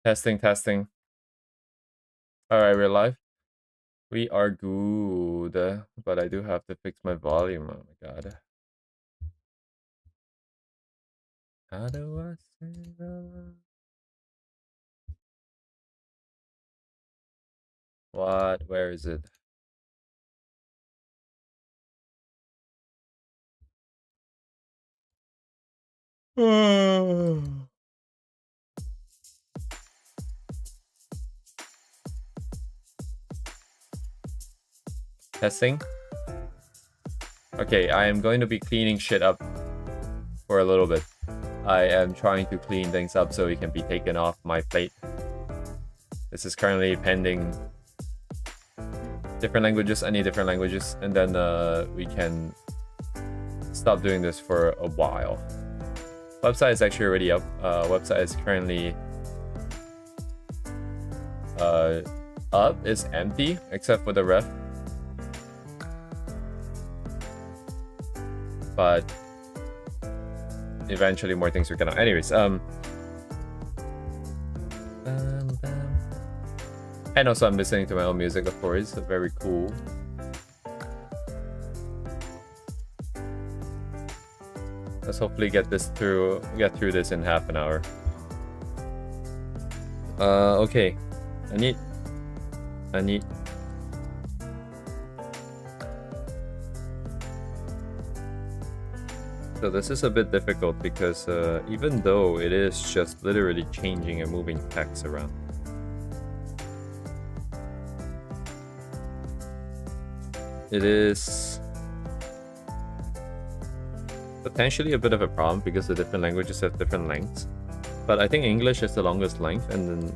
Testing, testing. Alright, we're live. We are good. But I do have to fix my volume. Oh my god. How do I say that? What? Where is it? Testing. Okay, I am going to be cleaning shit up for a little bit. I am trying to clean things up so it can be taken off my plate. This is currently pending different languages, any different languages, and then we can stop doing this for a while. Website is actually already up. Website is currently up. It's empty except for the ref. But eventually more things are gonna. Anyways, and also I'm listening to my own music, of course. Very cool. Let's hopefully get through this in half an hour. Okay. I need. So this is a bit difficult because even though it is just literally changing and moving text around, it is potentially a bit of a problem because the different languages have different lengths. But I think English is the longest length, and then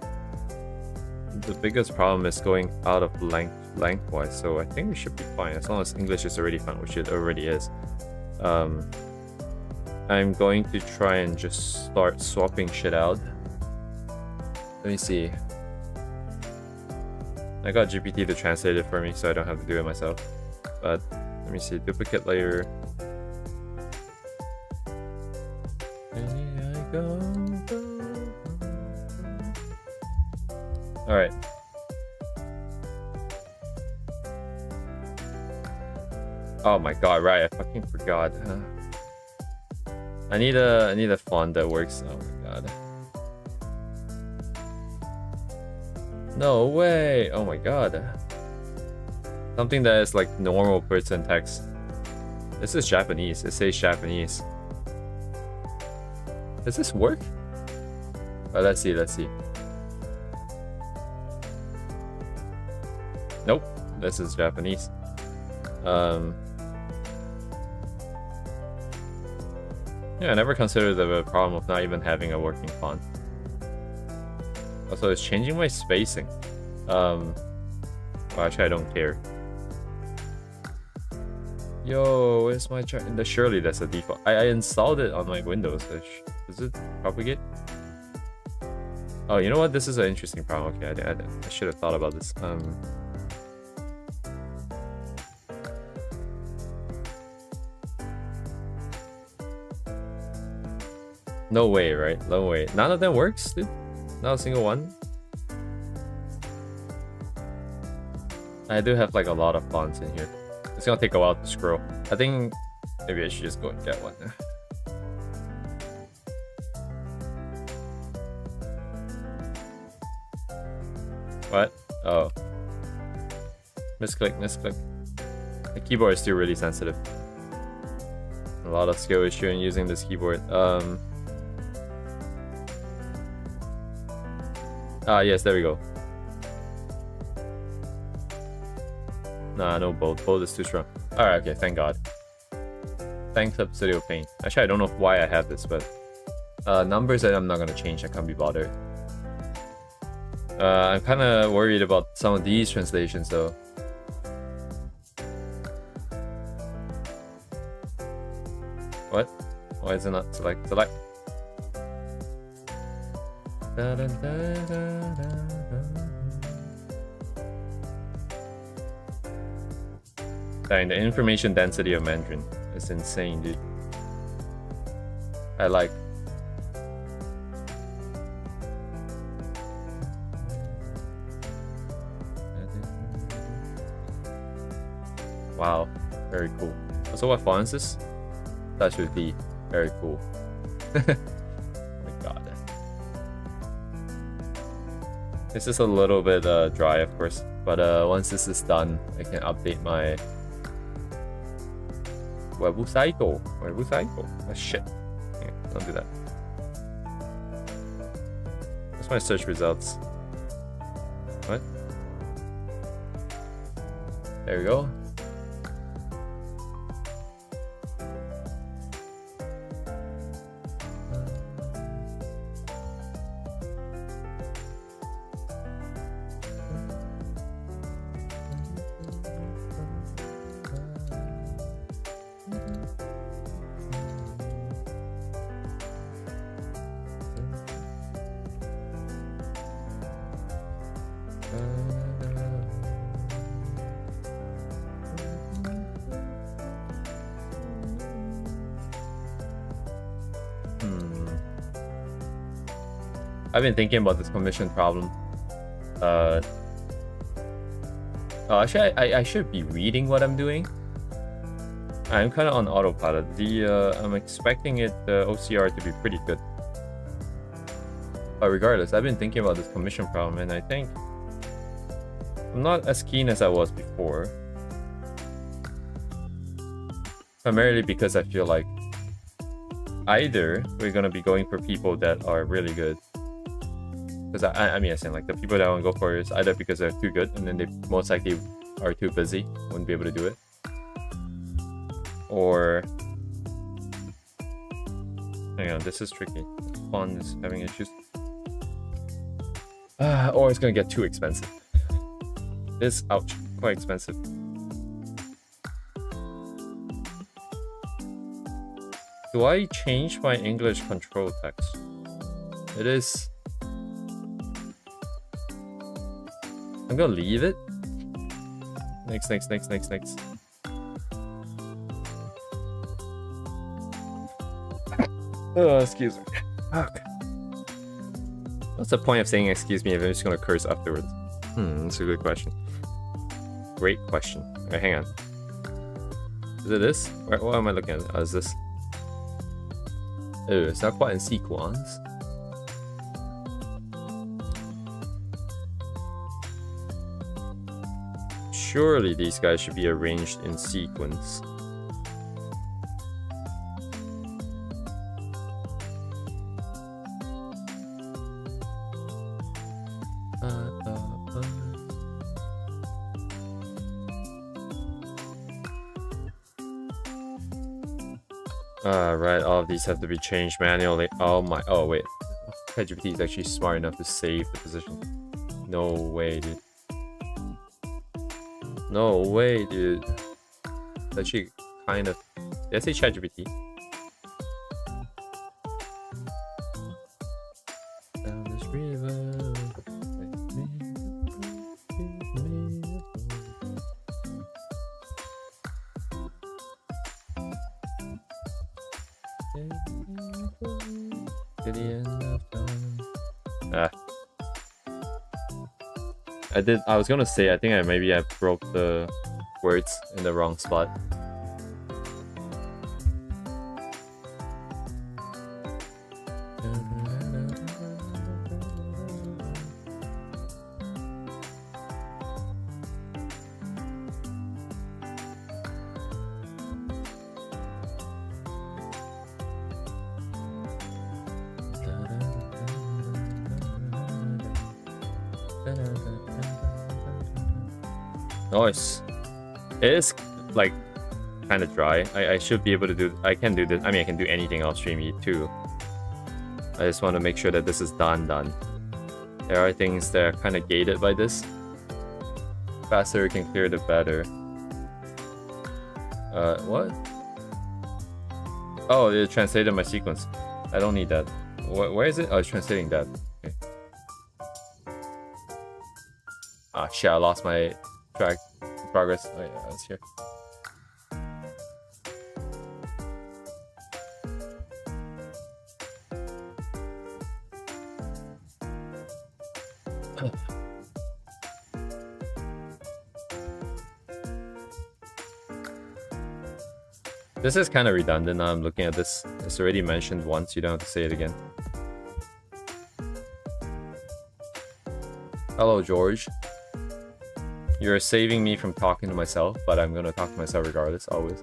the biggest problem is going out of lengthwise. So I think we should be fine as long as English is already fine, which it already is. I'm going to try and just start swapping shit out. Let me see. I got GPT to translate it for me so I don't have to do it myself. But let me see. Duplicate layer. Alright. Oh my god, right, I fucking forgot. I need a font that works. Oh my god. No way. Oh my god. Something that is like normal person text. This is Japanese. It says Japanese. Does this work? Oh, let's see. Nope. This is Japanese. Yeah, I never considered the problem of not even having a working font. Also, it's changing my spacing. Well, actually, I don't care. Yo, where's my chart? Surely that's a default. I installed it on my Windows. Does it propagate? Oh, you know what? This is an interesting problem. Okay, I should have thought about this. No way, right? No way. None of them works, dude? Not a single one? I do have like a lot of fonts in here. It's gonna take a while to scroll. I think maybe I should just go and get one. What? Oh. Misclick. The keyboard is still really sensitive. A lot of skill issue in using this keyboard. Yes, there we go. Nah, no bolt. Bolt is too strong. Alright, okay, thank god. Thanks, Clip Studio Paint. Actually, I don't know why I have this, but numbers that I'm not gonna change. I can't be bothered. I'm kind of worried about some of these translations, though. What? Why is it not select? Select. Dang, the information density of Mandarin is insane, dude. I like. Wow, very cool. So what font is this? That should be very cool. Oh my god. This is a little bit dry, of course, but once this is done, I can update my website. Oh shit. Yeah, don't do that. That's my search results. What? There we go. I've been thinking about this commission problem. Actually, I should be reading what I'm doing. I'm kind of on autopilot. I'm expecting the OCR to be pretty good. But regardless, I've been thinking about this commission problem, and I think I'm not as keen as I was before. Primarily because I feel like either we're gonna be going for people that are really good. Because I mean, I saying like the people that I want to go for is either because they're too good and then they most likely are too busy, wouldn't be able to do it, or hang on, this is tricky. Font is having issues, or it's gonna get too expensive. This, ouch, quite expensive. Do I change my English control text? It is. I'm gonna leave it. Next. Oh, excuse me. Fuck. What's the point of saying excuse me if I'm just gonna curse afterwards? That's a good question. Great question. Alright, hang on. Is it this? What am I looking at? Oh, is this? Oh, it's not quite in sequence. Surely these guys should be arranged in sequence. Right, all of these have to be changed manually. Oh my, oh wait. ChatGPT is actually smart enough to save the position. No way, dude. No way, dude. It's actually kind of... Did I say ChatGPT? Down this river. To the end of time. I was gonna say, I think I broke the words in the wrong spot. Nice. It is like kind of dry. I should be able to do. I can do this. I mean, I can do anything off stream too. I just want to make sure that this is done. There are things that are kind of gated by this. Faster we can clear, the better. What? Oh, it translated my sequence. I don't need that. Where is it? Oh, it's translating that. Okay. Ah, shit! I lost my track progress. Oh yeah, it's here. This is kind of redundant now I'm looking at this. It's already mentioned once, you don't have to say it again. Hello, George. You're saving me from talking to myself, but I'm gonna talk to myself regardless, always.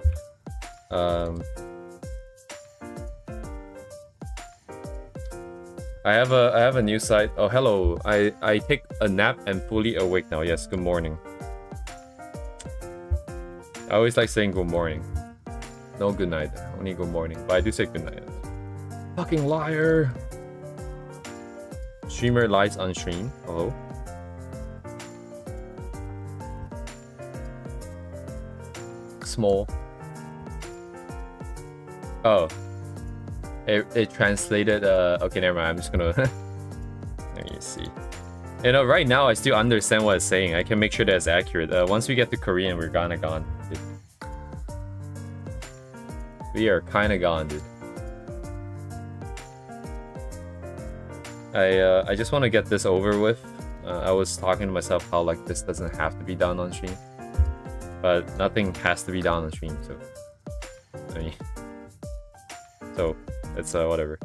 I have a new site. Oh, hello. I take a nap and fully awake now. Yes, good morning. I always like saying good morning. No good night. Only good morning. But I do say good night. Fucking liar. Streamer lies on stream. Hello. Small. Oh. It translated, okay, never mind, I'm just gonna... Let me see. You know, right now I still understand what it's saying. I can make sure that's accurate. Once we get to Korean, we're kinda gone, dude. We are kinda gone, dude. I just want to get this over with. I was talking to myself how, like, this doesn't have to be done on stream. But nothing has to be done on stream, so... I mean... So... It's whatever.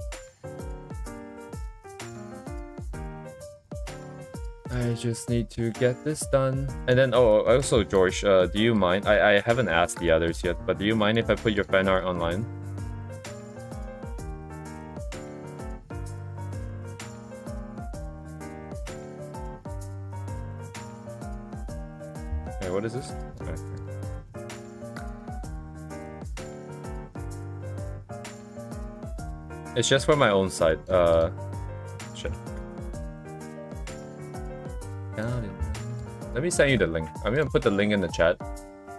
I just need to get this done. And then, oh, also, George, do you mind? I haven't asked the others yet, but do you mind if I put your fan art online? Okay, what is this? Okay. It's just for my own site. Shit. Let me send you the link. I'm gonna put the link in the chat.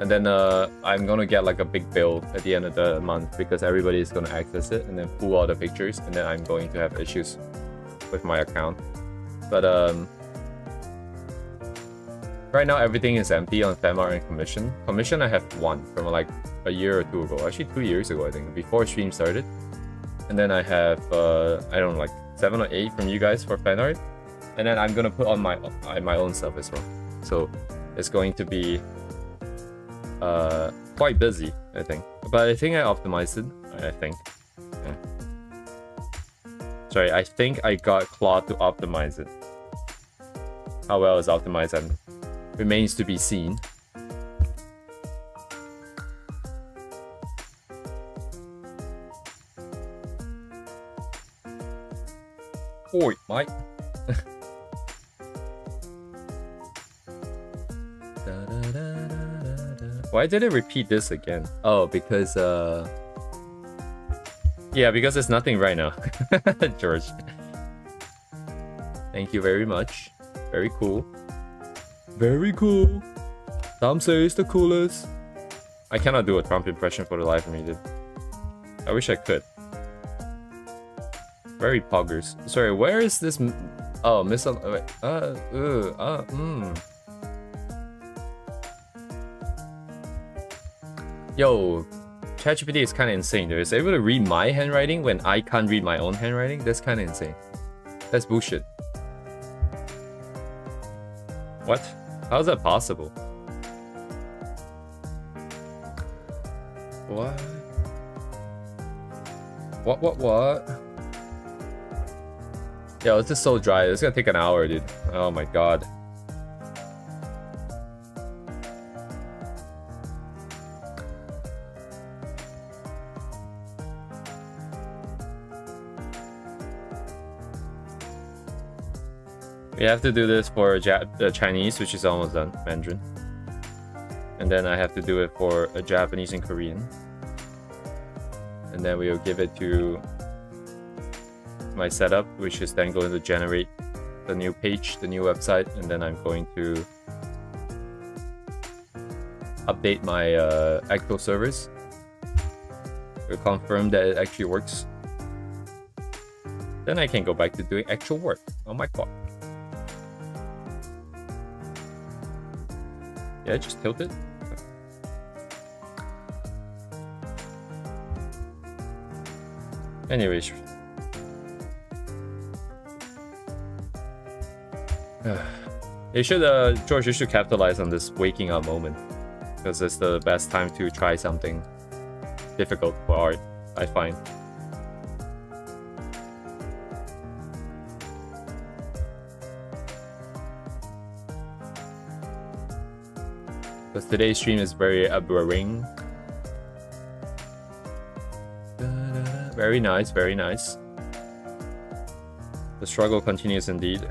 And then I'm gonna get like a big bill at the end of the month because everybody is gonna access it and then pull all the pictures, and then I'm going to have issues with my account. But right now everything is empty on FanMart and Commission. Commission I have one from like a year or two ago. Actually 2 years ago, I think, before stream started. And then I have, I don't know, like 7 or 8 from you guys for fan art. And then I'm gonna put on my own stuff as well. So it's going to be quite busy, I think. But I think I optimized it, I think. Yeah. Sorry, I think I got Claude to optimize it. How well it's optimized and remains to be seen. Oi, Mike. Why did it repeat this again? Oh, because yeah, because there's nothing right now. George. Thank you very much. Very cool. Very cool. Tom says the coolest. I cannot do a Trump impression for the life of me, dude. I wish I could. Very poggers. Sorry, where is this? Oh, wait. Yo, ChatGPT is kind of insane. Dude. It's able to read my handwriting when I can't read my own handwriting. That's kind of insane. That's bullshit. What? How is that possible? What? What? Yo, this is so dry. It's gonna take an hour, dude. Oh my god. We have to do this for Chinese, which is almost done, Mandarin. And then I have to do it for Japanese and Korean. And then we'll give it to my setup, which is then going to generate the new page, the new website, and then I'm going to update my actual servers to confirm that it actually works. Then I can go back to doing actual work on my clock. Yeah, just tilt it. Anyways. You should, George, you should capitalize on this waking up moment. Because it's the best time to try something difficult for art, I find. Because today's stream is very boring. Very nice, very nice. The struggle continues indeed.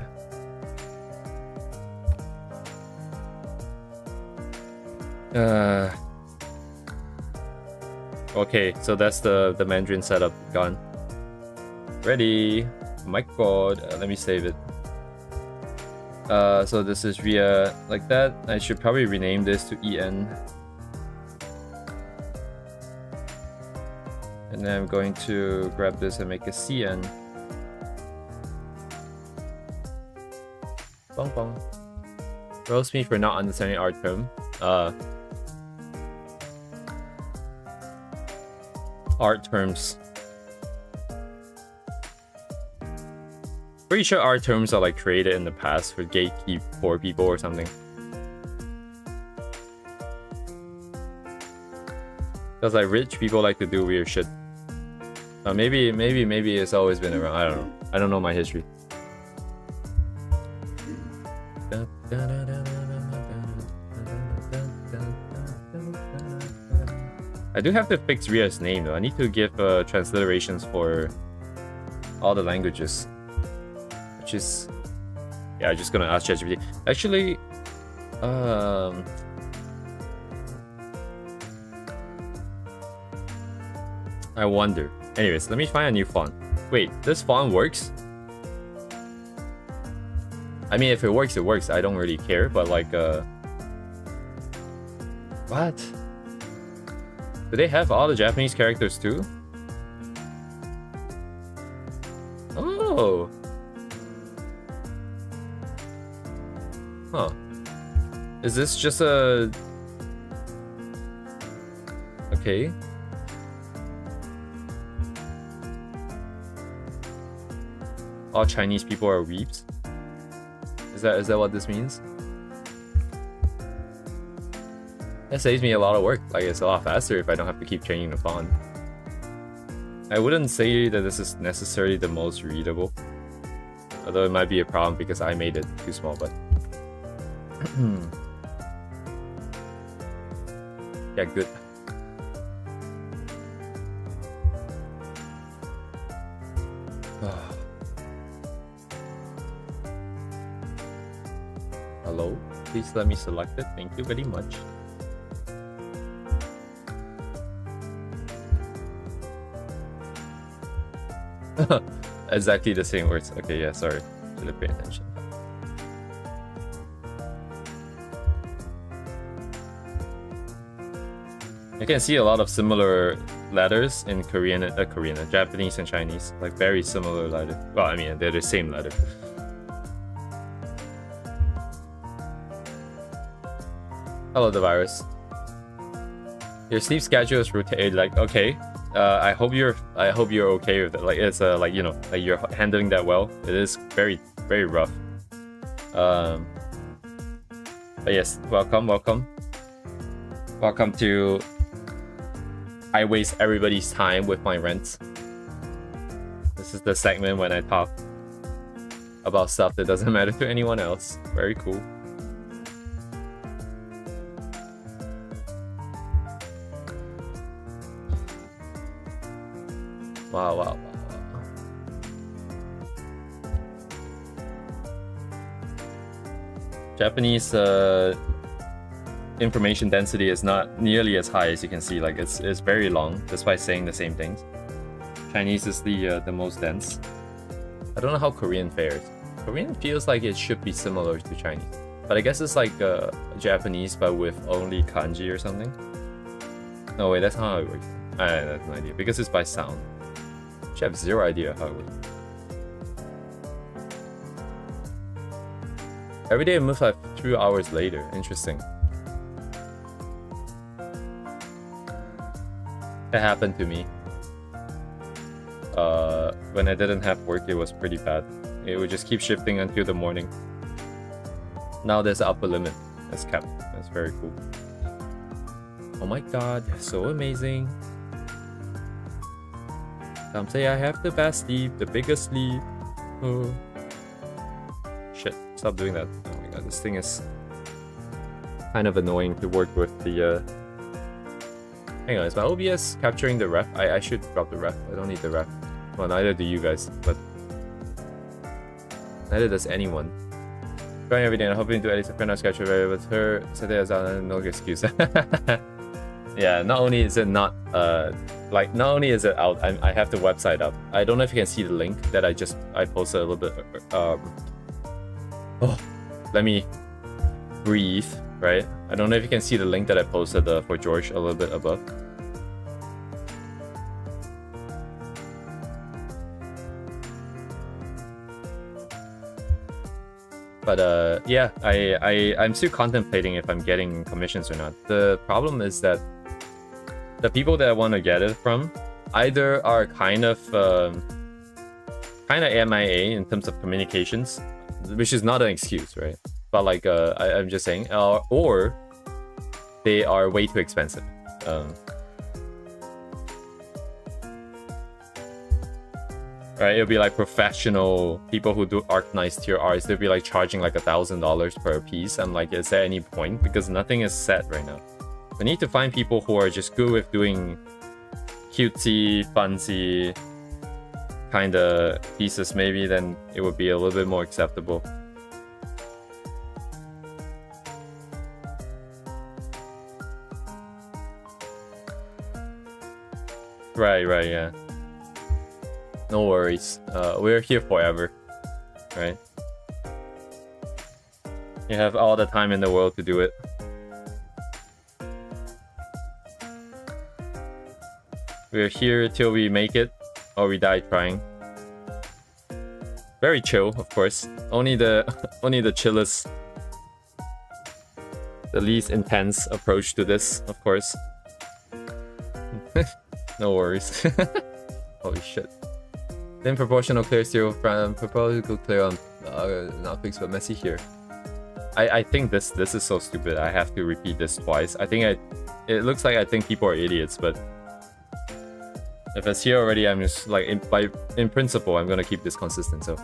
Okay, so that's the Mandarin setup gone. Ready. Oh my god, let me save it. So this is via like that. I should probably rename this to EN. And then I'm going to grab this and make a CN. Bong bong. Roast me for not understanding art term. Art terms. Pretty sure art terms are like created in the past for gatekeep poor people or something. Because like rich people like to do weird shit. Maybe it's always been around. I don't know. I don't know my history. I do have to fix Ria's name though. I need to give transliterations for all the languages. Which is... yeah, I'm just gonna ask ChatGPT. Actually... I wonder. Anyways, let me find a new font. Wait, this font works? I mean, if it works, it works. I don't really care, but like, what? Do they have all the Japanese characters too? Oh! Huh. Is this just a... okay. All Chinese people are weebs? Is that what this means? That saves me a lot of work. Like, it's a lot faster if I don't have to keep changing the font. I wouldn't say that this is necessarily the most readable. Although it might be a problem because I made it too small, but... yeah, good. Hello? Please let me select it. Thank you very much. Exactly the same words. Okay, yeah, sorry. Should have paid attention. You can see a lot of similar letters in Japanese and Chinese. Like very similar letters. Well, I mean, they're the same letter. Hello, the virus. Your sleep schedule is rotated. Like, okay. I hope you're okay with it. Like, it's like, you know, like you're handling that well. It is very, very rough. But yes, welcome to I waste everybody's time with my rants. This is the segment when I talk about stuff that doesn't matter to anyone else. Very cool. Wow. Japanese information density is not nearly as high as you can see. Like it's very long, despite saying the same things. Chinese is the most dense. I don't know how Korean fares. Korean feels like it should be similar to Chinese, but I guess it's like Japanese but with only kanji or something. No wait, that's not how it works. I have no idea because it's by sound. I have zero idea how it works. Every day it moves like 2 hours later. Interesting. That happened to me. When I didn't have work, it was pretty bad. It would just keep shifting until the morning. Now there's an upper limit. That's kept. That's very cool. Oh my god, so amazing. Say I have the best sleep, the biggest sleep. Oh. Shit, stop doing that. Oh my god, this thing is kind of annoying to work with the hang on, is my OBS capturing the ref? I should drop the ref. I don't need the ref. Well, neither do you guys, but neither does anyone. Trying every day and hoping to at least a friend sketch very with her Saturday as no excuse. Yeah, not only is it not like not only is it out, I have the website up. I don't know if you can see the link that I posted a little bit oh, let me breathe, right? I don't know if you can see the link that I posted for George a little bit above. But yeah, I'm still contemplating if I'm getting commissions or not. The problem is that the people that I want to get it from either are kind of MIA in terms of communications, which is not an excuse, right? But like I'm just saying, or they are way too expensive. Right, it'll be like professional people who do Arknights tier arts. They'll be like charging like $1,000 per piece. I'm like, is there any point? Because nothing is set right now. We need to find people who are just good with doing cutesy, funsy kind of pieces. Maybe then it would be a little bit more acceptable. Right, yeah. No worries. We're here forever, right? You have all the time in the world to do it. We're here till we make it, or we die trying. Very chill, of course. Only the chillest, the least intense approach to this, of course. No worries. Holy shit. Then proportional clear zero from proportional clear on not fixed but messy here. I think this is so stupid. I have to repeat this twice. It looks like I think people are idiots, but if it's here already, I'm just like in principle I'm gonna keep this consistent. So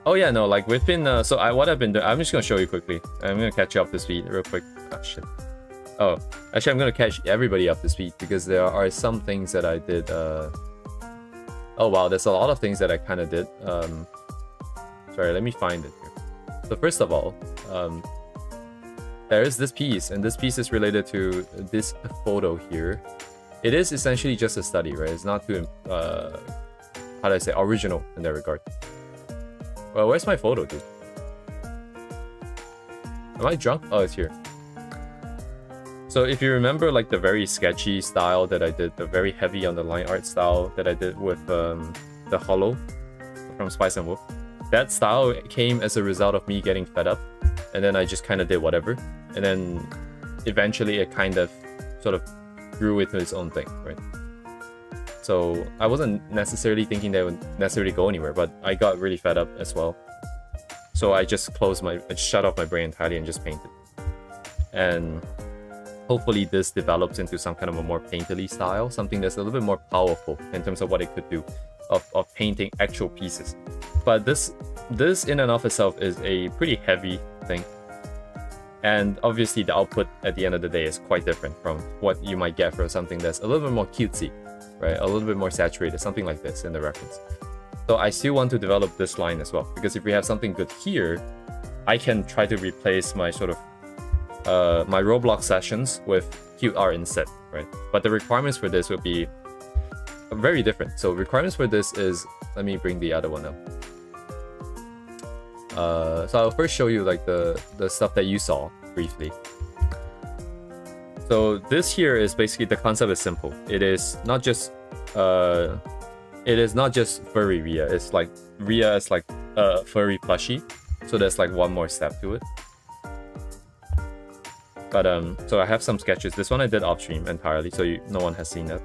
oh yeah, no, like we've been what I've been doing, I'm just gonna show you quickly. I'm gonna catch you up to speed real quick. Oh shit. Oh, actually, I'm gonna catch everybody up to speed because there are some things that I did. Oh wow, there's a lot of things that I kind of did. Sorry, let me find it here. So first of all, there is this piece, and this piece is related to this photo here. It is essentially just a study, right? It's not too, how do I say, original in that regard. Well, where's my photo, dude? Am I drunk? Oh, it's here. So if you remember like the very sketchy style that I did, the very heavy on the line art style that I did with the Hollow from Spice and Wolf, that style came as a result of me getting fed up, and then I just kind of did whatever, and then eventually it kind of sort of grew into its own thing, right? So I wasn't necessarily thinking that it would necessarily go anywhere, but I got really fed up as well. So I just shut off my brain entirely and just painted. And hopefully this develops into some kind of a more painterly style, something that's a little bit more powerful in terms of what it could do of painting actual pieces. But this in and of itself is a pretty heavy thing. And obviously the output at the end of the day is quite different from what you might get for something that's a little bit more cutesy, right? A little bit more saturated, something like this in the reference. So I still want to develop this line as well, because if we have something good here, I can try to replace my sort of my Roblox sessions with cute art instead, right? But the requirements for this would be very different. So requirements for this is, let me bring the other one up. So I'll first show you like the stuff that you saw briefly. So this here is basically, the concept is simple. It is not just furry Rhea. It's like Rhea is like a furry plushie. So there's like one more step to it. But so I have some sketches. This one I did off stream entirely, so no one has seen that.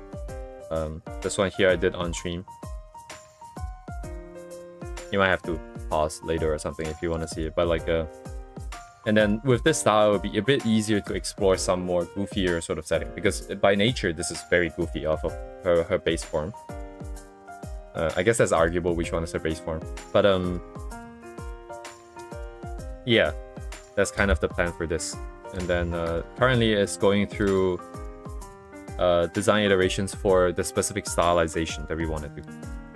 This one here I did on stream. You might have to pause later or something if you want to see it. But like And then with this style, it would be a bit easier to explore some more goofier sort of setting, because by nature, this is very goofy off of her base form. I guess that's arguable which one is her base form. But yeah, that's kind of the plan for this. And then currently it's going through design iterations for the specific stylization that we want to do.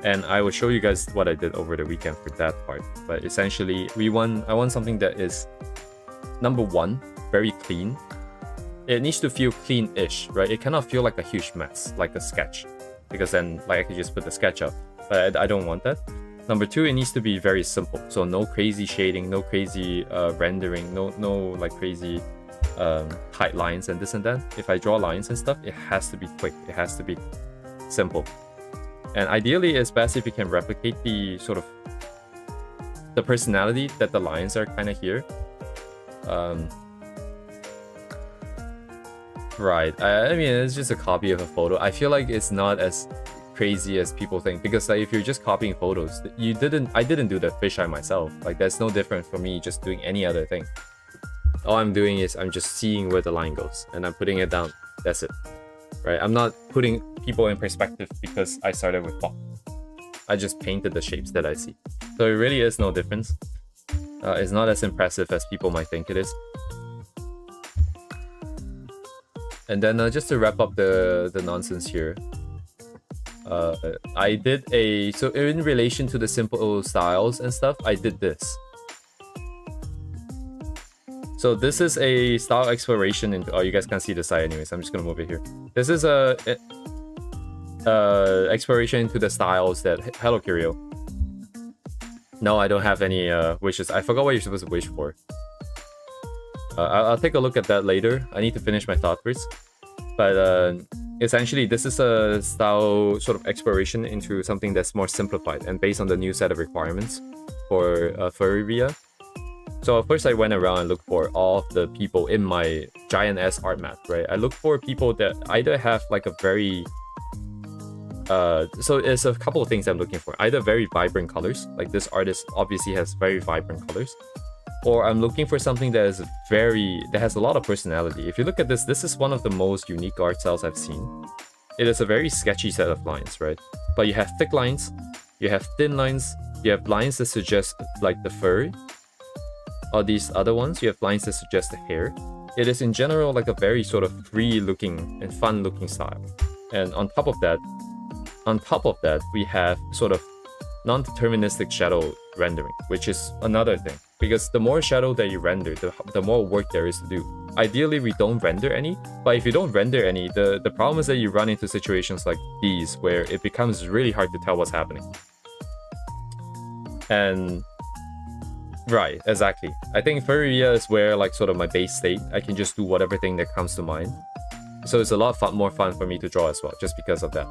And I will show you guys what I did over the weekend for that part. But essentially, I want something that is, number one, very clean. It needs to feel clean-ish, right? It cannot feel like a huge mess, like a sketch, because then like I could just put the sketch up. But I don't want that. Number two, it needs to be very simple. So no crazy shading, no crazy rendering, no like crazy tight lines and this and that. If I draw lines and stuff, it has to be quick. It has to be simple. And ideally, it's best if you can replicate the sort of the personality that the lines are kind of here. Right. I mean, it's just a copy of a photo. I feel like it's not as crazy as people think, because like if you're just copying photos, I didn't do the fisheye myself. Like that's no different from me just doing any other thing. All I'm doing is I'm just seeing where the line goes and I'm putting it down. That's it. Right? I'm not putting people in perspective because I started with pop. I just painted the shapes that I see. So it really is no difference. It's not as impressive as people might think it is. And then just to wrap up the nonsense here, I did so in relation to the simple styles and stuff, I did this. So this is a style exploration into, oh, you guys can't see the side anyways, I'm just gonna move it here. This is a exploration into the styles that, hello Curio. No, I don't have any wishes. I forgot what you're supposed to wish for. I'll take a look at that later. I need to finish my thought first. But essentially, this is a style sort of exploration into something that's more simplified and based on the new set of requirements for Furrya. So first I went around and looked for all of the people in my giant ass art map, right? I looked for people that either have like a very... so it's a couple of things I'm looking for. Either very vibrant colors, like this artist obviously has very vibrant colors. Or I'm looking for something that is that has a lot of personality. If you look at this, this is one of the most unique art styles I've seen. It is a very sketchy set of lines, right? But you have thick lines, you have thin lines, you have lines that suggest like the fur. Or these other ones, you have lines that suggest the hair. It is in general like a very sort of free looking and fun looking style. And on top of that, we have sort of non-deterministic shadow rendering, which is another thing. Because the more shadow that you render, the more work there is to do. Ideally, we don't render any, but if you don't render any, the problem is that you run into situations like these, where it becomes really hard to tell what's happening. And... right, exactly. I think Furrya is where, like, sort of my base state. I can just do whatever thing that comes to mind. So it's a lot more fun for me to draw as well, just because of that.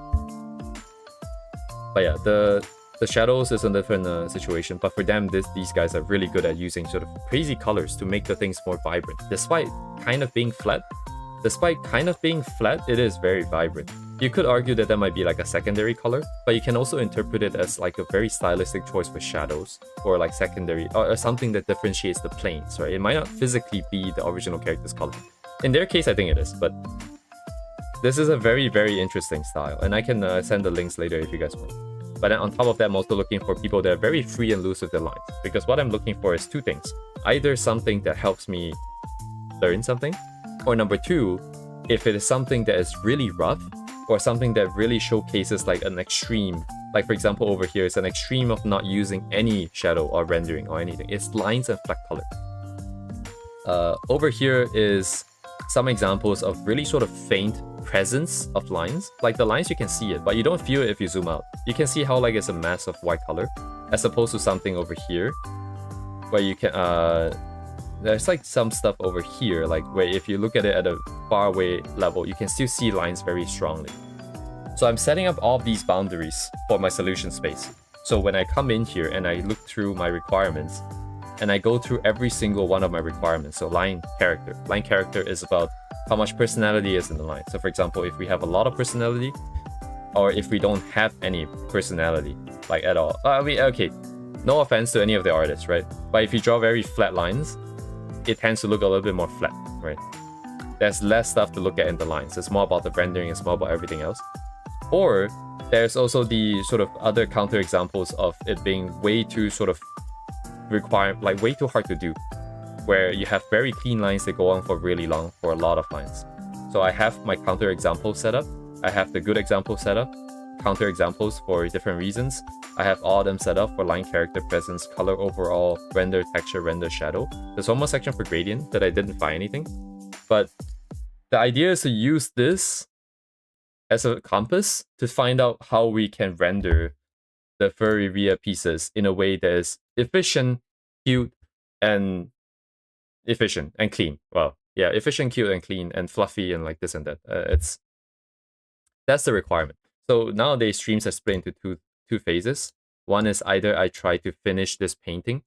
But yeah, the shadows is a different situation, but for them, these guys are really good at using sort of crazy colors to make the things more vibrant. Despite kind of being flat, it is very vibrant. You could argue that might be like a secondary color, but you can also interpret it as like a very stylistic choice for shadows, or like secondary, or something that differentiates the planes, right? It might not physically be the original character's color. In their case, I think it is, but this is a very, very interesting style, and I can send the links later if you guys want. But then on top of that, I'm also looking for people that are very free and loose with their lines, because what I'm looking for is two things. Either something that helps me learn something, or number two, if it is something that is really rough, or something that really showcases like an extreme. Like for example, over here, it's an extreme of not using any shadow or rendering or anything. It's lines and flat color. Over here is some examples of really sort of faint presence of lines. Like the lines, you can see it, but you don't feel it if you zoom out. You can see how like it's a mass of white color, as opposed to something over here, where you can, there's like some stuff over here, like where if you look at it at a far away level, you can still see lines very strongly. So I'm setting up all of these boundaries for my solution space. So when I come in here and I look through my requirements, and I go through every single one of my requirements. So line character. Line character is about how much personality is in the line. So for example, if we have a lot of personality, or if we don't have any personality, like at all. I mean, okay, no offense to any of the artists, right? But if you draw very flat lines, it tends to look a little bit more flat, right? There's less stuff to look at in the lines. It's more about the rendering, it's more about everything else. Or there's also the sort of other counter examples of it being way too sort of way too hard to do, where you have very clean lines that go on for really long for a lot of lines. So I have my counter example set up. I have the good example set up, counter examples for different reasons. I have all of them set up for line, character, presence, color overall, render, texture, render, shadow. There's one more section for gradient that I didn't find anything. But the idea is to use this as a compass to find out how we can render the furry Rhea pieces in a way that is efficient, cute, and efficient and clean. Well, yeah, efficient, cute, and clean, and fluffy, and like this and that. That's the requirement. So nowadays, streams are split into two phases. One is either I try to finish this painting,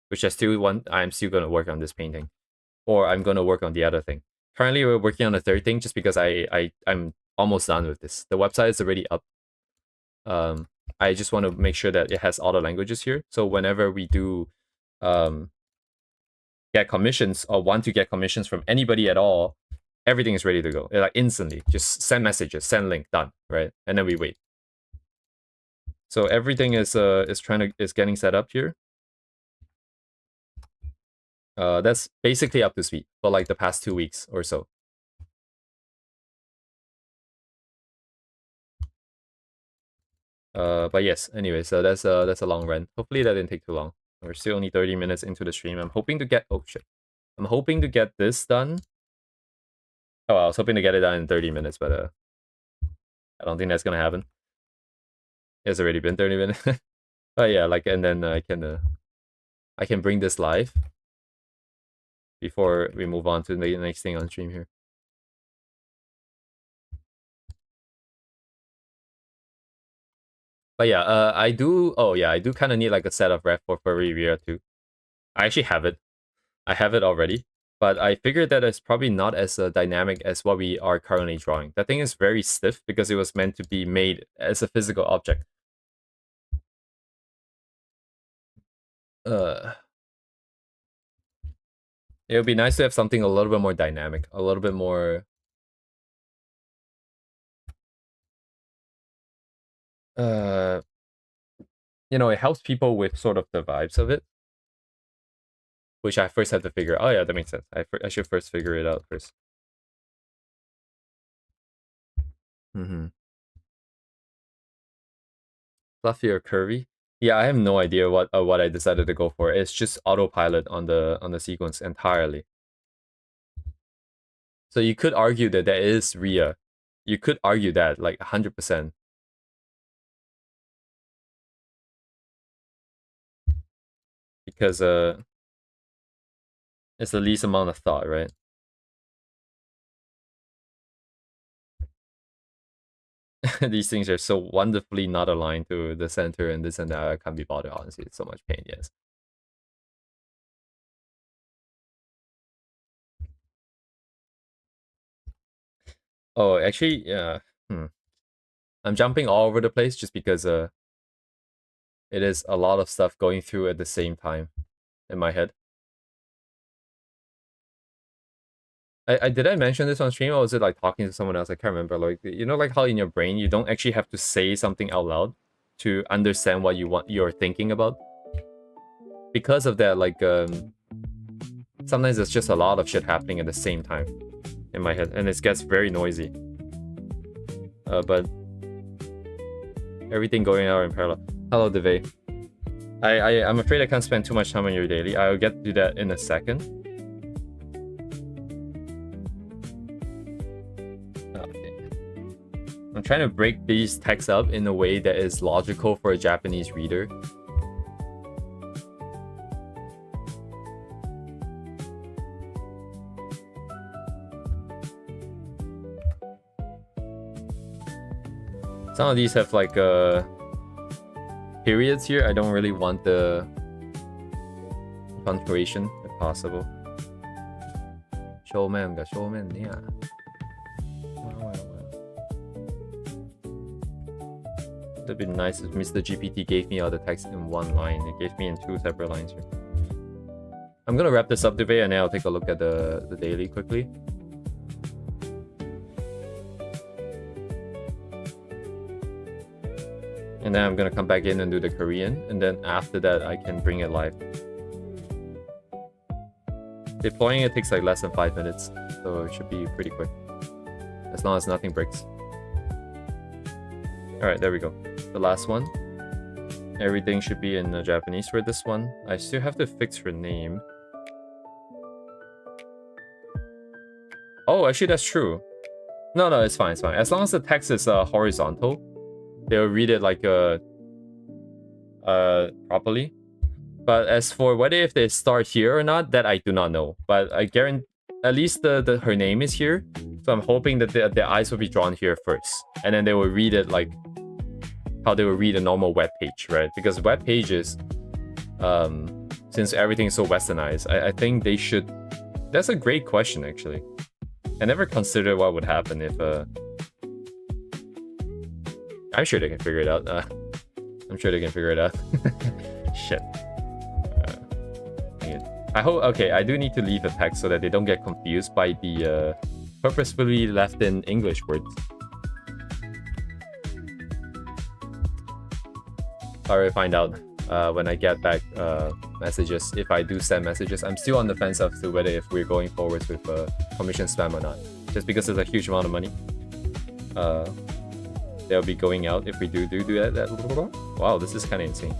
which I'm still going to work on this painting, or I'm going to work on the other thing. Currently, we're working on the third thing just because I'm almost done with this. The website is already up. I just want to make sure that it has all the languages here. So whenever we do get commissions or want to get commissions from anybody at all, everything is ready to go. Like instantly, just send messages, send link, done, right? And then we wait. So everything is getting set up here. That's basically up to speed for like the past 2 weeks or so. But yes, anyway, so that's a long run. Hopefully that didn't take too long. We're still only 30 minutes into the stream. I'm hoping to get I'm hoping to get this done. Oh, I was hoping to get it done in 30 minutes, but I don't think that's gonna happen. It's already been 30 minutes. But yeah, like, and then I can bring this live before we move on to the next thing on stream here. But yeah, I do kind of need like a set of ref for furry Rhea too. I actually have it. I have it already. But I figured that it's probably not as dynamic as what we are currently drawing. That thing is very stiff because it was meant to be made as a physical object. It would be nice to have something a little bit more dynamic, a little bit more... you know, it helps people with sort of the vibes of it. Which I first had to figure. Oh yeah, that makes sense. I should first figure it out first. Fluffy or curvy? Yeah, I have no idea what I decided to go for. It's just autopilot on the sequence entirely. So you could argue that that is Rhea. You could argue that like 100%. Because it's the least amount of thought, right? These things are so wonderfully not aligned to the center and this and that. I can't be bothered, honestly. It's so much pain, yes. Oh, actually, yeah. I'm jumping all over the place just because it is a lot of stuff going through at the same time in my head. Did I mention this on stream, or was it like talking to someone else? I can't remember. Like, you know, like how in your brain you don't actually have to say something out loud to understand what you're thinking about. Because of that, like sometimes there's just a lot of shit happening at the same time in my head, and it gets very noisy. But everything going out in parallel. Hello, Devay. I'm afraid I can't spend too much time on your daily. I'll get to that in a second. I'm trying to break these texts up in a way that is logical for a Japanese reader. Some of these have like periods here. I don't really want the punctuation if possible. Showman, yeah. It'd be nice if Mr. GPT gave me all the text in one line. It gave me in 2 separate lines here. I'm gonna wrap this up today, and then I'll take a look at the daily quickly. And then I'm gonna come back in and do the Korean, and then after that I can bring it live. Deploying it takes like less than 5 minutes, so it should be pretty quick. As long as nothing breaks. Alright, there we go. The last one. Everything should be in Japanese for this one. I still have to fix her name. Oh, actually that's true. No, it's fine, it's fine. As long as the text is horizontal, they'll read it like properly. But as for whether if they start here or not, that I do not know. But I guarantee at least her name is here. So I'm hoping that their eyes will be drawn here first. And then they will read it like how they will read a normal web page, right? Because web pages, since everything is so westernized, I think they should... That's a great question, actually. I never considered what would happen if... I'm sure they can figure it out. I'm sure they can figure it out. Shit. I hope... Okay, I do need to leave a text so that they don't get confused by the purposefully left in English words. I will find out when I get back messages. If I do send messages, I'm still on the fence as to whether if we're going forwards with commission spam or not. Just because there's a huge amount of money. They'll be going out if we do that. Wow, this is kind of insane.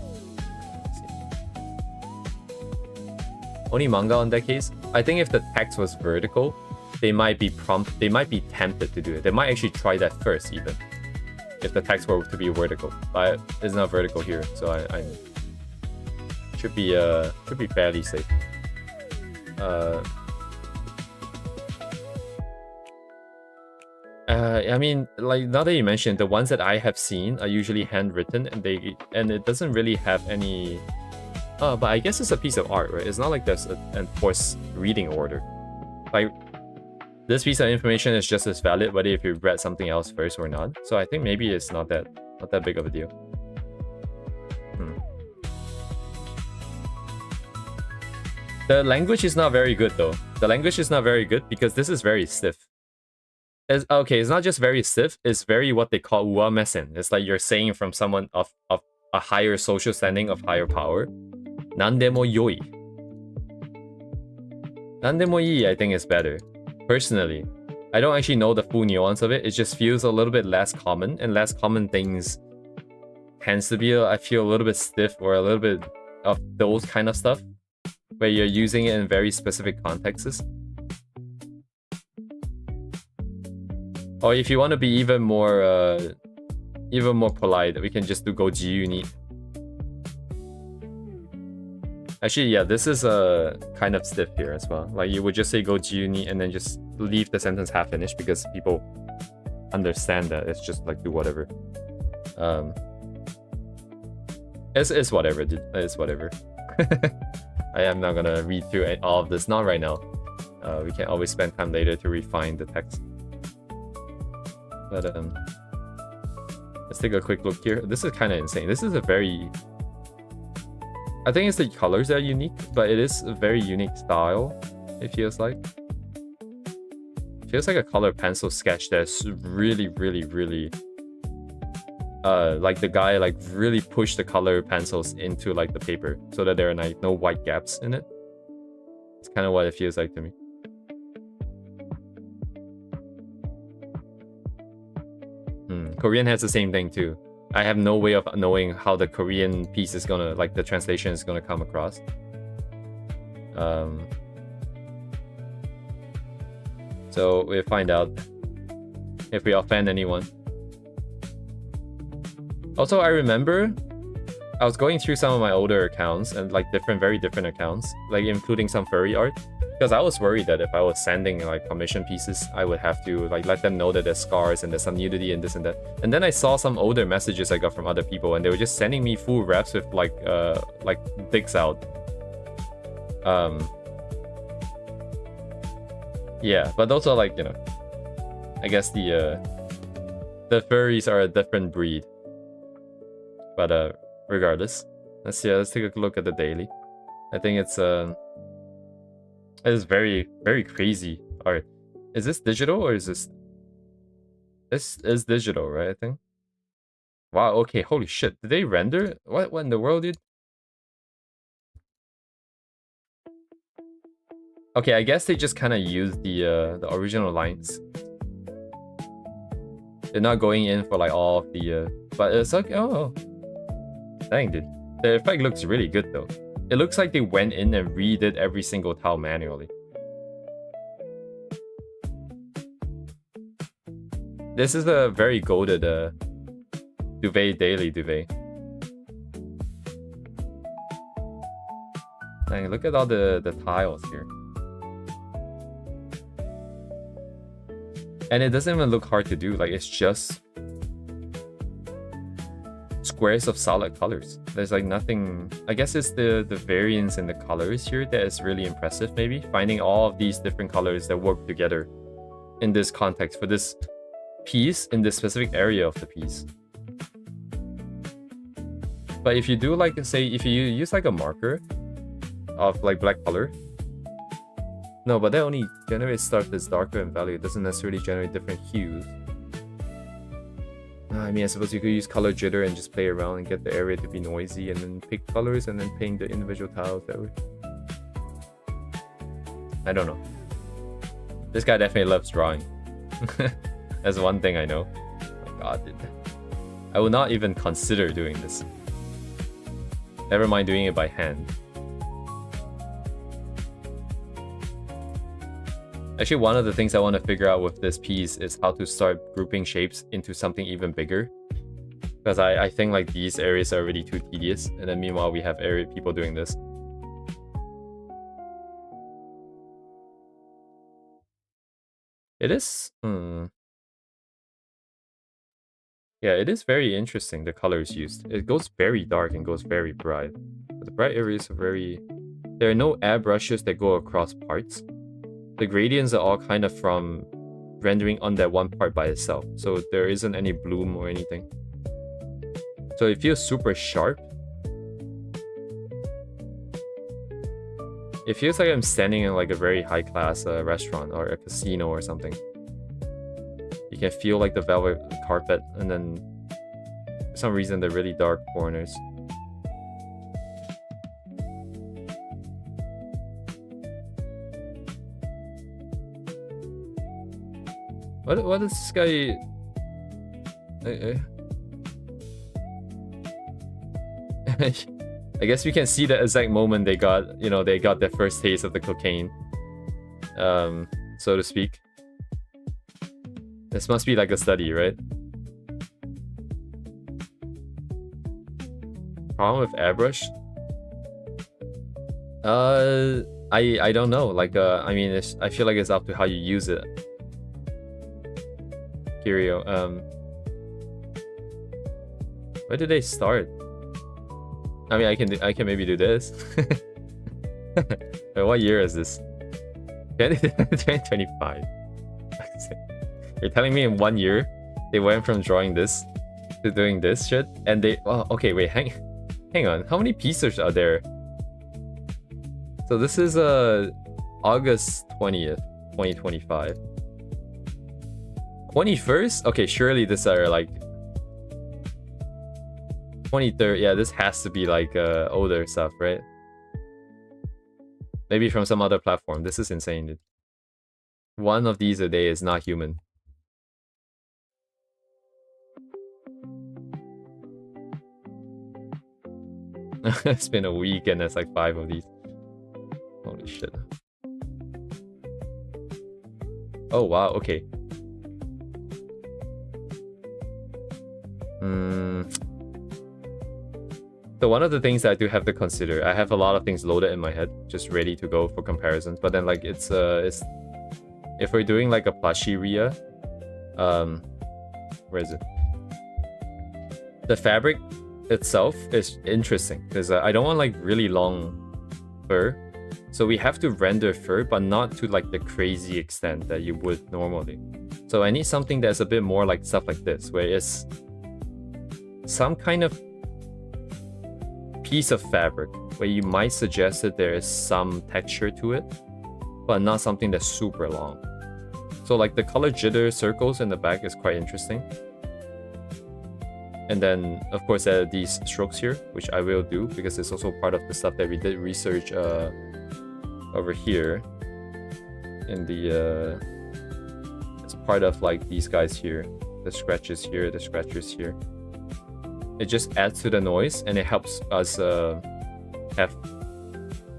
Only manga on that case. I think if the text was vertical, they might be tempted to do it. They might actually try that first, even if the text were to be vertical. But it's not vertical here, so I should be fairly safe. I mean, like, now that you mentioned, the ones that I have seen are usually handwritten, and it doesn't really have any... but I guess it's a piece of art, right? It's not like there's an enforced reading order. Like, this piece of information is just as valid whether if you read something else first or not. So I think maybe it's not that big of a deal. The language is not very good, though. The language is not very good because this is very stiff. It's not just very stiff, it's very what they call uamesen. It's like you're saying from someone of a higher social standing, of higher power. Nandemo yoi. Nandemo ii, I think, is better. Personally. I don't actually know the full nuance of it. It just feels a little bit less common, and less common things tends to be, I feel, a little bit stiff, or a little bit of those kind of stuff, where you're using it in very specific contexts. Or if you want to be even more polite, we can just do gojiyu ni. Actually, yeah, this is kind of stiff here as well. Like, you would just say gojiyu ni and then just leave the sentence half finished because people understand that it's just like do whatever. It's whatever, dude. It's whatever. I am not gonna read through all of this, not right now. We can always spend time later to refine the text. But let's take a quick look here. This is kind of insane. This is a very... I think it's the colors that are unique, but it is a very unique style, it feels like. It feels like a color pencil sketch that's really, really, really... like the guy like really pushed the color pencils into like the paper so that there are like no white gaps in it. It's kind of what it feels like to me. Korean has the same thing too. I have no way of knowing how the Korean piece is gonna, like, the translation is gonna come across. So we'll find out if we offend anyone. Also, I remember I was going through some of my older accounts and like very different accounts, like including some furry art. Because I was worried that if I was sending like commission pieces, I would have to like let them know that there's scars and there's some nudity and this and that. And then I saw some older messages I got from other people, and they were just sending me full reps with like dicks out. Yeah, but those are like, you know, I guess the furries are a different breed. But regardless, let's take a look at the daily. I think it's It is very, very crazy art. Is this digital or is this... This is digital, right, I think? Wow, okay, holy shit. Did they render? What in the world, dude? Okay, I guess they just kind of used the original lines. They're not going in for like all of the... but it's like, oh... Dang, dude. The effect looks really good, though. It looks like they went in and redid every single tile manually. This is a very goated duvet daily duvet. Dang, look at all the tiles here. And it doesn't even look hard to do. Like, it's just squares of solid colors. There's like nothing... I guess it's the variance in the colors here that is really impressive, maybe. Finding all of these different colors that work together in this context for this piece in this specific area of the piece. But if you do like, say, if you use like a marker of like black color... No, but that only generates stuff that's darker in value. It doesn't necessarily generate different hues. I mean, I suppose you could use color jitter and just play around and get the area to be noisy and then pick colors and then paint the individual tiles that way. I don't know. This guy definitely loves drawing. That's one thing I know. Oh my god, dude. I will not even consider doing this. Never mind doing it by hand. Actually, one of the things I want to figure out with this piece is how to start grouping shapes into something even bigger. Because I think like these areas are already too tedious. And then meanwhile, we have people doing this. It is... Yeah, it is very interesting, the colors used. It goes very dark and goes very bright. But the bright areas are very... There are no airbrushes that go across parts. The gradients are all kind of from rendering on that one part by itself. So there isn't any bloom or anything. So it feels super sharp. It feels like I'm standing in like a very high-class restaurant or a casino or something. You can feel like the velvet carpet and then for some reason the really dark corners. What is this guy? I guess we can see the exact moment they got, you know, they got their first taste of the cocaine, so to speak. This must be like a study, right? Problem with airbrush? I don't know. Like, I mean, I feel like it's up to how you use it. Curio. Where did they start? I mean, I can maybe do this. Wait, what year is this? 2025. You're telling me in 1 year they went from drawing this to doing this shit, and they... Oh, okay, wait, hang on. How many pieces are there? So this is August 20th, 2025. 21st? Okay, surely this are like 23rd. Yeah, this has to be like older stuff, right? Maybe from some other platform. This is insane, dude. One of these a day is not human. It's been a week and there's like 5 of these. Holy shit. Oh wow, okay. So one of the things that I do have to consider, I have a lot of things loaded in my head, just ready to go for comparisons. But then like it's if we're doing like a plushie Rhea, where is it? The fabric itself is interesting because I don't want like really long fur, so we have to render fur, but not to like the crazy extent that you would normally. So I need something that's a bit more like stuff like this, where it's some kind of piece of fabric where you might suggest that there is some texture to it, but not something that's super long. So like the color jitter circles in the back is quite interesting. And then of course there are these strokes here, which I will do because it's also part of the stuff that we did research over here in the it's part of like these guys here, the scratches here, the scratches here. It just adds to the noise and it helps us have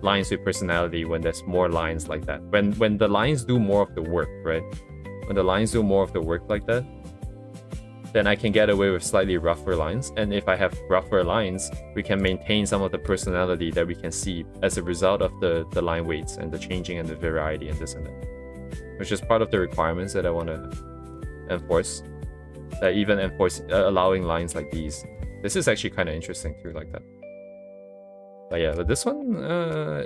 lines with personality when there's more lines like that. When the lines do more of the work, right? When the lines do more of the work like that, then I can get away with slightly rougher lines. And if I have rougher lines, we can maintain some of the personality that we can see as a result of the line weights and the changing and the variety and this and that. Which is part of the requirements that I want to enforce. That even enforce allowing lines like these. This is actually kind of interesting too, like that. But yeah, but this one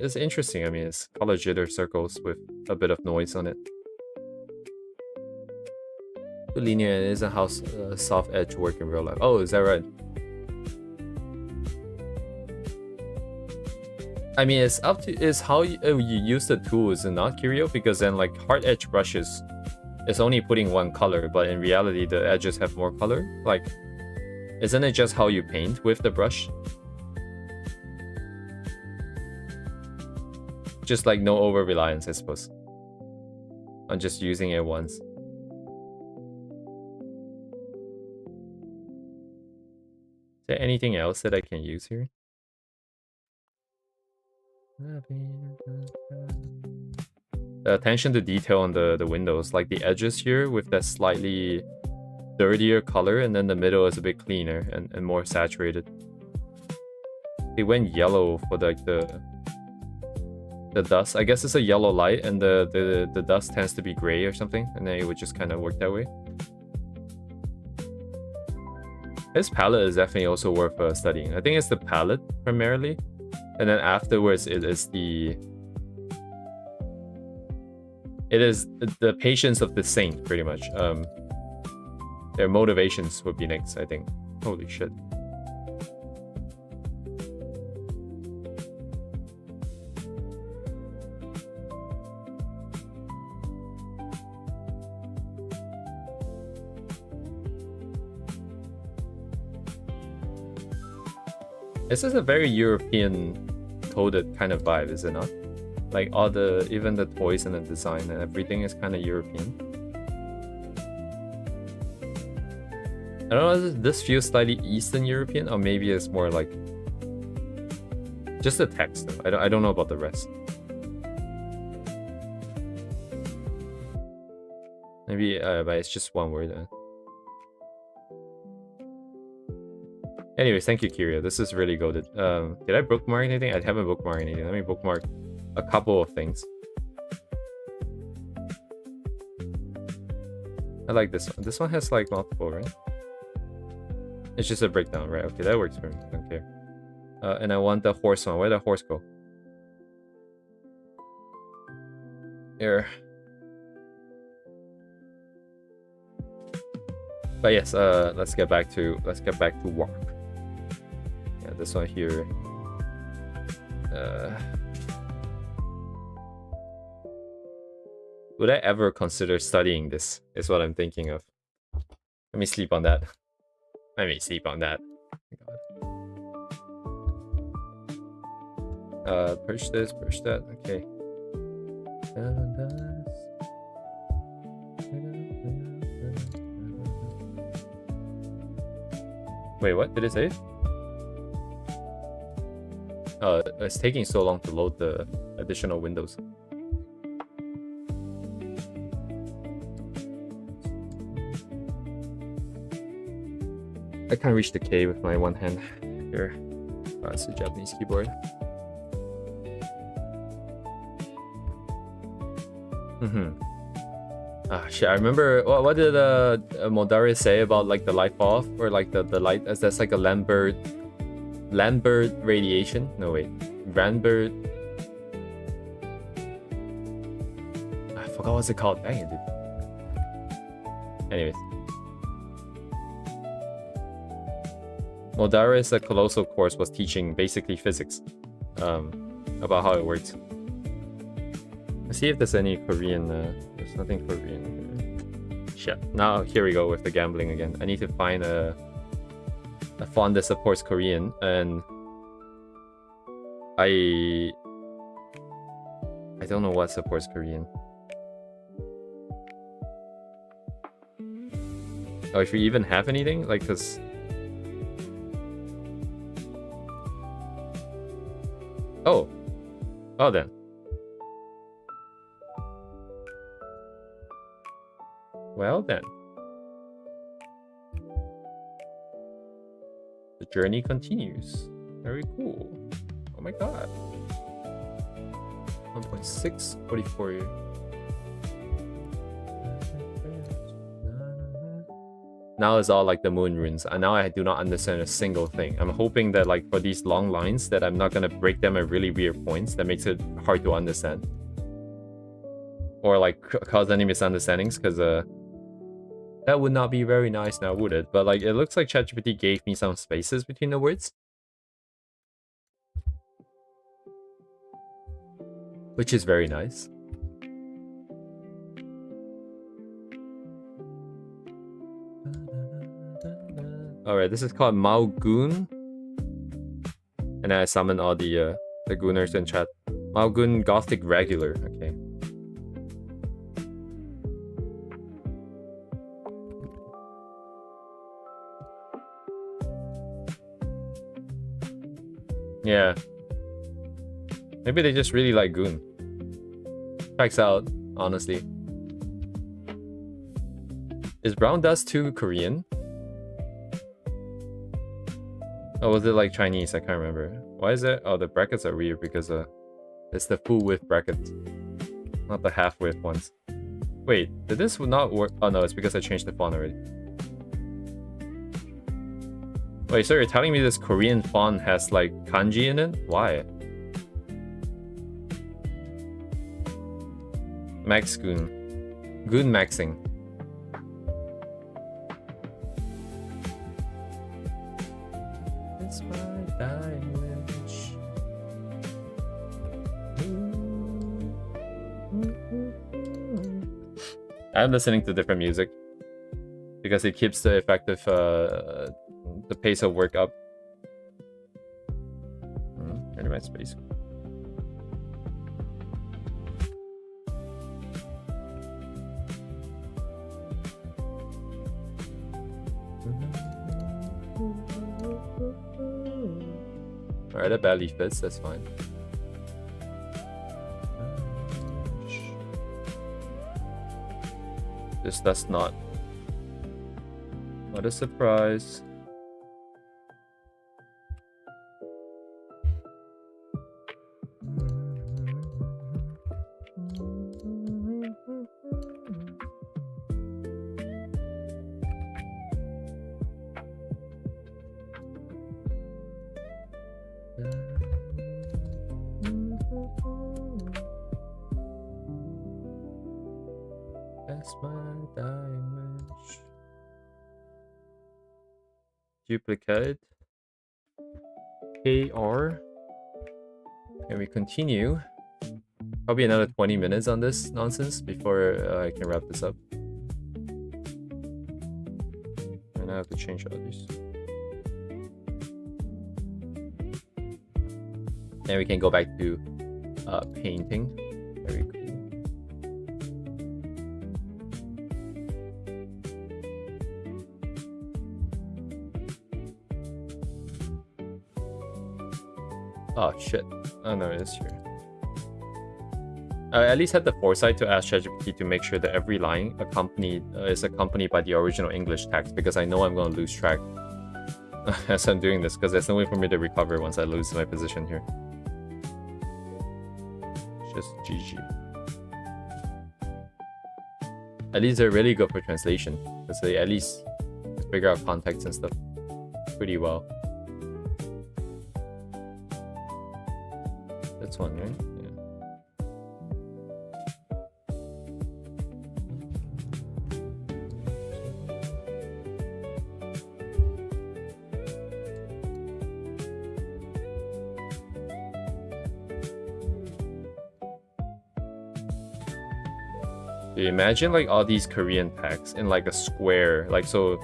is interesting. I mean, it's color jitter circles with a bit of noise on it. Linear isn't how soft edge work in real life. Oh, is that right? I mean, it's up to how you use the tool, is it not, Kirio? Because then like hard edge brushes is only putting one color, but in reality the edges have more color. Like, isn't it just how you paint with the brush? Just like no over reliance, I suppose, on just using it once. Is there anything else that I can use here? The attention to detail on the windows, like the edges here with that slightly dirtier color, and then the middle is a bit cleaner and more saturated. They went yellow for like the dust. I guess it's a yellow light and the dust tends to be gray or something, and then it would just kind of work that way. This palette is definitely also worth studying. I think it's the palette primarily, and then afterwards it is the patience of the saint, pretty much. Their motivations would be next, I think. Holy shit. This is a very European coded kind of vibe, is it not? Like all even the toys and the design and everything is kind of European. I don't know, this feels slightly Eastern European, or maybe it's more like just the text though. I don't know about the rest. Maybe but it's just one word. Anyways, thank you, Kiria. This is really goated. Did I bookmark anything? I haven't bookmarked anything. Let me bookmark a couple of things. I like this one. This one has like multiple, right? It's just a breakdown, right? Okay, that works for me. I don't care. And I want the horse one. Where'd the horse go? Here. But yes, let's get back to warp. Yeah, this one here. Would I ever consider studying this? Is what I'm thinking of. Let me sleep on that. Let me sleep on that. Push this, push that. Okay. Wait, what did it say? It's taking so long to load the additional windows. I can't reach the K with my one hand. Here. It's a Japanese keyboard. Ah, shit, I remember... What did Modari say about like the light off? Or like the light... That's like a Lambert radiation? No, wait. Rambert... I forgot what's it called. Dang it, dude. Anyways. Modari's Colossal course was teaching basically physics. About how it works. Let's see if there's any Korean. There's nothing Korean here. Shit. Now here we go with the gambling again. I need to find a font that supports Korean, and I don't know what supports Korean. Oh, if we even have anything, like, cause oh then. Well then. The journey continues. Very cool. Oh my god. 1.644. Now it's all like the moon runes, and now I do not understand a single thing. I'm hoping that like for these long lines that I'm not gonna break them at really weird points that makes it hard to understand. Or like cause any misunderstandings, because that would not be very nice now, would it? But like it looks like ChatGPT gave me some spaces between the words, which is very nice. Alright, this is called Mao Goon. And then I summon all the gooners in chat. Mao Goon Gothic Regular, okay. Yeah. Maybe they just really like Goon. Checks out, honestly. Is Brown Dust 2 Korean? Oh, was it like Chinese? I can't remember. Why is it? Oh, the brackets are weird because it's the full width brackets, not the half width ones. Wait, did this not work? Oh no, it's because I changed the font already. Wait, so you're telling me this Korean font has like kanji in it? Why? Max Goon. Goon maxing. It's my dying wish. I'm listening to different music because it keeps the effective the pace of work up. Really my space. Alright, that badly fits, that's fine. This does not. What a surprise. That's my dying wish. Duplicate. KR. Can we continue? Probably another 20 minutes on this nonsense before I can wrap this up. And I have to change all these. Then we can go back to painting. Very cool. Oh shit. Oh no, it is here. I at least had the foresight to ask ChatGPT to make sure that every line is accompanied by the original English text, because I know I'm going to lose track as I'm doing this, because there's no way for me to recover once I lose my position here. Just GG. At least they're really good for translation, because they at least figure out context and stuff pretty well. That's one, right? You imagine like all these Korean texts in like a square, like so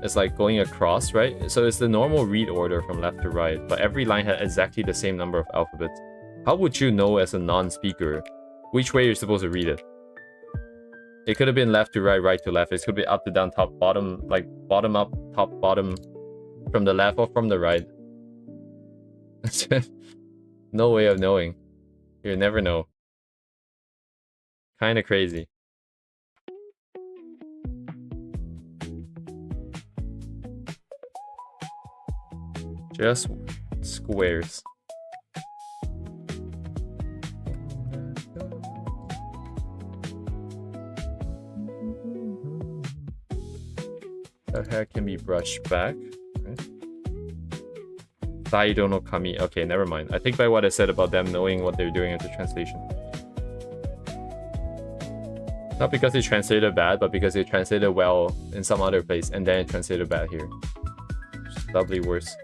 it's like going across, right? So it's the normal read order from left to right, but every line had exactly the same number of alphabets. How would you know as a non-speaker which way you're supposed to read it? It could have been left to right, right to left. It could be up to down, top, bottom, like bottom up, top, bottom, from the left or from the right. No way of knowing. You'll never know. Kind of crazy. Just squares. The hair can be brushed back. Right? Saido no Kami. Okay, never mind. I take back what I said about them knowing what they're doing into translation. Not because they translated bad, but because they translated well in some other place and then it translated bad here. It's doubly worse.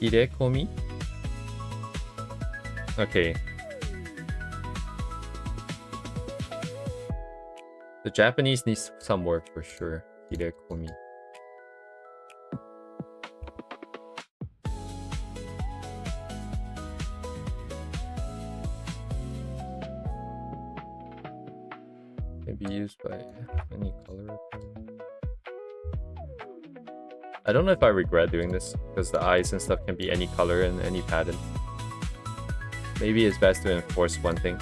Hidekomi? Okay. The Japanese needs some work for sure. Hidekomi. Can be used by any color. I don't know if I regret doing this, because the eyes and stuff can be any color and any pattern. Maybe it's best to enforce one thing.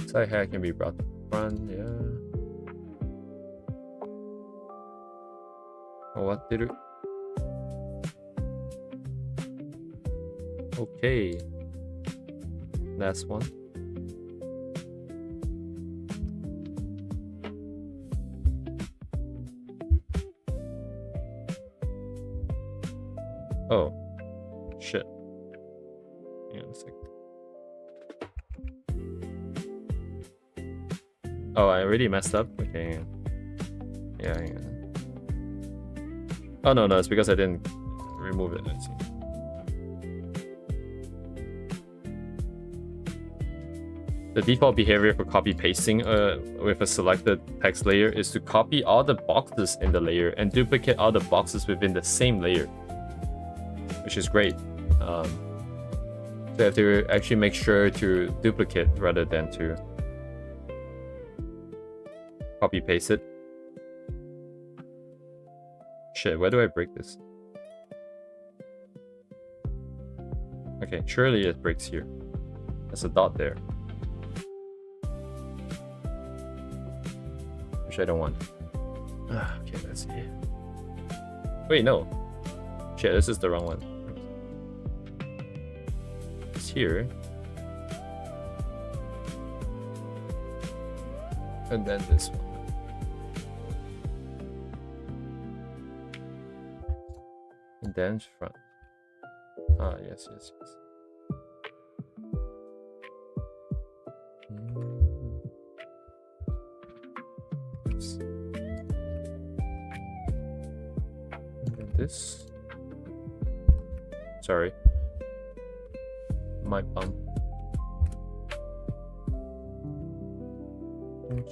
Side hair can be brought to front, yeah. Oh, what did it? Okay. Last one. Oh. Shit. Hang on a second. Oh, I already messed up? Okay. Yeah. Oh, no, it's because I didn't remove it. Let's see. The default behavior for copy pasting with a selected text layer is to copy all the boxes in the layer and duplicate all the boxes within the same layer, which is great. So you have to actually make sure to duplicate rather than to copy paste it. Shit, where do I break this? Okay, surely it breaks here. There's a dot there. Which I don't want. Okay, let's see. Wait, no. Shit, this is the wrong one. It's here. And then this one. And then front. Ah, yes. Oops. And then this. Sorry. My bum. Don't.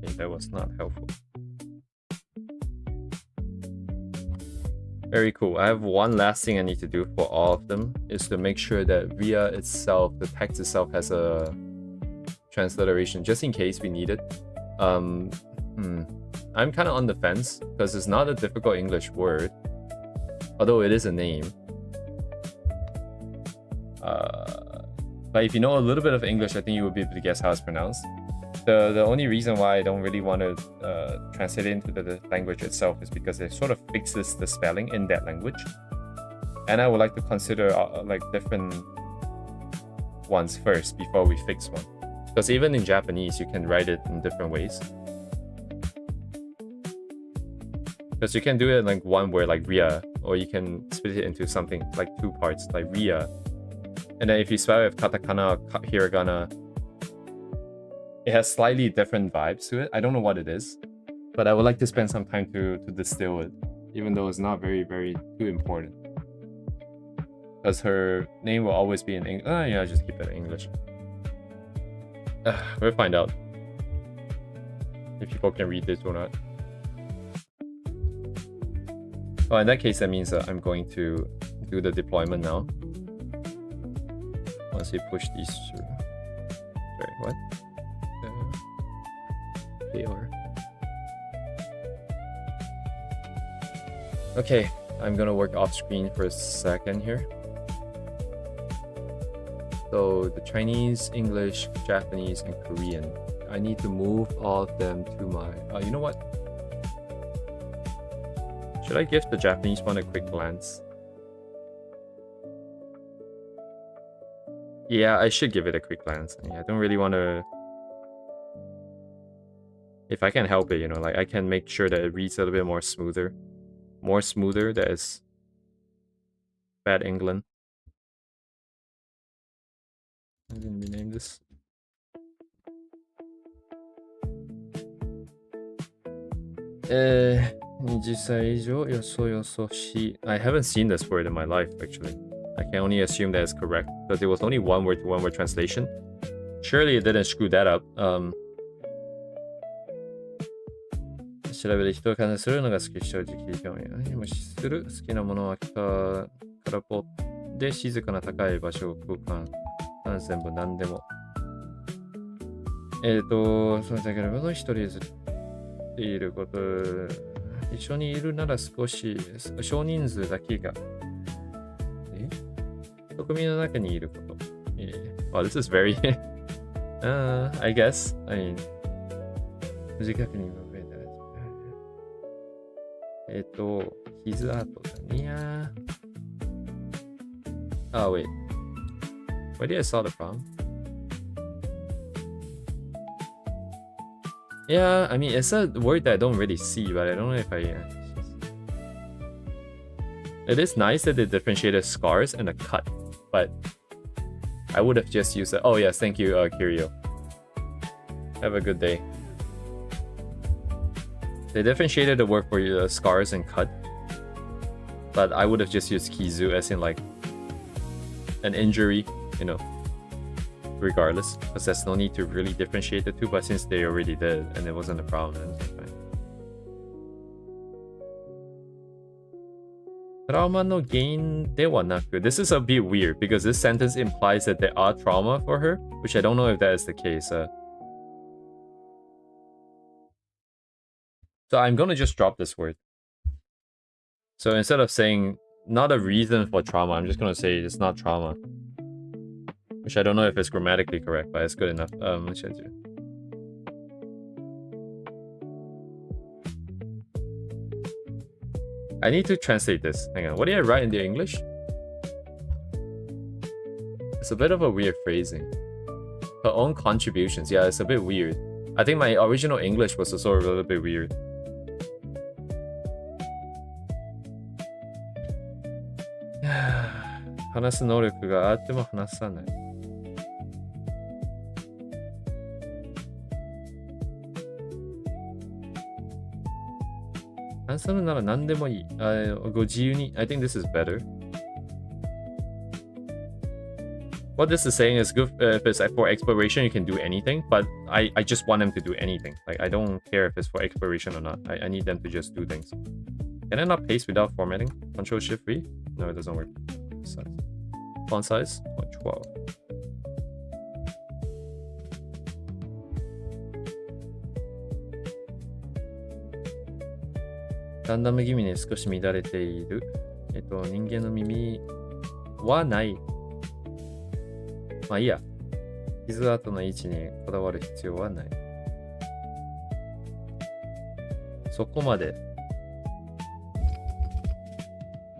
Okay, that was not helpful. Very cool. I have one last thing I need to do for all of them is to make sure that via itself, the text itself has a transliteration just in case we need it. I'm kind of on the fence because it's not a difficult English word, although it is a name. But if you know a little bit of English, I think you would be able to guess how it's pronounced. The only reason why I don't really want to translate it into the language itself is because it sort of fixes the spelling in that language. And I would like to consider like different ones first before we fix one. Because even in Japanese, you can write it in different ways. Because you can do it like one word, like ria, or you can split it into something like two parts, like ria. And then if you spell it with katakana or hiragana, it has slightly different vibes to it. I don't know what it is, but I would like to spend some time to distill it, even though it's not very, very too important. Because her name will always be in English. Yeah, just keep it in English. We'll find out if people can read this or not. Oh, in that case, that means that I'm going to do the deployment now. Once you push these through. Sorry, what? Okay, I'm gonna work off screen for a second here. So the Chinese, English, Japanese, and Korean. I need to move all of them to my... you know what? Should I give the Japanese one a quick glance? Yeah, I should give it a quick glance. I don't really want to... If I can help it, you know, like I can make sure that it reads a little bit more smoother. More smoother, that is Bad England. I didn't rename this. I haven't seen this word in my life, actually. I can only assume that it's correct, because it was only one word to one word translation. Surely it didn't screw that up. 調べる人を観察するのが好き、正直興味がもしする好きなものは空っぽで静かな高い場所空間全部何でもそれだければ一人ずついること一緒にいるなら少し少人数だけが国民の中にいること。Wow, this is very I guess I mean 短くに傷跡だね。Oh, wait. Where did I saw the problem? Yeah, I mean, it's a word that I don't really see, but I don't know if I... It is nice that they differentiated scars and a cut, but I would have just used it. Oh, yes, thank you, Kirio. Have a good day. They differentiated the word for scars and cut, but I would have just used kizu as in like an injury, you know, regardless, because there's no need to really differentiate the two, but since they already did and it wasn't a problem, then it's fine. Trauma no gain dewa naku. This is a bit weird because this sentence implies that there are trauma for her, which I don't know if that is the case. So I'm gonna just drop this word. So instead of saying not a reason for trauma, I'm just gonna say it's not trauma. Which I don't know if it's grammatically correct, but it's good enough. What should I do? I need to translate this. Hang on, what did I write in the English? It's a bit of a weird phrasing. Her own contributions. Yeah, it's a bit weird. I think my original English was also a little bit weird. Hanasu noryuku ga aatte mo hanasanai. Hanasaru nara nandemo ii. Go jiyuu ni. I think this is better. what this is saying is good if it's for exploration, you can do anything, but I just want them to do anything. Like, I don't care if it's for exploration or not. I need them to just do things. Can I not paste without formatting? Control Shift V? No, it doesn't work. Size. Font size? 12.ランダム気味に少し乱れている。人間の耳はない。まあいいや。傷跡の位置にこだわる必要はない。そこまで。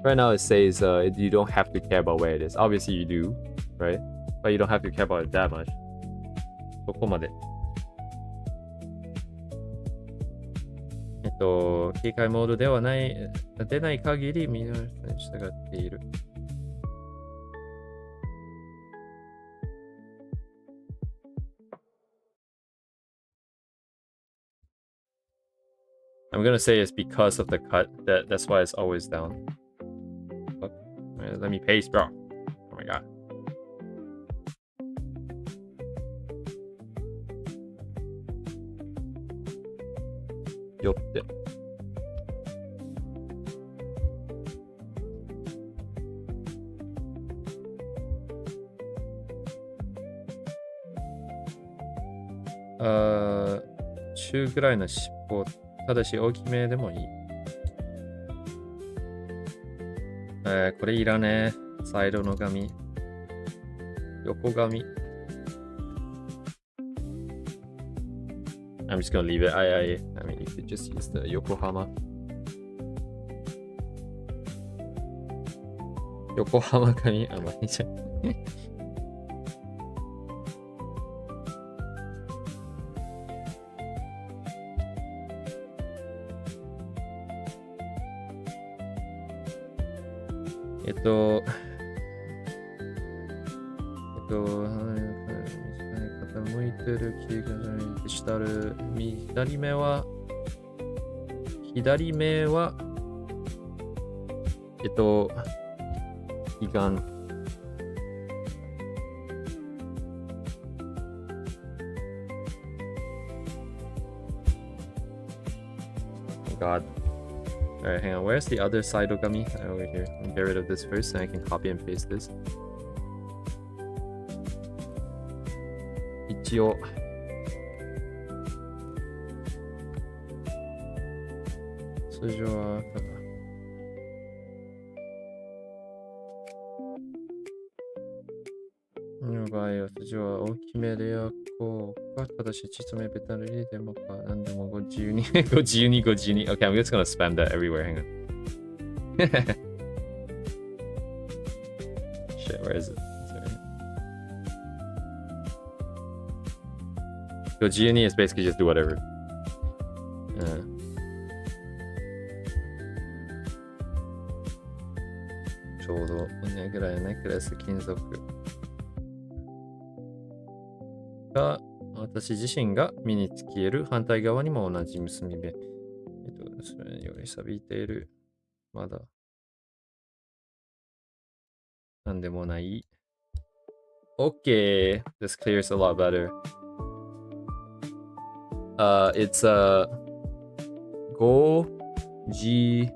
Right now it says you don't have to care about where it is. Obviously you do, right? But you don't have to care about it that much. そこまで。警戒モードではない、出ない限り見直しに従っている。I'm gonna say it's because of the cut. That's why it's always down. Oh, let me paste, bro. Oh my god. Yoって。中ぐらいの尻尾、ただし大きめでもいい。これいらねえ。サイドの紙。横紙。I'm just gonna leave it. I mean, you could just use the Yokohama. Yokohama 紙。あ、まあいいじゃん。傾いてる気がしたる。左目は、胃がん。God. Alright, hang on. Where's the other side ogami? Over here. Let me get rid of this first, and I can copy and paste this. 一応。通常は赤だ。この場合は通常は大きめであこうか、ただしちとめベタルリでもか、なんでもご自由に、ご自由に、ご自由に。Okay, I'm just gonna spam that everywhere. Hang on. Shit, where is it? Sorry. ご自由に is basically just do whatever. ちょうどねぐらいネックレス金属が私自身が身につける反対側にも同じ結び目。それより錆びている。まだ。なんでもない。Okay, this clears a lot better. It's go G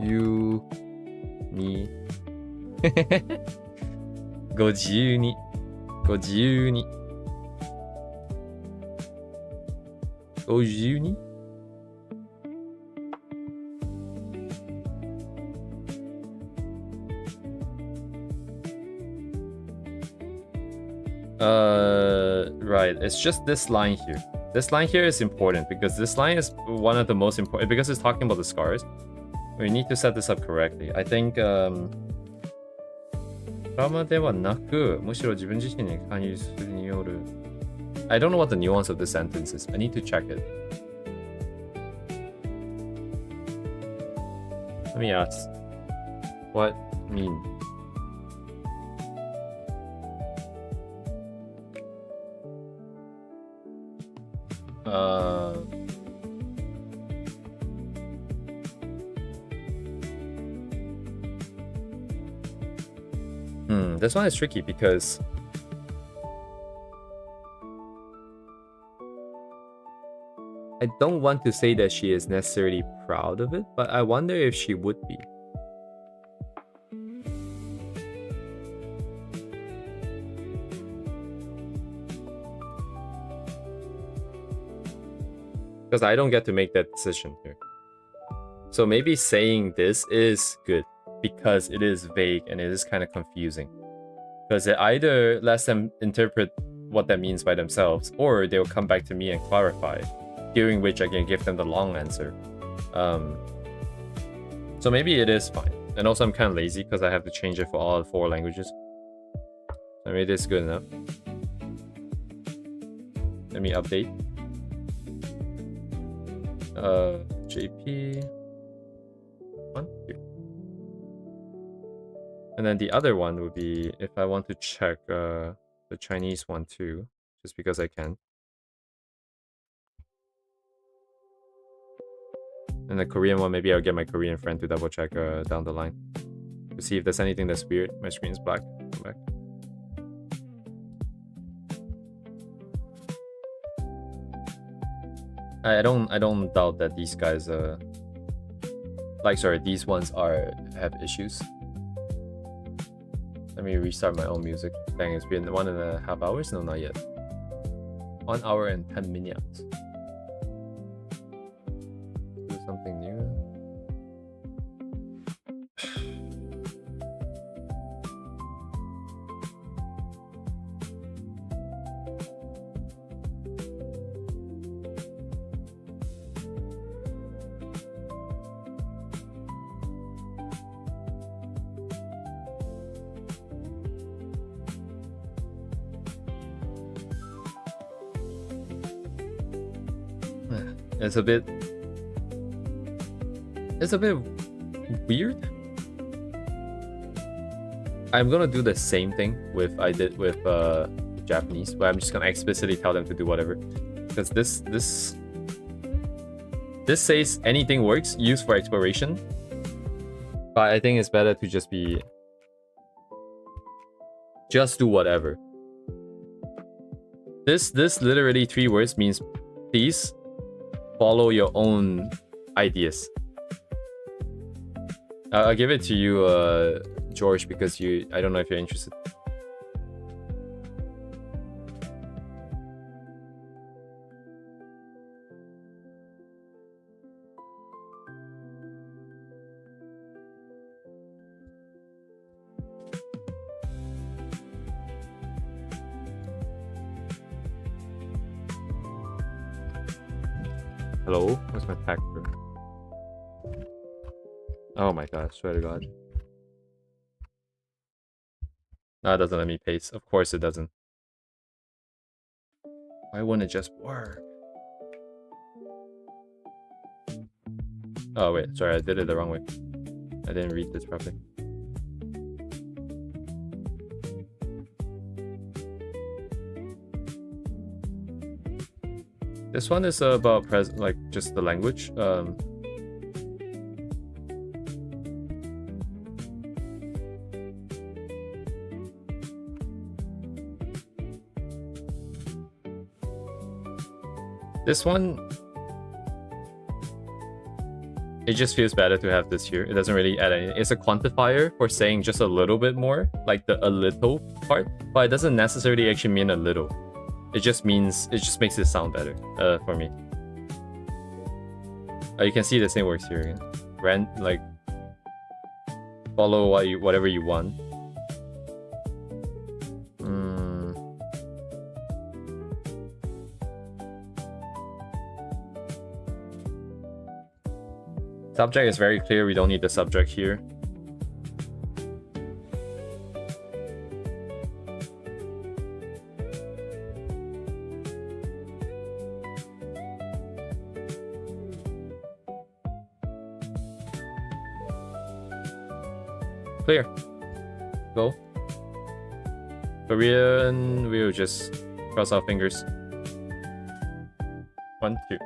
U にご自由にご自由にご自由にRight, it's just this line here. This line here is important because this line is one of the most important because it's talking about the scars. We need to set this up correctly. I think ドラマではなく、むしろ自分自身に関与するによる I don't know what the nuance of this sentence is. I need to check it. Let me ask. What mean? This one is tricky because I don't want to say that she is necessarily proud of it, but I wonder if she would be. Because I don't get to make that decision here. So maybe saying this is good because it is vague and it is kind of confusing. Because it either lets them interpret what that means by themselves, or they'll come back to me and clarify, during which I can give them the long answer. So maybe it is fine. And also I'm kind of lazy because I have to change it for all 4 languages. So maybe this is good enough. Let me update. JP 1, 2. And then the other one would be if I want to check the Chinese one too, just because I can. And the Korean one, maybe I'll get my Korean friend to double check down the line to see if there's anything that's weird. My screen's black. Come back. I don't doubt that these guys these ones have issues. Let me restart my own music. Dang, it's been 1.5 hours? No, not yet. 1 hour and 10 minutes. Do something new. It's a bit weird. I'm gonna do the same thing I did with Japanese, where I'm just gonna explicitly tell them to do whatever. Because this says anything works, used for exploration. But I think it's better to just do whatever. This literally 3 words means please follow your own ideas. I'll give it to you, George, because I don't know if you're interested. Hello? Where's my pack? Oh my god, swear to god. No, it doesn't let me paste. Of course it doesn't. Why wouldn't it just work? Oh wait, sorry, I did it the wrong way. I didn't read this properly. This one is about just the language. This one, it just feels better to have this here. It doesn't really add anything. It's a quantifier for saying just a little bit more, like the a little part, but it doesn't necessarily actually mean a little. It just makes it sound better for me. You can see the same works here again. Follow whatever you want. Subject is very clear. We don't need the subject here. Clear. Go. Korean, we'll just cross our fingers. 1, 2.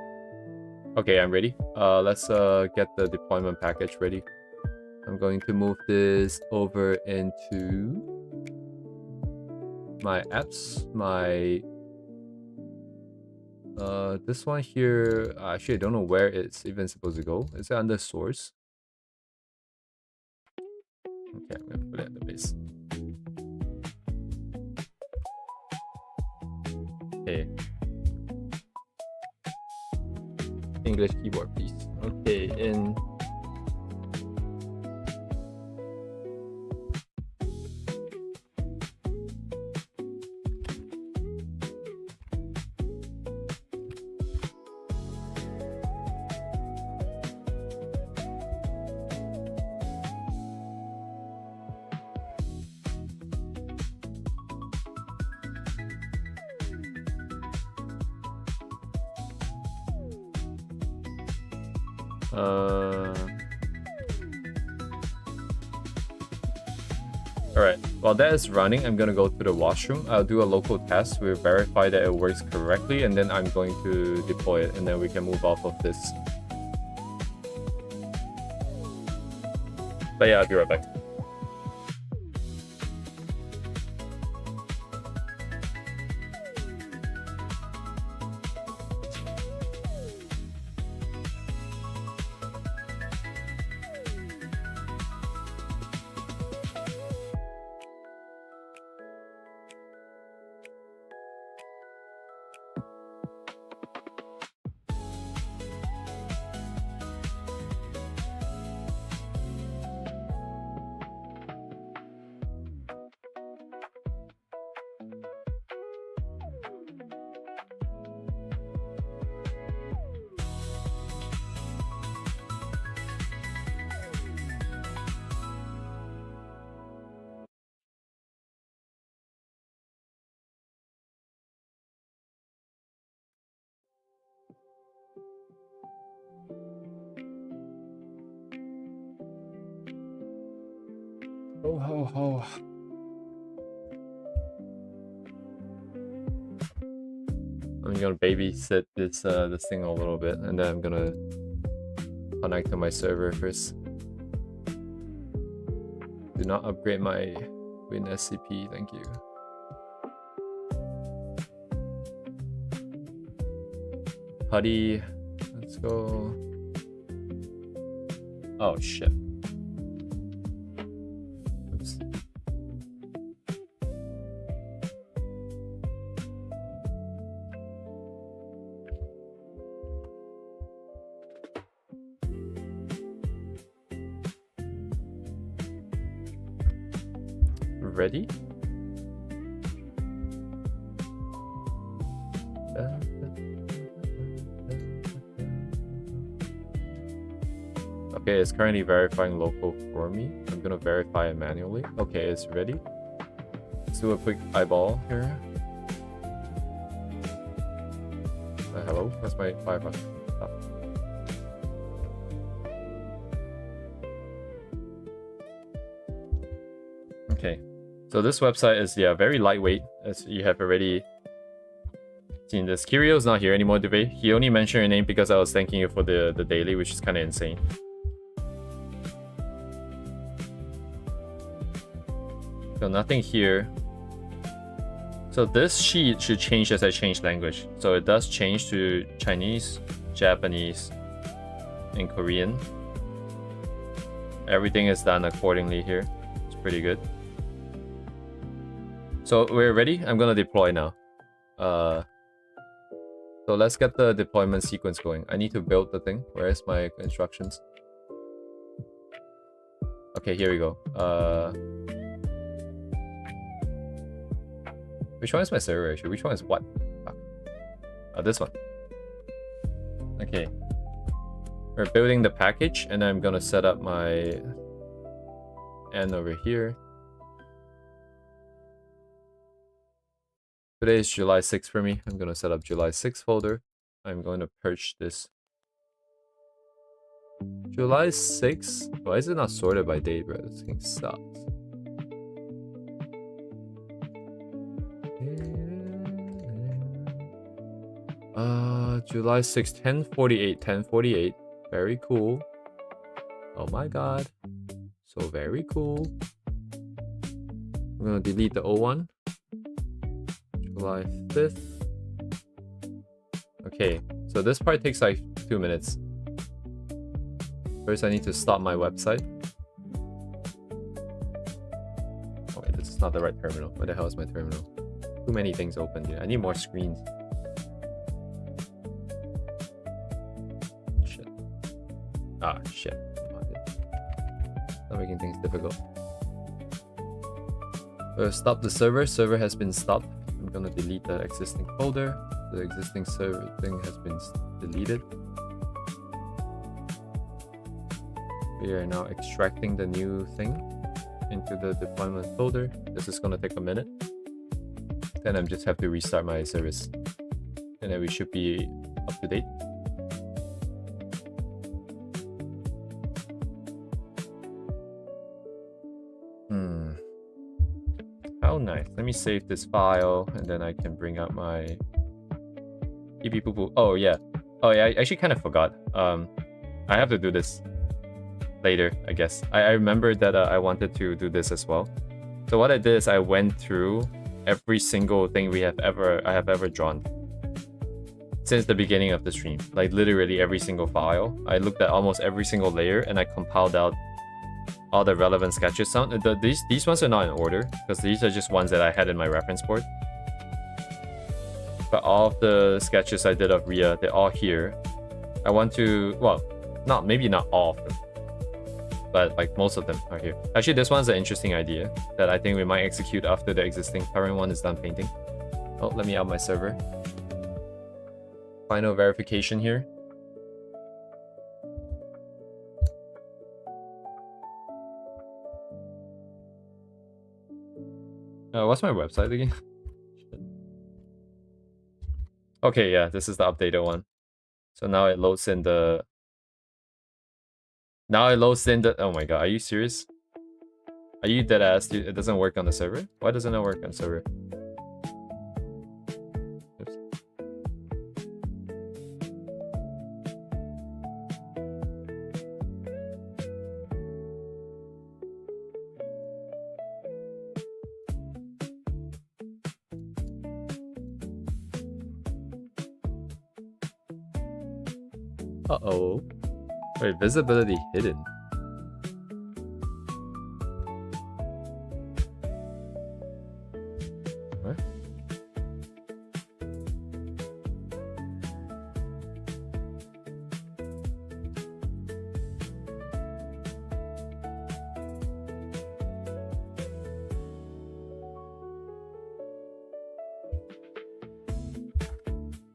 Okay, I'm ready. Let's get the deployment package ready. I'm going to move this over into my apps, my this one here, actually I don't know where it's even supposed to go. Is it under source? Okay, I'm gonna put it at the base. Okay. English keyboard, please. Okay, in Alright, while that is running, I'm gonna go to the washroom. I'll do a local test. We'll verify that it works correctly, and then I'm going to deploy it, and then we can move off of this. But yeah, I'll be right back. Oh, ho, ho. I'm gonna babysit this this thing a little bit, and then I'm gonna connect to my server first. Do not upgrade my WinSCP, thank you. Putty, let's go. Oh shit. Oops. Ready? Okay, it's currently verifying local for me. I'm gonna verify it manually. Okay, it's ready. Let's do a quick eyeball here. Hello, that's my Wi-Fi. Okay, so this website is very lightweight, as you have already seen this. Kirio's not here anymore, Duvey. He only mentioned your name because I was thanking you for the daily, which is kind of insane. So nothing here. So this sheet should change as I change language. So it does change to Chinese, Japanese, and Korean. Everything is done accordingly here. It's pretty good. So we're ready. I'm gonna deploy now. So let's get the deployment sequence going. I need to build the thing. Where's my instructions? Okay, here we go. Which one is my server actually? Which one is what? This one. Okay. We're building the package, and I'm gonna set up my N over here. Today is July 6th for me. I'm gonna set up July 6th folder. I'm going to purge this. July 6th? Why is it not sorted by date, bro? This thing sucks. July 6th, 10:48, 10:48. Very cool. Oh my god. So very cool. I'm gonna delete the old one. July 5th. Okay, so this part takes like 2 minutes. First, I need to stop my website. Oh wait, this is not the right terminal. Where the hell is my terminal? Too many things open here. I need more screens. Shit. Ah, shit. Not making things difficult. Stop the server. Server has been stopped. I'm gonna delete the existing folder. The existing server thing has been deleted. We are now extracting the new thing into the deployment folder. This is gonna take a minute. Then I just have to restart my service. And then we should be up to date. How nice. Let me save this file and then I can bring up my EB poo poo. Oh yeah. Oh yeah, I actually kind of forgot. I have to do this later, I guess. I remember that I wanted to do this as well. So what I did is I went through every single thing I have ever drawn since the beginning of the stream. Like literally every single file. I looked at almost every single layer and I compiled out all the relevant sketches. These ones are not in order because these are just ones that I had in my reference board. But all of the sketches I did of Ria, they're all here. I want to, well, maybe not all of them, but like most of them are here. Actually, this one's an interesting idea that I think we might execute after the existing current one is done painting. Oh, let me out my server. Final verification here. What's my website again? Okay, yeah, this is the updated one. So now it loads in the... Oh my god, are you serious? Are you dead ass? It doesn't work on the server? Why doesn't it work on the server? Oops. Uh-oh. Wait, visibility hidden. What?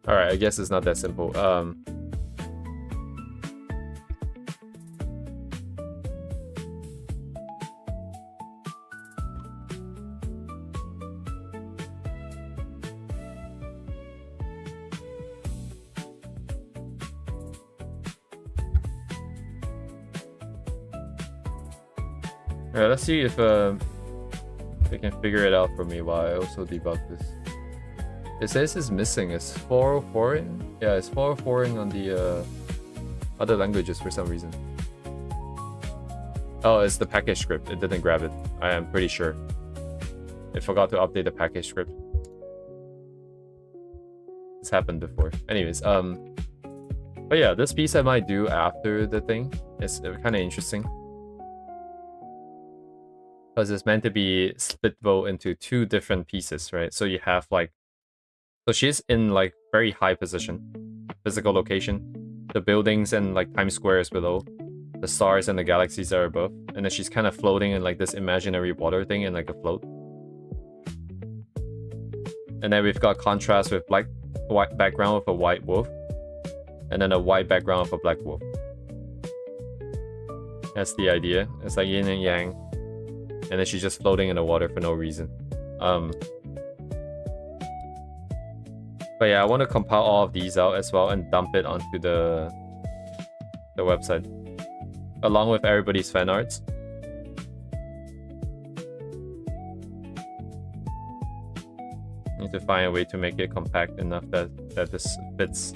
Alright, I guess it's not that simple. Alright, let's see if they can figure it out for me while I also debug this. It says it's missing. It's 404ing? Yeah, it's 404ing on the other languages for some reason. Oh, it's the package script. It didn't grab it. I am pretty sure. It forgot to update the package script. It's happened before. Anyways, but yeah, this piece I might do after the thing. It's kind of interesting. Because it's meant to be split vote into 2 different pieces, right? So you have like... So she's in like very high position. Physical location. The buildings and like Times Square is below. The stars and the galaxies are above. And then she's kind of floating in like this imaginary water thing in like a float. And then we've got contrast with white background with a white wolf. And then a white background with a black wolf. That's the idea. It's like yin and yang. And then she's just floating in the water for no reason. But yeah, I want to compile all of these out as well and dump it onto the website. Along with everybody's fan arts. Need to find a way to make it compact enough that this fits.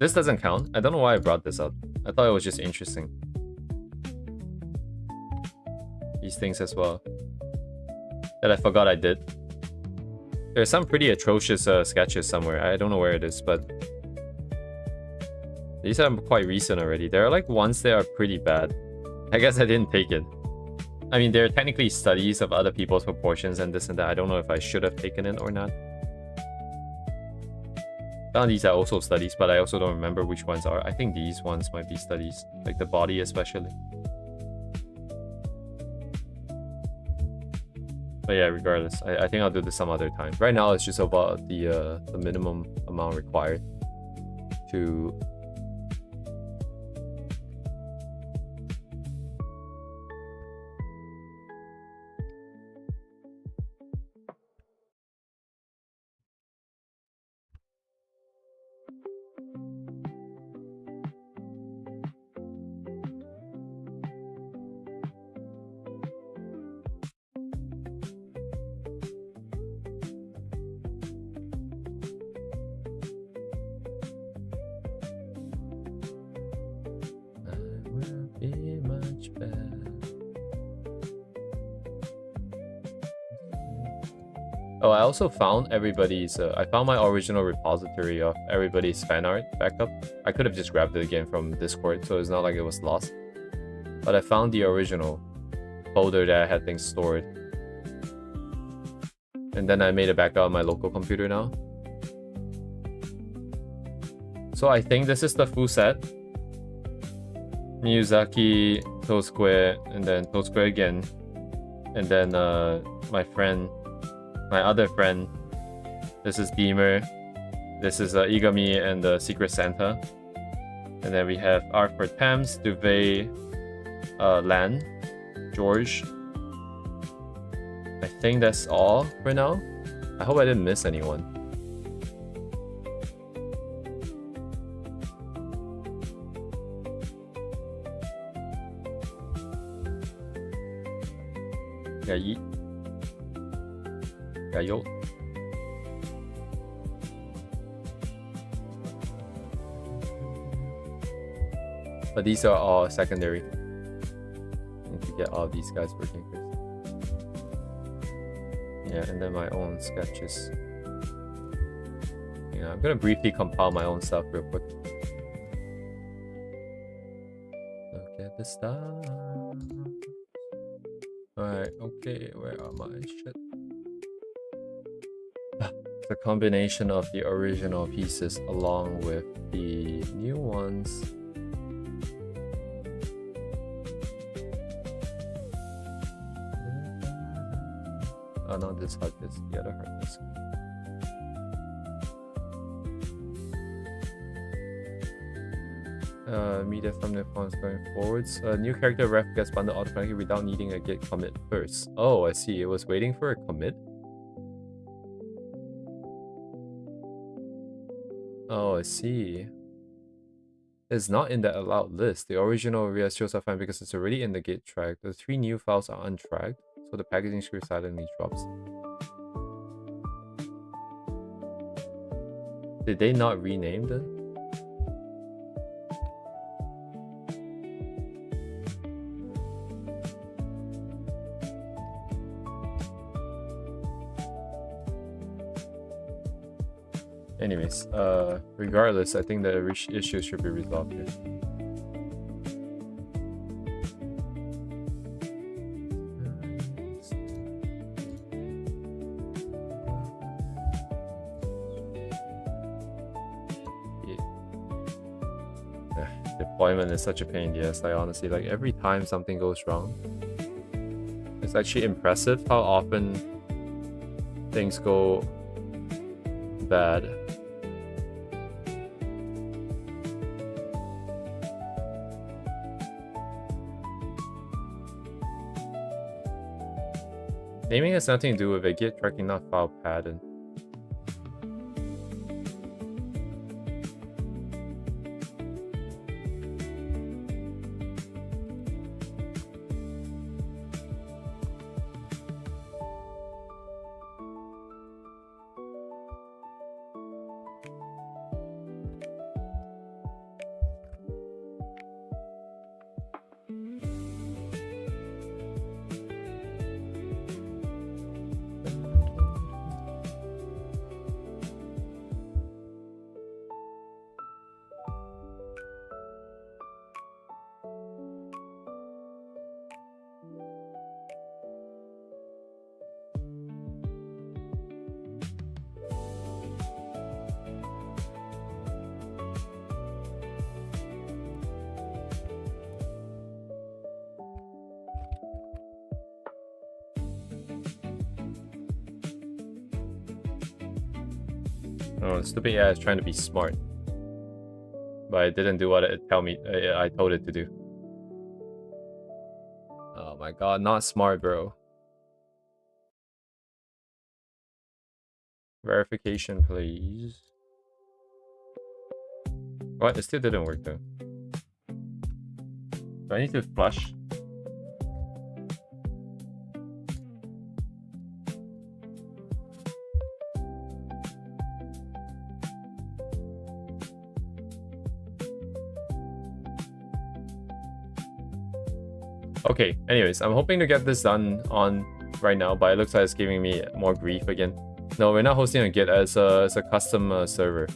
This doesn't count. I don't know why I brought this up. I thought it was just interesting. These things as well. That I forgot I did. There's some pretty atrocious sketches somewhere. I don't know where it is, but... these are quite recent already. There are like ones that are pretty bad. I guess I didn't take it. I mean, they're technically studies of other people's proportions and this and that. I don't know if I should have taken it or not. Some of these are also studies, but I also don't remember which ones are. I think these ones might be studies, like the body especially. But yeah, regardless, I think I'll do this some other time. Right now, it's just about the minimum amount required to... Oh, I also found everybody's... I found my original repository of everybody's fan art backup. I could have just grabbed it again from Discord, so it's not like it was lost. But I found the original folder that I had things stored. And then I made a backup on my local computer now. So I think this is the full set. Miyazaki, Tosque, and then Tosque again. And then my other friend. This is Beamer. This is Igami and the Secret Santa. And then we have art for Thames, Duvet, Lan, George. I think that's all for now. I hope I didn't miss anyone. Yo. But these are all secondary. I need to get all of these guys working first. Yeah, and then my own sketches. Yeah, I'm gonna briefly compile my own stuff real quick. Look at the stars. Alright, okay, where are my shit? The combination of the original pieces along with the new ones. Oh, not this hard disk, the other hard disk. Media thumbnail fonts going forwards. New character ref gets bundled automatically without needing a git commit first. Oh, I see. It was waiting for a commit. Oh, I see. It's not in the allowed list. The original reassures are fine because it's already in the git track. The 3 new files are untracked, so the packaging script silently drops. Did they not rename them? Anyways, regardless, I think the issue should be resolved here. Deployment is such a pain in the ass. Like, honestly, like every time something goes wrong, it's actually impressive how often things go bad. Naming has nothing to do with it. Git tracking, not file pattern. Oh, stupid AI is trying to be smart. But it didn't do what it I told it to do. Oh my god, not smart, bro. Verification, please. What? It still didn't work though. Do I need to flush? Okay, anyways, I'm hoping to get this done on right now, but it looks like it's giving me more grief again. No, we're not hosting a Git as a custom server.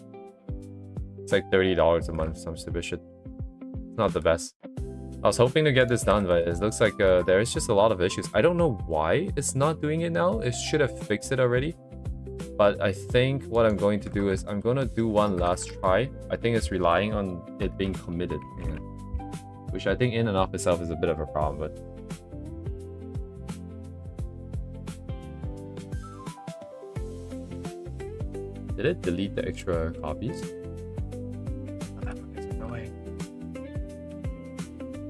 It's like $30 a month, some stupid shit. It's not the best. I was hoping to get this done, but it looks like there's just a lot of issues. I don't know why it's not doing it now. It should have fixed it already. But I think what I'm going to do is I'm going to do one last try. I think it's relying on it being committed. Yeah. Which I think in and of itself is a bit of a problem, but... Did it delete the extra copies?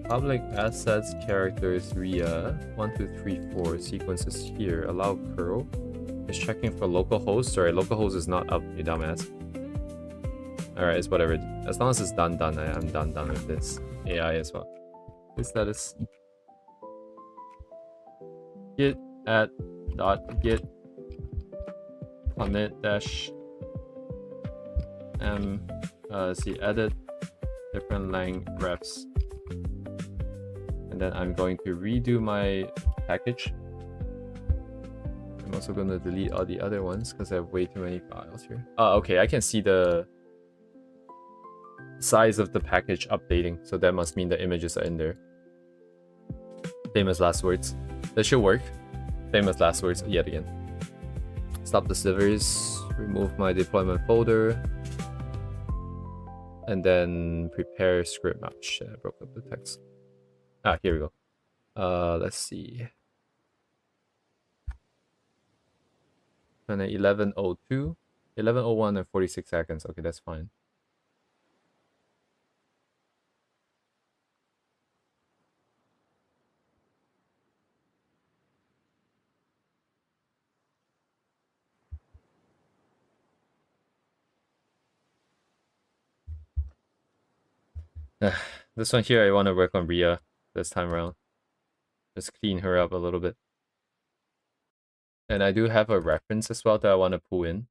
Public assets characters RIA 1, 2, 3, 4 sequences here. Allow curl. Is checking for localhost. Sorry, localhost is not up, you dumbass. Alright, it's whatever. As long as it's done. I'm done with this AI as well. This status. Git at .git commit dash m see edit different lang refs. And then I'm going to redo my package. I'm also going to delete all the other ones because I have way too many files here. Okay, I can see the size of the package updating, so that must mean the images are in there. Famous last words. That should work. Famous last words yet again. Stop the slivers, remove my deployment folder, and then prepare script. Oh shit, I broke up the text. Ah, here we go. Let's see. And then 11:02, 11:01 and 46 seconds. Okay, that's fine. This one here, I want to work on Ria this time around. Just clean her up a little bit. And I do have a reference as well that I want to pull in.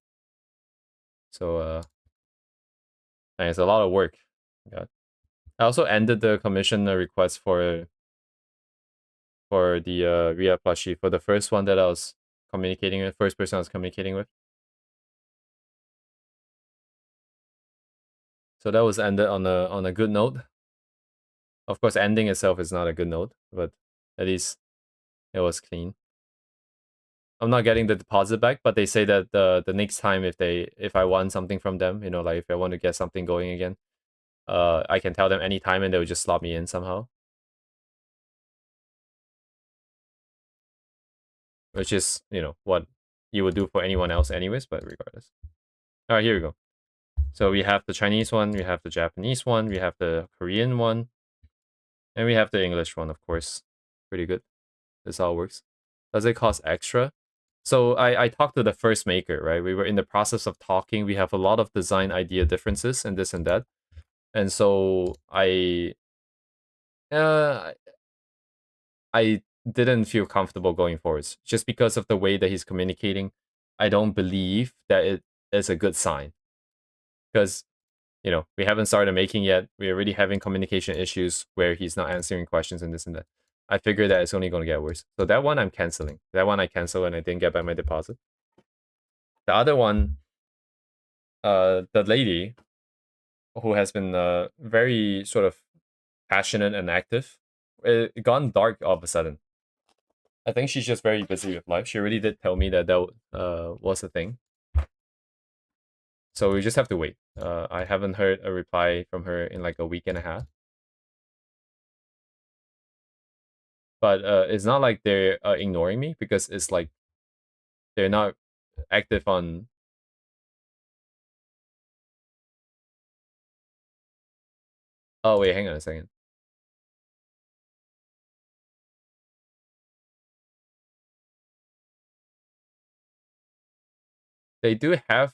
So, and it's a lot of work. Yeah. I also ended the commission request for the Ria plushie, for the first one that I was communicating with, first person I was communicating with. So that was ended on a good note. Of course, ending itself is not a good note, but at least it was clean. I'm not getting the deposit back, but they say that the next time if I want something from them, you know, like if I want to get something going again, I can tell them anytime and they would just slot me in somehow. Which is, you know, what you would do for anyone else anyways, but regardless. Alright, here we go. So we have the Chinese one, we have the Japanese one, we have the Korean one, and we have the English one, of course. Pretty good. This all works. Does it cost extra? So I talked to the first maker, right? We were in the process of talking. We have a lot of design idea differences and this and that. And so I didn't feel comfortable going forwards. Just because of the way that he's communicating, I don't believe that it is a good sign. Because, you know, we haven't started making yet. We're already having communication issues where he's not answering questions and this and that. I figured that it's only going to get worse. So that one I'm canceling. That one I cancel and I didn't get back my deposit. The other one, the lady who has been very sort of passionate and active, it gone dark all of a sudden. I think she's just very busy with life. She really did tell me that was a thing. So we just have to wait. I haven't heard a reply from her in like a week and a half. But it's not like they're ignoring me, because it's like they're not active on Oh wait, hang on a second. They do have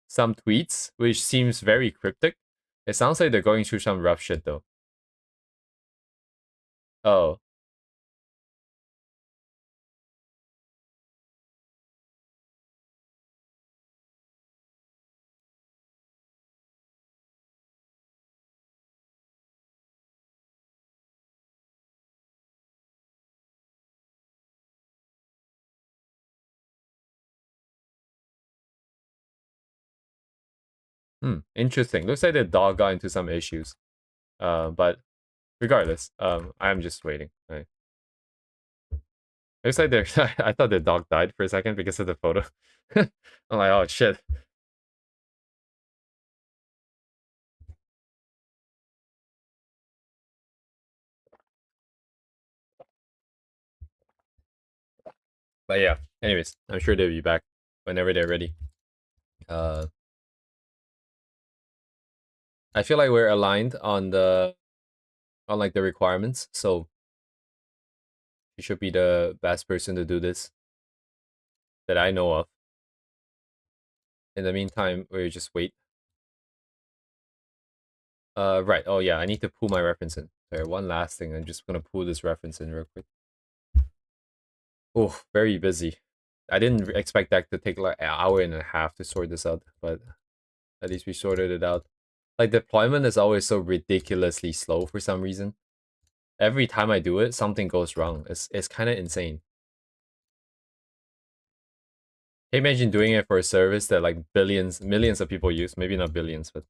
some tweets, which seems very cryptic. It sounds like they're going through some rough shit though. Oh. Interesting. Looks like the dog got into some issues. But regardless, I'm just waiting. Right. Looks like they're I thought the dog died for a second because of the photo. I'm like, oh shit. But yeah, anyways, I'm sure they'll be back whenever they're ready. Uh I feel like we're aligned on like the requirements, so you should be the best person to do this that I know of. In the meantime, we just wait. Right. Oh yeah, I need to pull my reference in. Sorry, one last thing. I'm just gonna pull this reference in real quick. Oh, very busy. I didn't expect that to take like an hour and a half to sort this out, but at least we sorted it out. Like deployment is always so ridiculously slow for some reason. Every time I do it, something goes wrong. It's kind of insane. Can you imagine doing it for a service that like millions of people use? Maybe not billions, but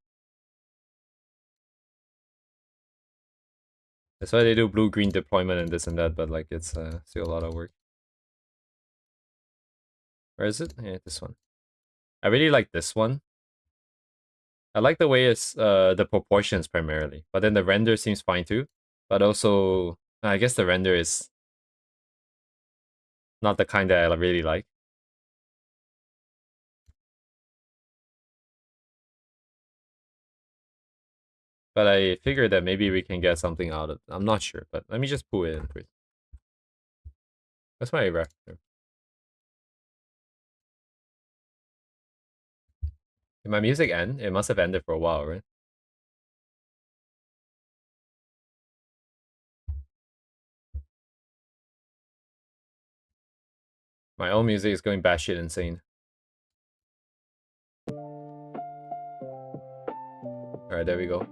that's why they do blue-green deployment and this and that. But like it's still a lot of work. Where is it? Yeah, this one. I really like this one. I like the way it's the proportions primarily, but then the render seems fine too. But also, I guess the render is not the kind that I really like. But I figured that maybe we can get something out of it. I'm not sure, but let me just pull it in first. That's my ref. Did my music end? It must have ended for a while, right? My own music is going batshit insane. Alright, there we go.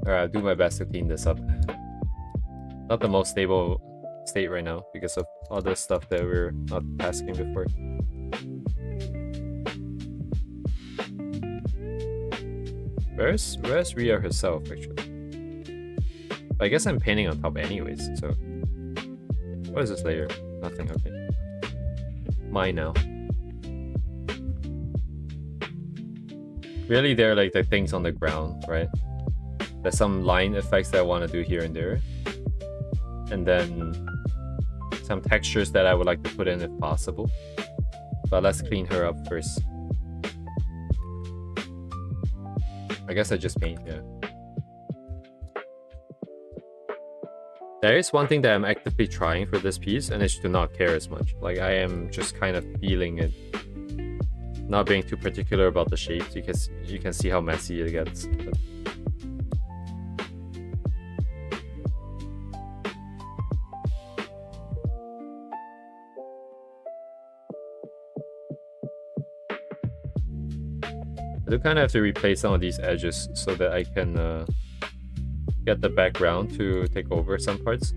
Alright, I'll do my best to clean this up. Not the most stable state right now because of other stuff that we're not asking before. Where's Rhea herself, actually? I guess I'm painting on top anyways, so... What is this layer? Nothing, okay. Mine now. Really, they're like the things on the ground, right? There's some line effects that I want to do here and there. And then some textures that I would like to put in if possible. But let's clean her up first. I guess I just paint, yeah. There is one thing that I'm actively trying for this piece, and it's to not care as much. Like, I am just kind of feeling it. Not being too particular about the shapes, because you can see how messy it gets. But... I do kind of have to replace some of these edges so that I can get the background to take over some parts.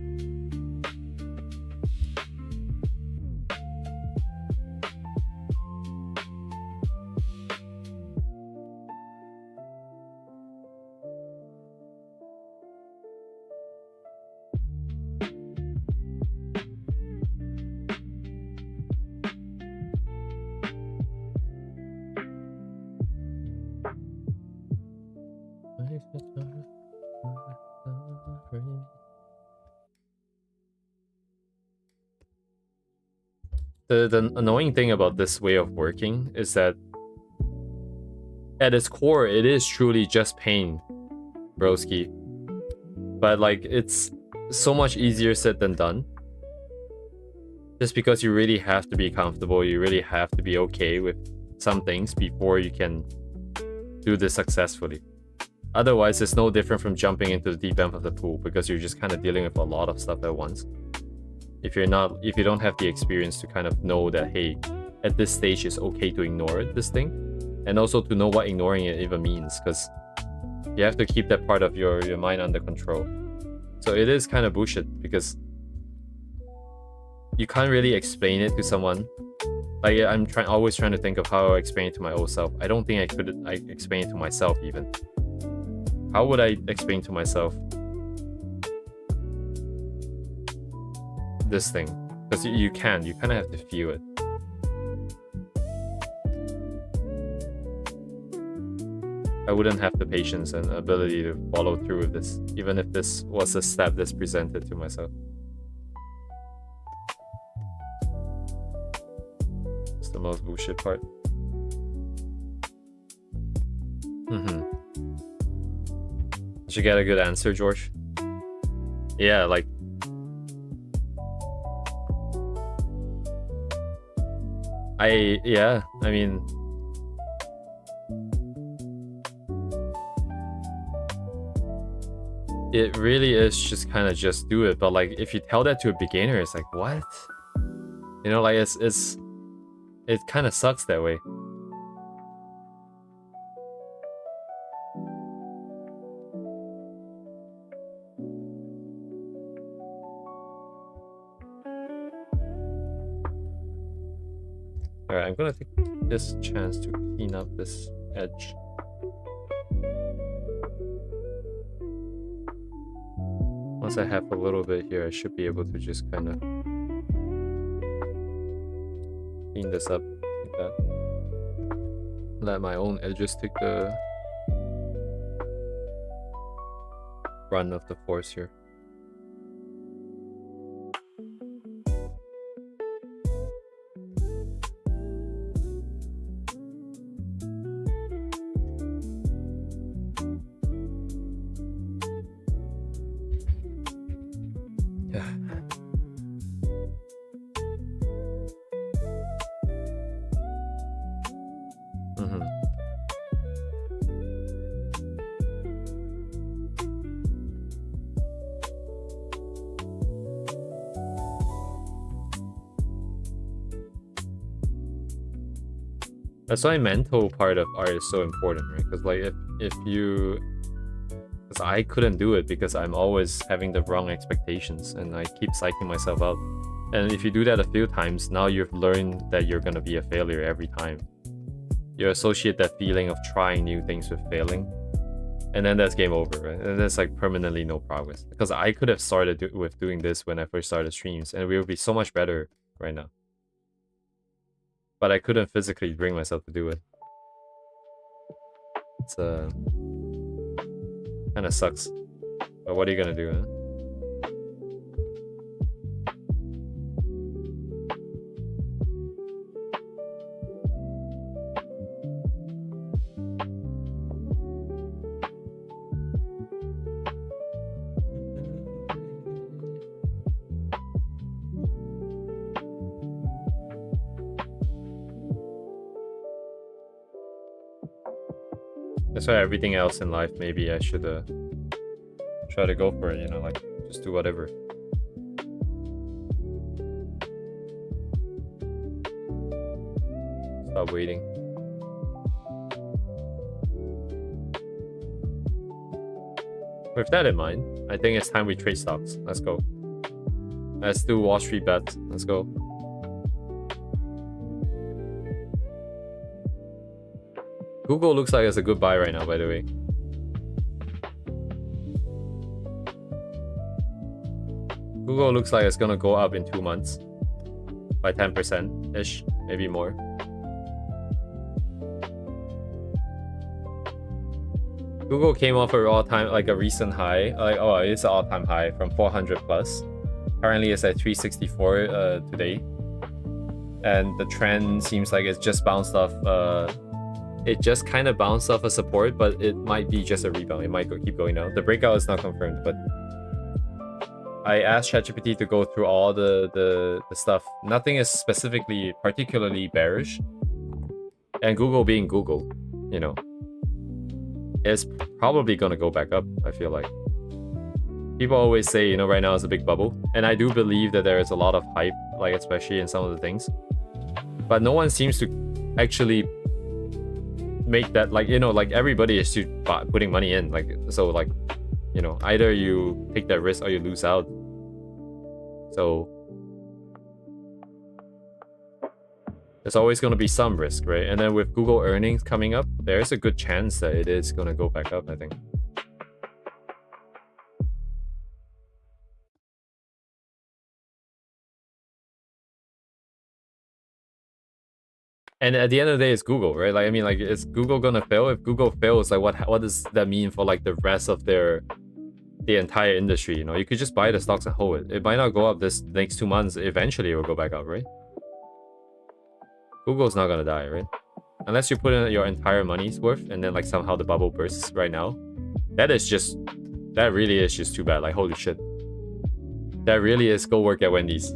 The annoying thing about this way of working is that at its core, it is truly just pain, broski. But like, it's so much easier said than done. Just because you really have to be comfortable, you really have to be okay with some things before you can do this successfully. Otherwise, it's no different from jumping into the deep end of the pool, because you're just kind of dealing with a lot of stuff at once. If you don't have the experience to kind of know that, hey, at this stage it's okay to ignore this thing, and also to know what ignoring it even means, because you have to keep that part of your mind under control. So it is kind of bullshit, because you can't really explain it to someone. Like, I'm always trying to think of how I explain it to my old self. I don't think I could explain it to myself even. How would I explain to myself this thing? Because you kind of have to feel it. I wouldn't have the patience and ability to follow through with this, even if this was a step that's presented to myself. It's the most bullshit part. Did you get a good answer, George? Yeah, like... I mean... It really is just kind of just do it, but like, if you tell that to a beginner, it's like, what? You know, like, it kind of sucks that way. Alright, I'm gonna take this chance to clean up this edge. Once I have a little bit here, I should be able to just kind of clean this up like that. Let my own edges take the run of the force here. That's why mental part of art is so important, right? Because like, if you... Because I couldn't do it because I'm always having the wrong expectations and I keep psyching myself out. And if you do that a few times, now you've learned that you're gonna be a failure every time. You associate that feeling of trying new things with failing. And then that's game over, right? And that's like permanently no progress. Because I could have started with doing this when I first started streams, and we would be so much better right now. But I couldn't physically bring myself to do it. It's kind of sucks. But what are you gonna do, huh? That's why everything else in life, maybe I should try to go for it, you know, like, just do whatever. Stop waiting. With that in mind, I think it's time we trade stocks. Let's go. Let's do Wall Street bets. Let's go. Google looks like it's a good buy right now, by the way. Google looks like it's gonna go up in 2 months by 10%-ish, maybe more. Google came off a all-time, like a recent high, like, oh, it's an all-time high from 400 plus. Currently it's at 364 today. and the trend seems like it's just bounced off. It just kind of bounced off a support, but it might be just a rebound. It might keep going down. The breakout is not confirmed, but I asked ChatGPT to go through all the stuff. Nothing is specifically particularly bearish, and Google being Google, you know, is probably gonna go back up. I feel like people always say, you know, right now is a big bubble, and I do believe that there is a lot of hype, like especially in some of the things, but no one seems to actually make that, like, you know, like everybody is putting money in, like, so, like, you know, either you take that risk or you lose out. So there's always going to be some risk, right? And then with Google earnings coming up, there's a good chance that it is going to go back up, I think. And at the end of the day, it's Google, right? Like, I mean, like, is Google gonna fail? If Google fails, like, what does that mean for, like, the rest of the entire industry? You know, you could just buy the stocks and hold it. It might not go up this next 2 months. Eventually, it will go back up, right? Google's not gonna die, right? Unless you put in your entire money's worth and then, like, somehow the bubble bursts right now. That really is just too bad. Like, holy shit. That really is go work at Wendy's.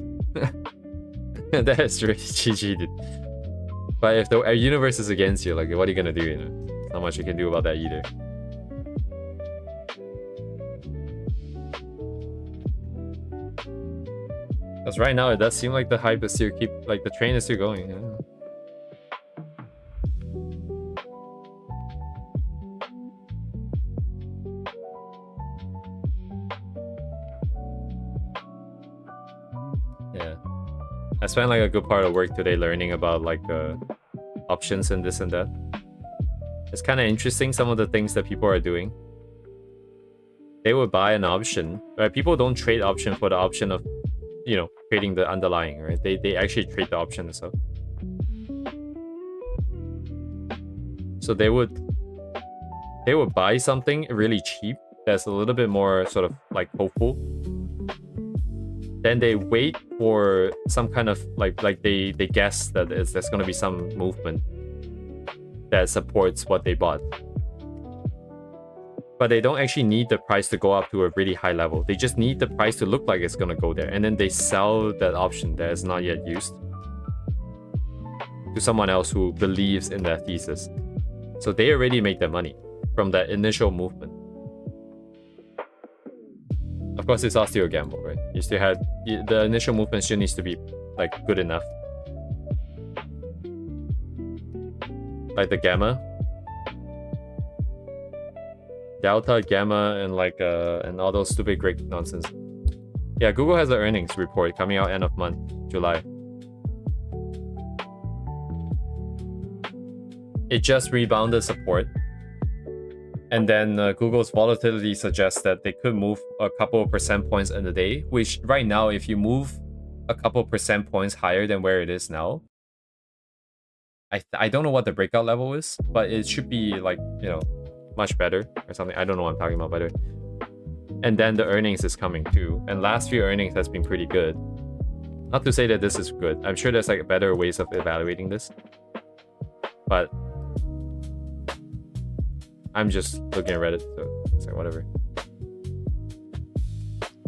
That is really GG, dude. But if the universe is against you, like, what are you gonna do, you know? There's not much you can do about that either. Because right now, it does seem like the hype is still like, the train is still going, yeah. Yeah. I spent, like, a good part of work today learning about, like, options and this and that. It's kind of interesting, some of the things that people are doing. They would buy an option, right? People don't trade option for the option of, you know, trading the underlying, right? They actually trade the option and stuff. So they would buy something really cheap that's a little bit more sort of like hopeful. Then they wait for some kind of like they guess that there's going to be some movement that supports what they bought. But they don't actually need the price to go up to a really high level. They just need the price to look like it's going to go there. And then they sell that option that is not yet used to someone else who believes in that thesis. So they already make their money from that initial movement. Of course, it's all still a gamble, right? You still had the initial movement still needs to be like good enough. Like the gamma, delta, gamma, and like and all those stupid Greek nonsense. Yeah, Google has an earnings report coming out end of month, July. It just rebounded support. And then Google's volatility suggests that they could move a couple of percent points in a day, which right now, if you move a couple percent points higher than where it is now, I don't know what the breakout level is, but it should be like, you know, much better or something. I don't know what I'm talking about, by the way. And then the earnings is coming too. And last few earnings has been pretty good. Not to say that this is good. I'm sure there's like better ways of evaluating this. But I'm just looking at Reddit, so it's like whatever.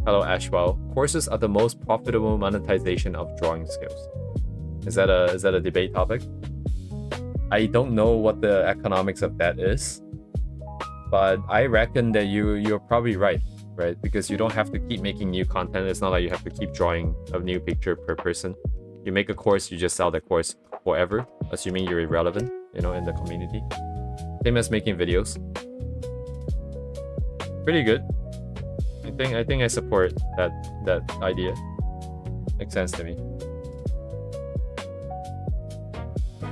Hello, Ashwell. Courses are the most profitable monetization of drawing skills. Is that a debate topic? I don't know what the economics of that is, but I reckon that you're probably right? Because you don't have to keep making new content. It's not like you have to keep drawing a new picture per person. You make a course, you just sell that course forever, assuming you're irrelevant, you know, in the community. Same as making videos. Pretty good. I think I support that idea. Makes sense to me.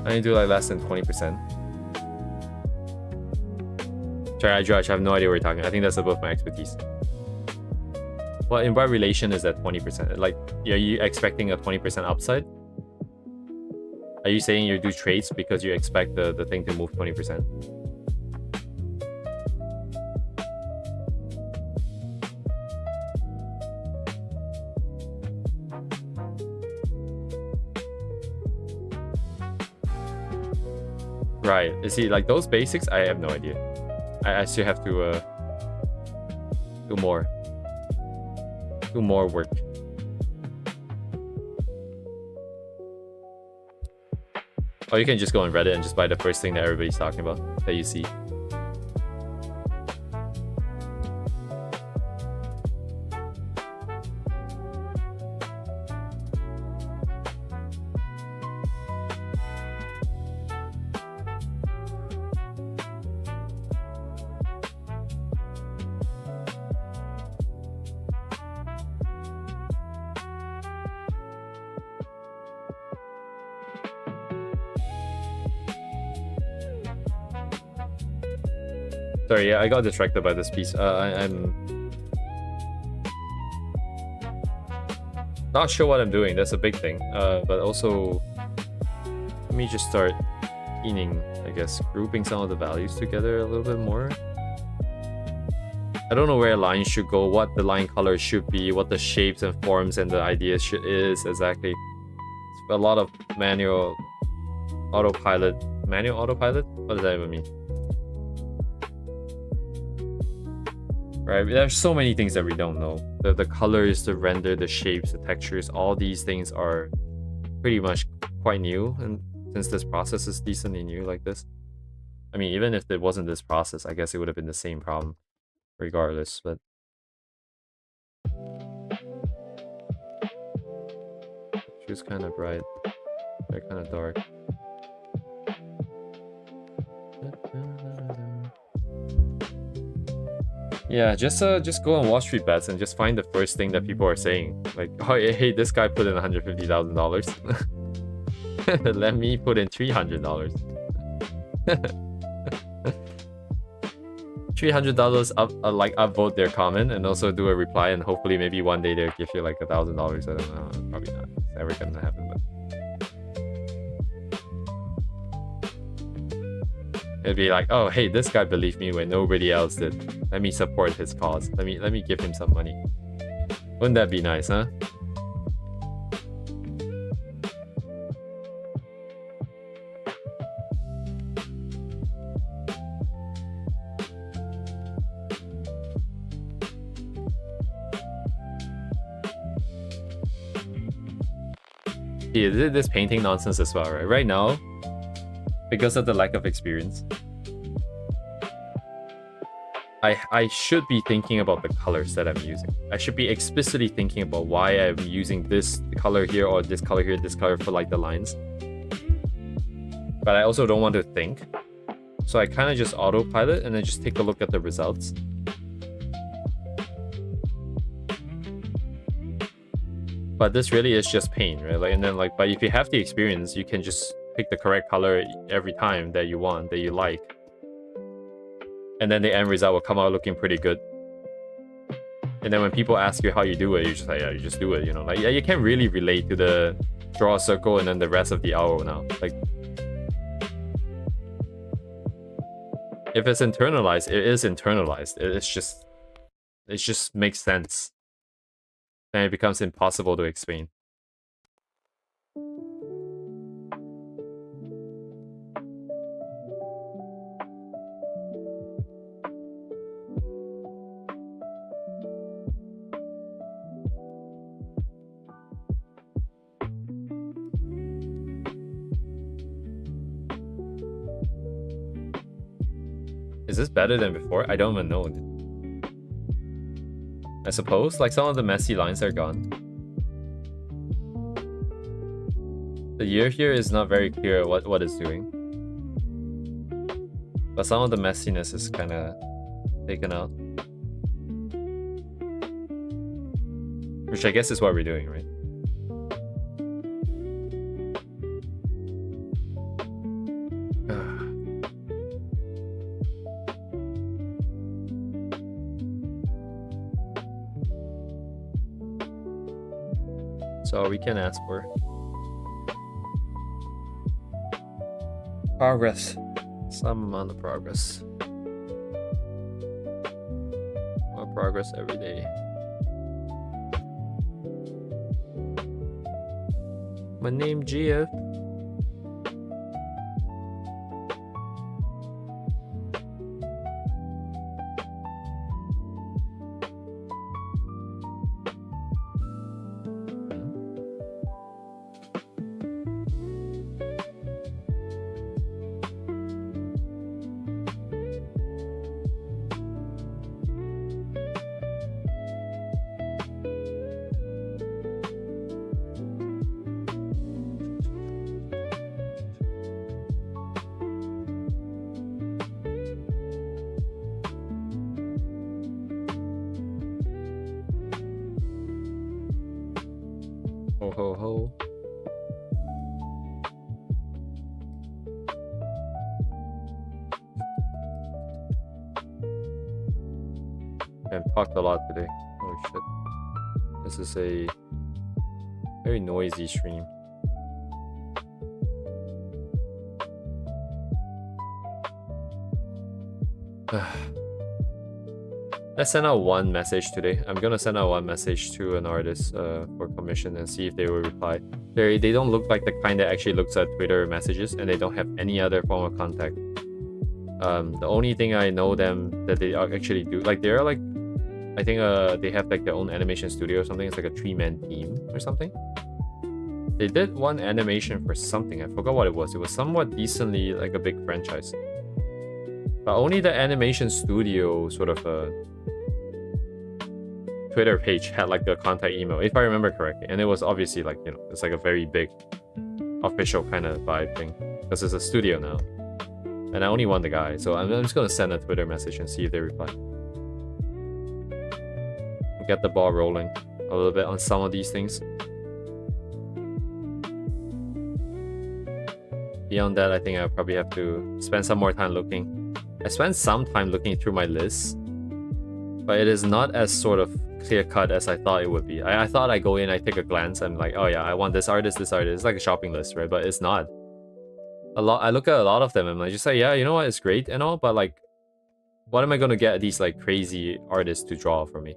I need to do like less than 20%. Sorry, Josh, I have no idea what you're talking. I think that's above my expertise. Well, in what relation is that 20%? Like, are you expecting a 20% upside? Are you saying you do trades because you expect the thing to move 20%? Right. You see, like those basics, I have no idea. I still have to do more work. Oh, you can just go on Reddit and just buy the first thing that everybody's talking about that you see. Sorry, yeah, I got distracted by this piece. I'm not sure what I'm doing. That's a big thing. But also, let me just start cleaning, I guess, grouping some of the values together a little bit more. I don't know where a line should go, what the line color should be, what the shapes and forms and the ideas is exactly. It's a lot of manual autopilot. Manual autopilot? What does that even mean? Right, there's so many things that we don't know. The colors, the render, the shapes, the textures, all these things are pretty much quite new. And since this process is decently new like this, I mean, even if it wasn't this process, I guess it would have been the same problem regardless, but she was kind of bright. They're kind of dark. Yeah, just go on Wall Street Bets and just find the first thing that people are saying. Like, oh, hey, this guy put in $150,000. Let me put in $300. $300 up, like upvote their comment and also do a reply, and hopefully maybe one day they'll give you like $1,000. I don't know, probably not. It's never gonna happen, but it'd be like, oh, hey, this guy believed me when nobody else did. Let me support his cause. Let me give him some money. Wouldn't that be nice, huh? Yeah, this painting nonsense as well, right? Right now, because of the lack of experience, I should be thinking about the colors that I'm using. I should be explicitly thinking about why I'm using this color here or this color here, this color for like the lines. But I also don't want to think. So I kind of just autopilot and then just take a look at the results. But this really is just paint, right? Like, and then like, but if you have the experience, you can just pick the correct color every time that you want, that you like. And then the end result will come out looking pretty good. And then when people ask you how you do it, you just like, yeah, you just do it, you know? Like, yeah, you can't really relate to the draw a circle and then the rest of the arrow now. Like, if it's internalized, it is internalized. It just makes sense. Then it becomes impossible to explain. Is this better than before? I don't even know. I suppose, like, some of the messy lines are gone. The year here is not very clear what it's doing. But some of the messiness is kind of taken out. Which I guess is what we're doing, right? So we can ask for progress. Some amount of progress. More progress every day. My name GF. Ho ho ho. I've talked a lot today. Oh shit. This is a very noisy stream. Let's send out one message today. I'm gonna send out one message to an artist for commission and see if they will reply. They don't look like the kind that actually looks at Twitter messages, and they don't have any other form of contact. The only thing I know them that they actually do, like they're like, I think they have like their own animation studio or something. It's like a 3-man team or something. They did one animation for something. I forgot what it was. It was somewhat decently like a big franchise. But only the animation studio sort of Twitter page had like the contact email, if I remember correctly. And it was obviously like, you know, it's like a very big official kind of vibe thing. Because it's a studio now. And I only want the guy. So I'm just going to send a Twitter message and see if they reply. Get the ball rolling a little bit on some of these things. Beyond that, I think I'll probably have to spend some more time looking. I spent some time looking through my list, but it is not as sort of clear-cut as I thought it would be. I thought I go in, I take a glance, I'm like, oh yeah, I want this artist, this artist. It's like a shopping list, right? But it's not. I look at a lot of them, and I'm like, just like, yeah, you know what, it's great and all, but like, what am I gonna get these like crazy artists to draw for me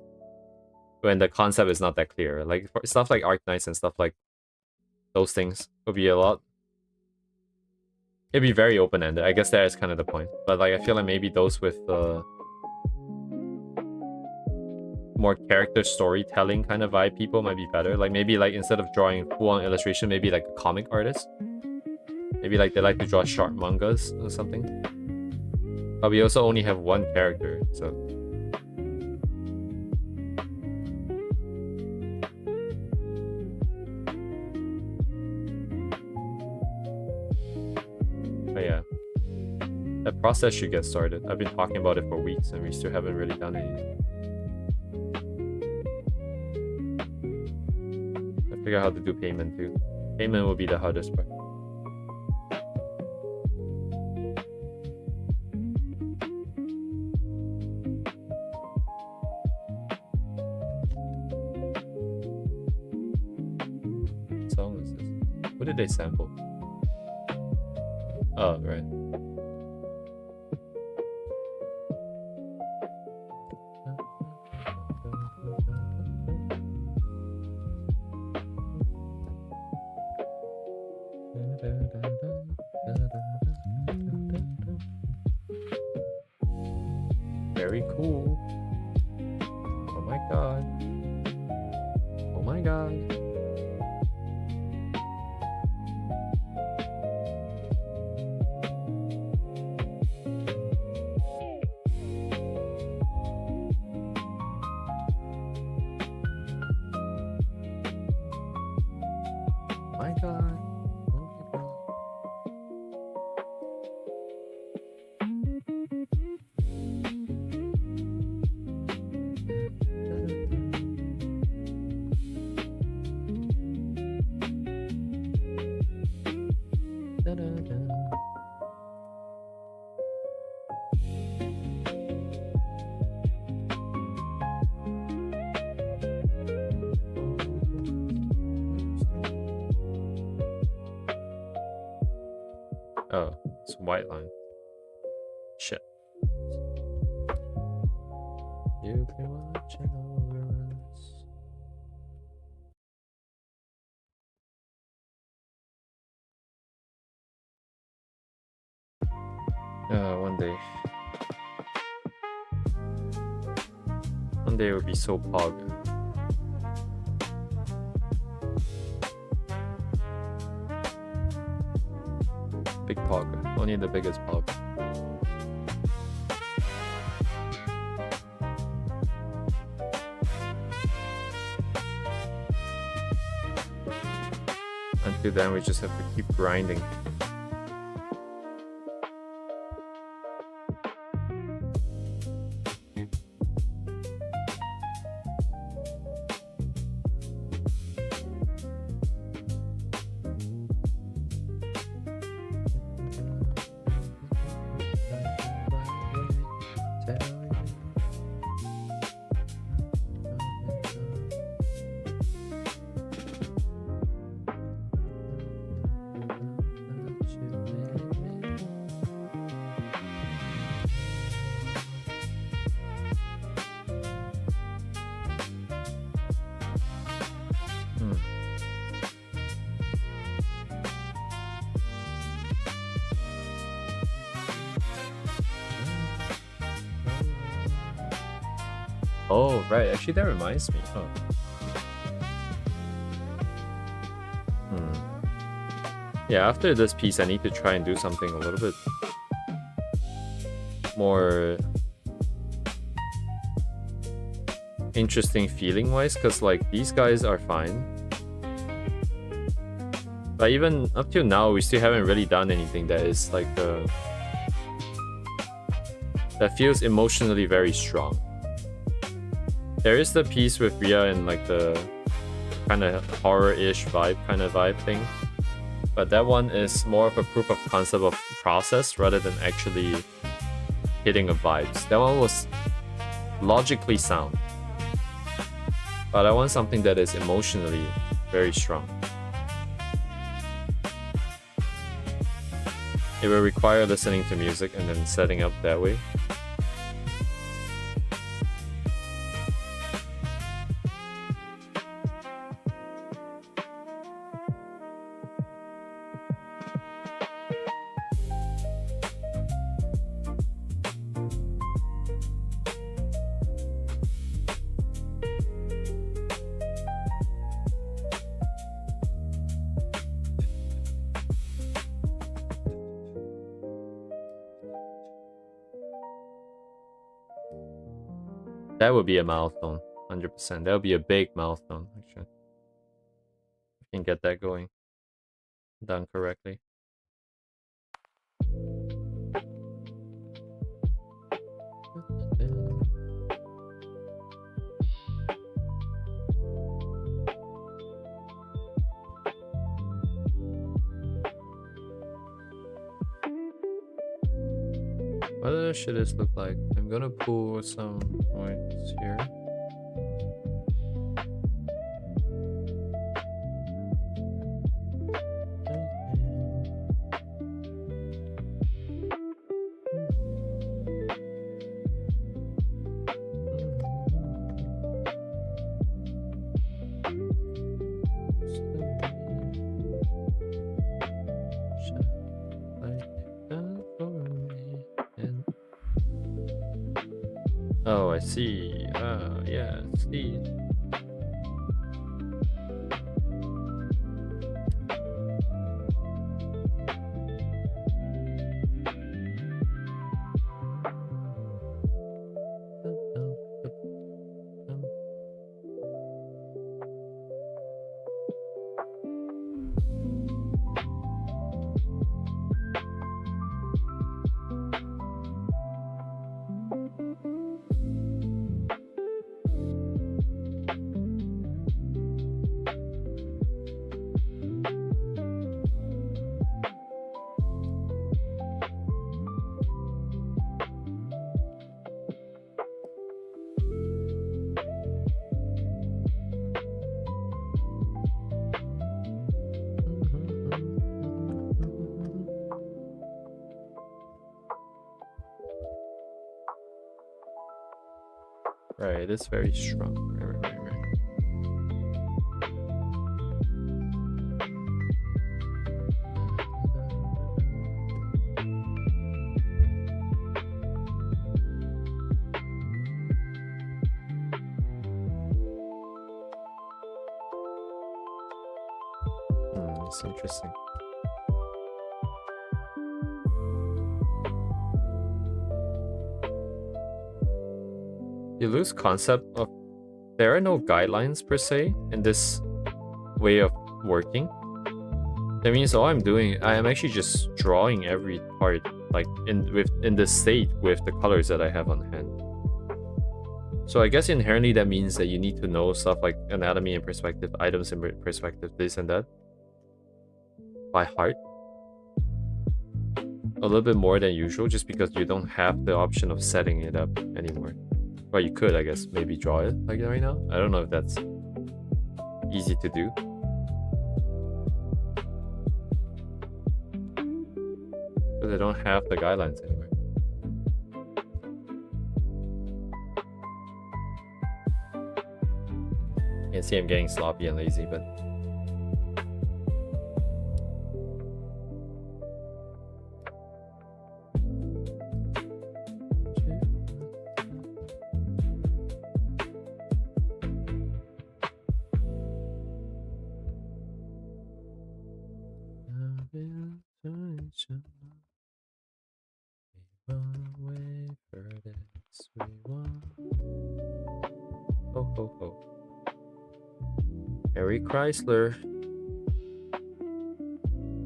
when the concept is not that clear? Like stuff like Arknights and stuff like those things would be a lot. It'd be very open-ended. I guess that is kind of the point. But like, I feel like maybe those with more character storytelling kind of vibe people might be better. Like maybe like instead of drawing full-on illustration, maybe like a comic artist. Maybe like they like to draw short mangas or something. But we also only have one character, so. But yeah, that process should get started. I've been talking about it for weeks and we still haven't really done anything. I figure out how to do payment too. Payment will be the hardest part. What song is this? What did they sample? Oh, right. Very cool. Oh my god. Oh my god. Oh, it's white line. Shit. You've been watching over us. One day. One day it would be so pog. Big pog. Only the biggest pog. Until then, we just have to keep grinding. Oh, right. Actually, that reminds me. Oh. Yeah, after this piece, I need to try and do something a little bit more interesting feeling-wise, because, like, these guys are fine. But even up till now, we still haven't really done anything that is, like, that feels emotionally very strong. There is the piece with Ria and, like, the kind of horror-ish vibe thing. But that one is more of a proof of concept of process rather than actually hitting a vibes. That one was logically sound. But I want something that is emotionally very strong. It will require listening to music and then setting up that way. That would be a milestone, 100%. That would be a big milestone, actually. If you can get that going, done correctly. What should this look like? I'm gonna pull some points here. Oh, I see. Yeah, see. Right, it's very strong. Right. It's interesting. You lose concept of there are no guidelines per se in this way of working. That means all I'm doing, I am actually just drawing every part like in the state with the colors that I have on hand. So I guess inherently that means that you need to know stuff like anatomy and perspective, items and perspective, this and that by heart. A little bit more than usual just because you don't have the option of setting it up anymore. Well, you could, I guess, maybe draw it like right now. I don't know if that's easy to do. But they don't have the guidelines anyway. You can see I'm getting sloppy and lazy, but... Harry Chrysler.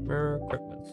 Merry Christmas.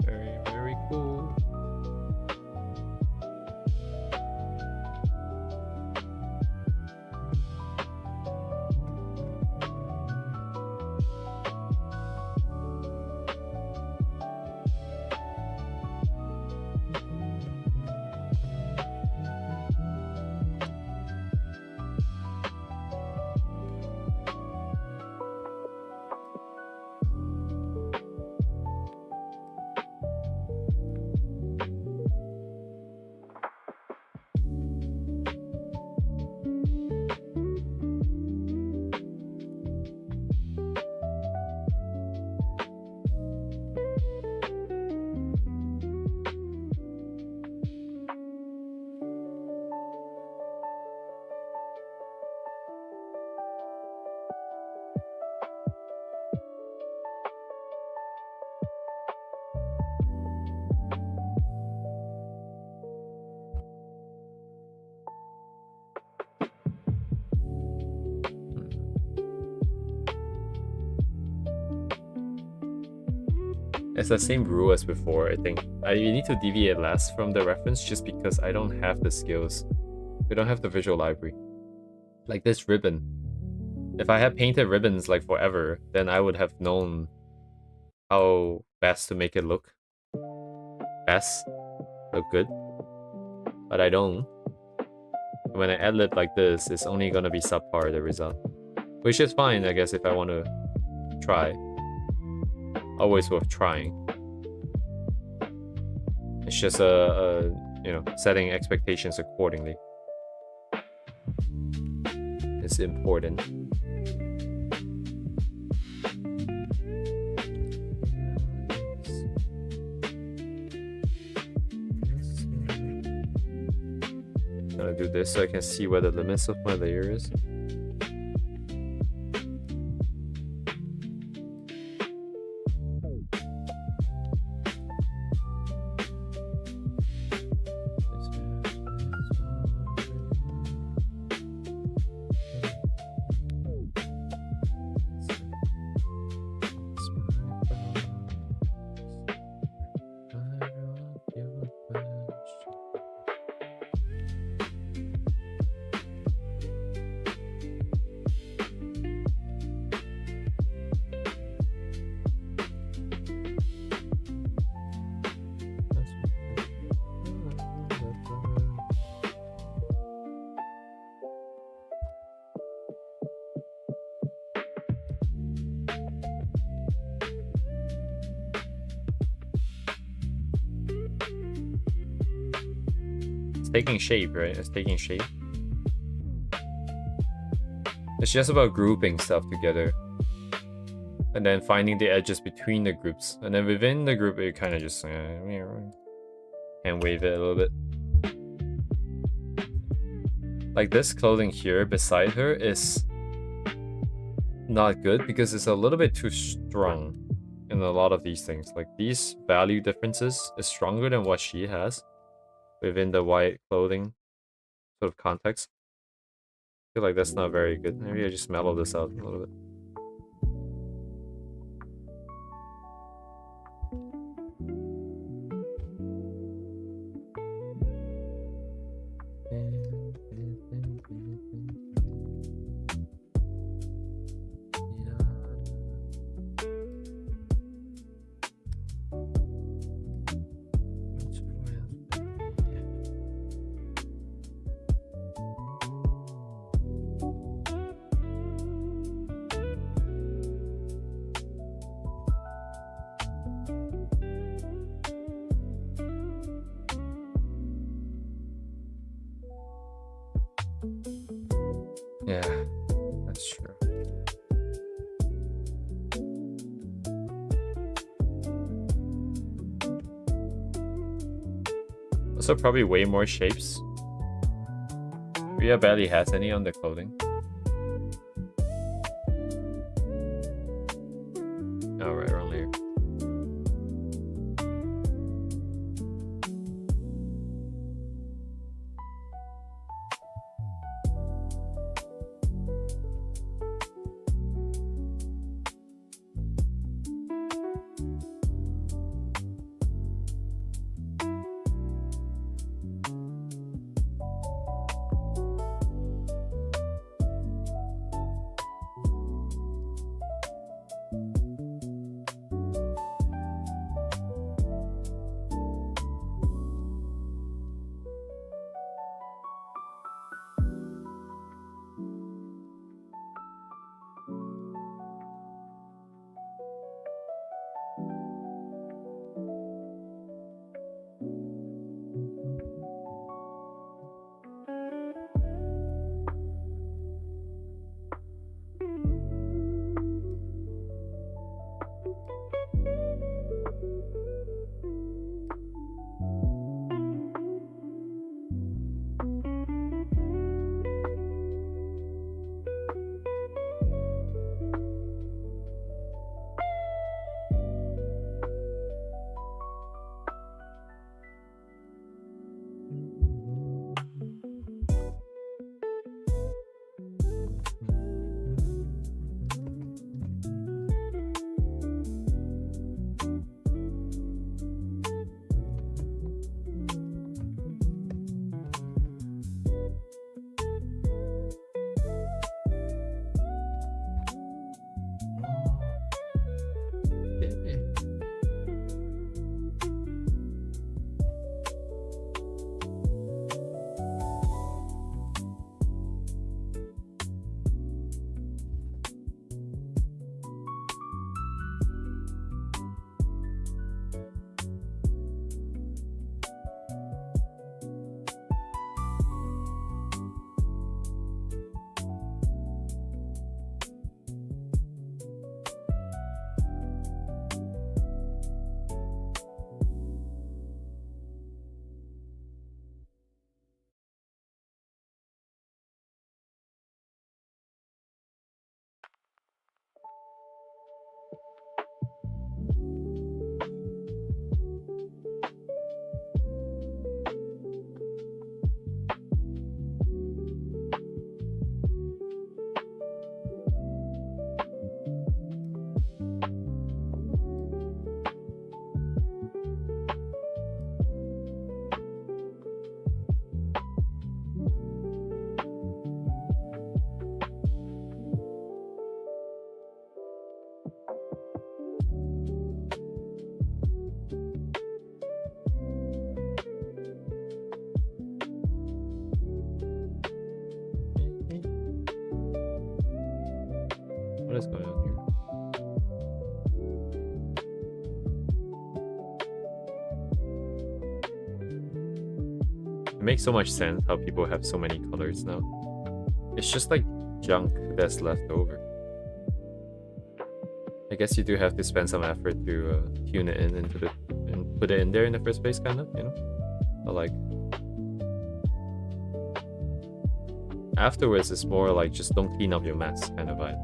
Very, very cool. It's the same rule as before, I think. I need to deviate less from the reference just because I don't have the skills. We don't have the visual library. Like this ribbon. If I had painted ribbons like forever, then I would have known how best to make it look good. But I don't. When I ad-lib like this, it's only gonna be subpar, the result. Which is fine, I guess, if I want to try. Always worth trying. It's just you know, setting expectations accordingly. It's important. I'm gonna do this so I can see where the limits of my layer is. Taking shape, right? It's taking shape. It's just about grouping stuff together. And then finding the edges between the groups. And then within the group, you kind of just hand wave it a little bit. Like this clothing here beside her is not good because it's a little bit too strong in a lot of these things. Like these value differences is stronger than what she has within the white clothing sort of context. I feel like that's not very good. Maybe I just mellow this out a little bit. Yeah, that's true. Also, probably way more shapes. Ria barely has any on the clothing. Oh, right, around here. What is going on here? It makes so much sense how people have so many colors now. It's just like junk that's left over. I guess you do have to spend some effort to tune it in into the and put it in there in the first place, kind of, you know. But like afterwards, it's more like just don't clean up your mess kind of vibe.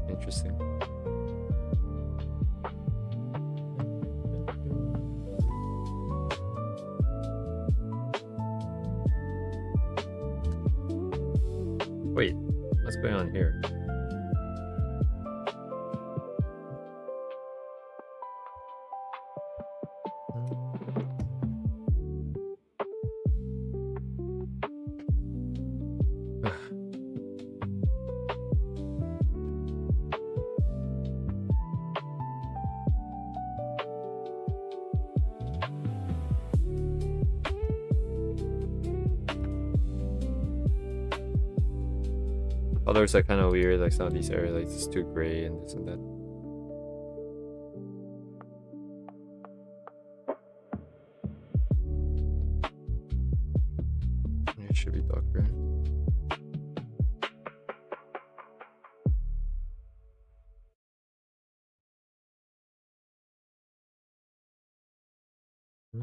Interesting. Wait, what's going on here? Colors are kind of weird, like some of these areas, like it's too gray and this and that. Yeah,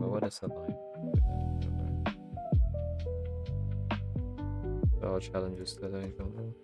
but what is the line? All challenges that I don't know.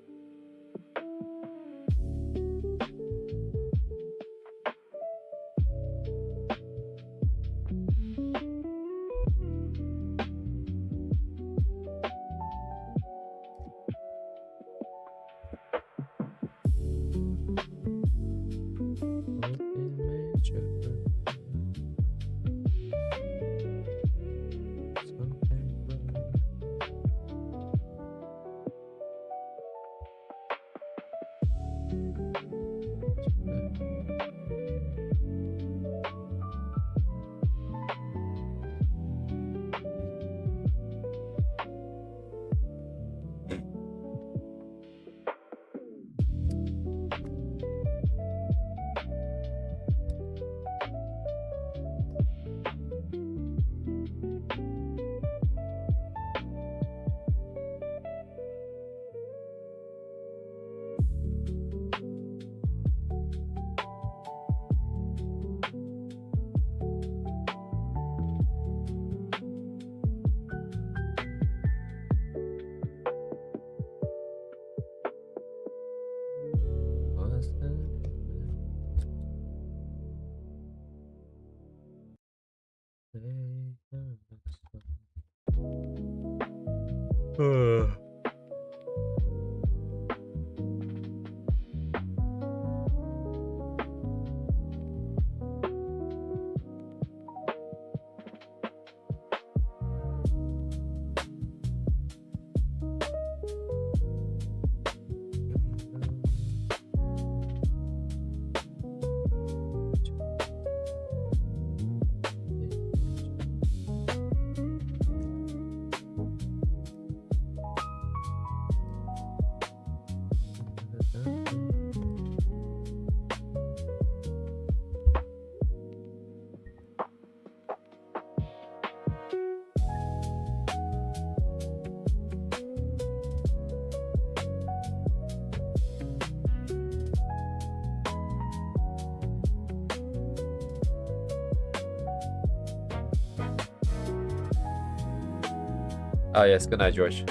Oh yes, good night, George.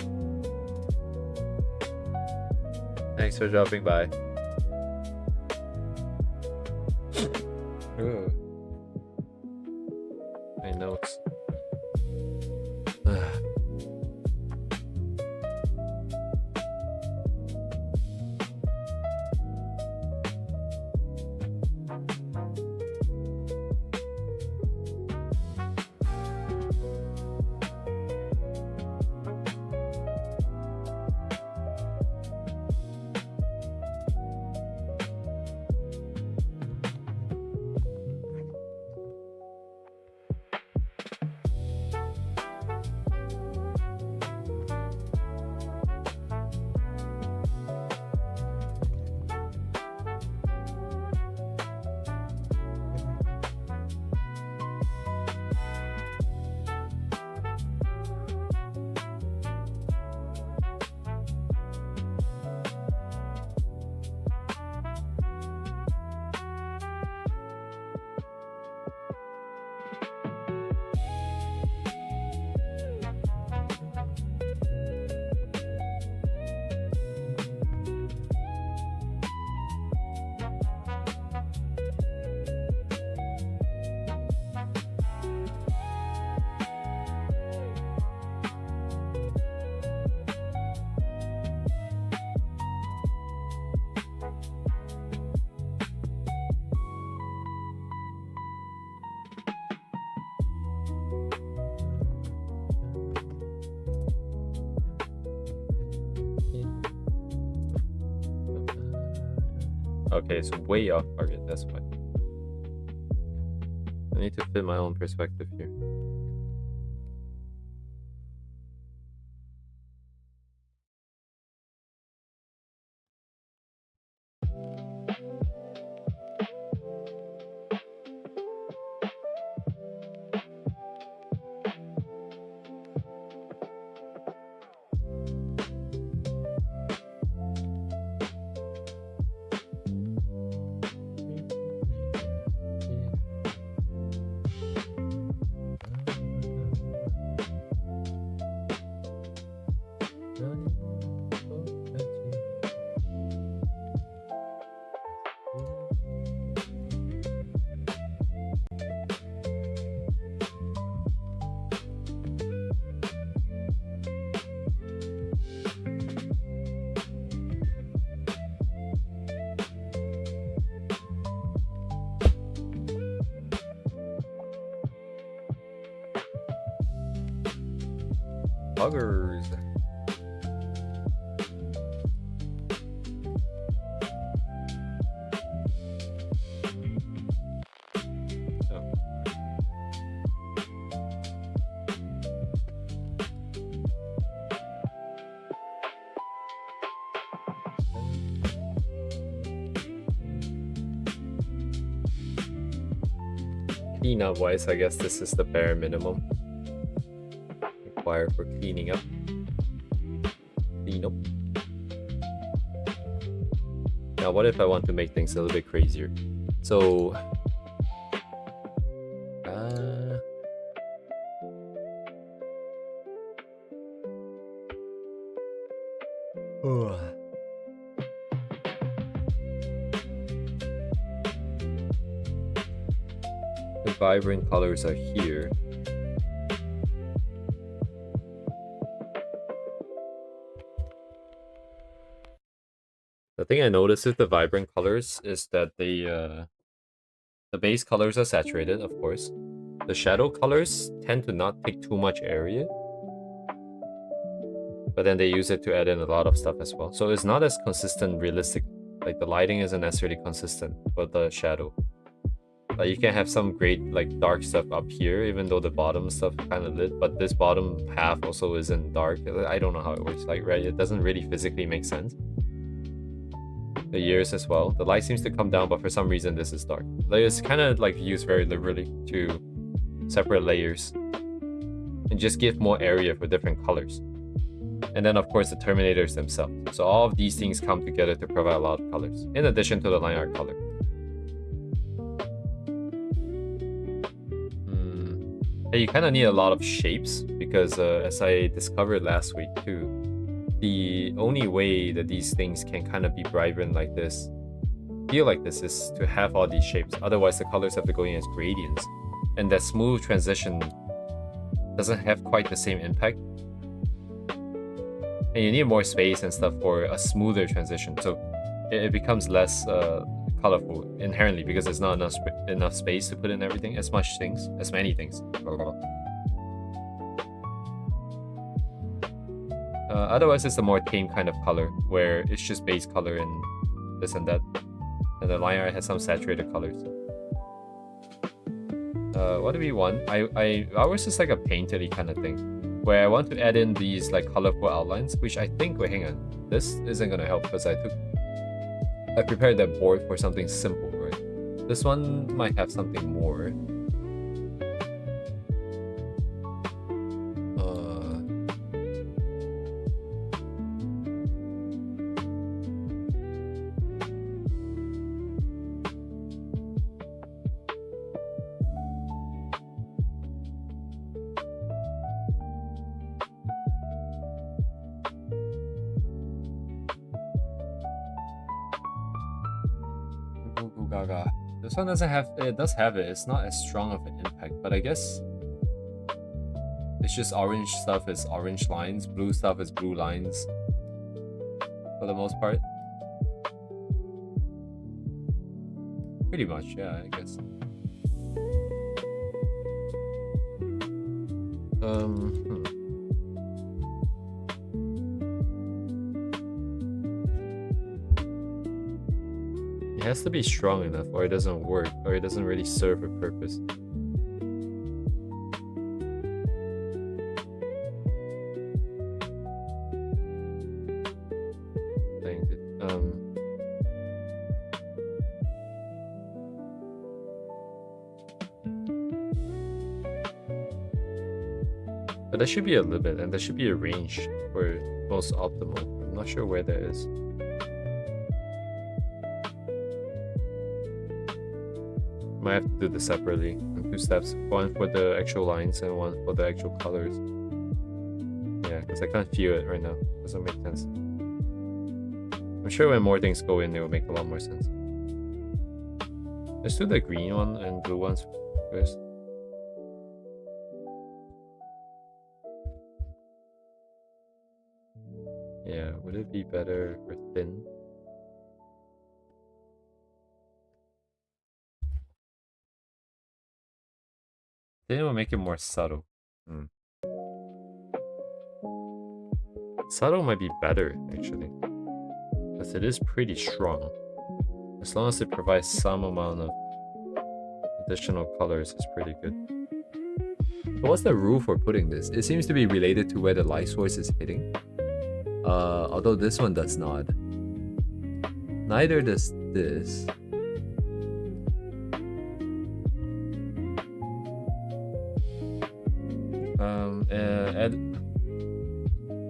Thanks for dropping by. Ooh. My notes. Okay, it's way off target, that's why. I need to fit my own perspective here. Buggers. Oh. Cleanup wise, I guess this is the bare minimum required for cleaning up. Clean up. Now, what if I want to make things a little bit crazier? So, the vibrant colors are here. The thing I noticed with the vibrant colors is that the base colors are saturated, of course. The shadow colors tend to not take too much area, but then they use it to add in a lot of stuff as well. So it's not as consistent, realistic. Like the lighting isn't necessarily consistent, but the shadow. Like you can have some great like dark stuff up here, even though the bottom stuff kind of lit, but this bottom half also isn't dark. I don't know how it works, like, right? It doesn't really physically make sense. The years as well. The light seems to come down, but for some reason this is dark. Like it's kind of like used very liberally to separate layers and just give more area for different colors. And then of course the Terminators themselves. So all of these things come together to provide a lot of colors, in addition to the line art color. You kind of need a lot of shapes because as I discovered last week too, the only way that these things can kind of be vibrant like this, feel like this, is to have all these shapes. Otherwise the colors have to go in as gradients, and that smooth transition doesn't have quite the same impact. And you need more space and stuff for a smoother transition, so it becomes less colorful inherently because there's not enough space to put in everything, as many things. Otherwise, it's a more tame kind of color where it's just base color and this and that, and the line art has some saturated colors. What do we want? Ours is like a painted kind of thing, where I want to add in these like colorful outlines, which I think. Wait, hang on. This isn't gonna help because I prepared that board for something simple, right? This one might have something more. This one doesn't have, it does have it. It's not as strong of an impact, but I guess it's just orange stuff is orange lines, blue stuff is blue lines for the most part. Pretty much, yeah, I guess. It has to be strong enough or it doesn't work, or it doesn't really serve a purpose. But there should be a limit, and there should be a range for most optimal. I'm not sure where that is. Might have to do this separately in 2 steps. One for the actual lines and one for the actual colors. Yeah, because I can't feel it right now. Doesn't make sense. I'm sure when more things go in, it will make a lot more sense. Let's do the green one and blue ones first. Yeah, would it be better for thin? Thin will make it more subtle. Subtle might be better, actually. Because it is pretty strong. As long as it provides some amount of additional colors, it's pretty good. So what's the rule for putting this? It seems to be related to where the light source is hitting. Although this one does not. Neither does this.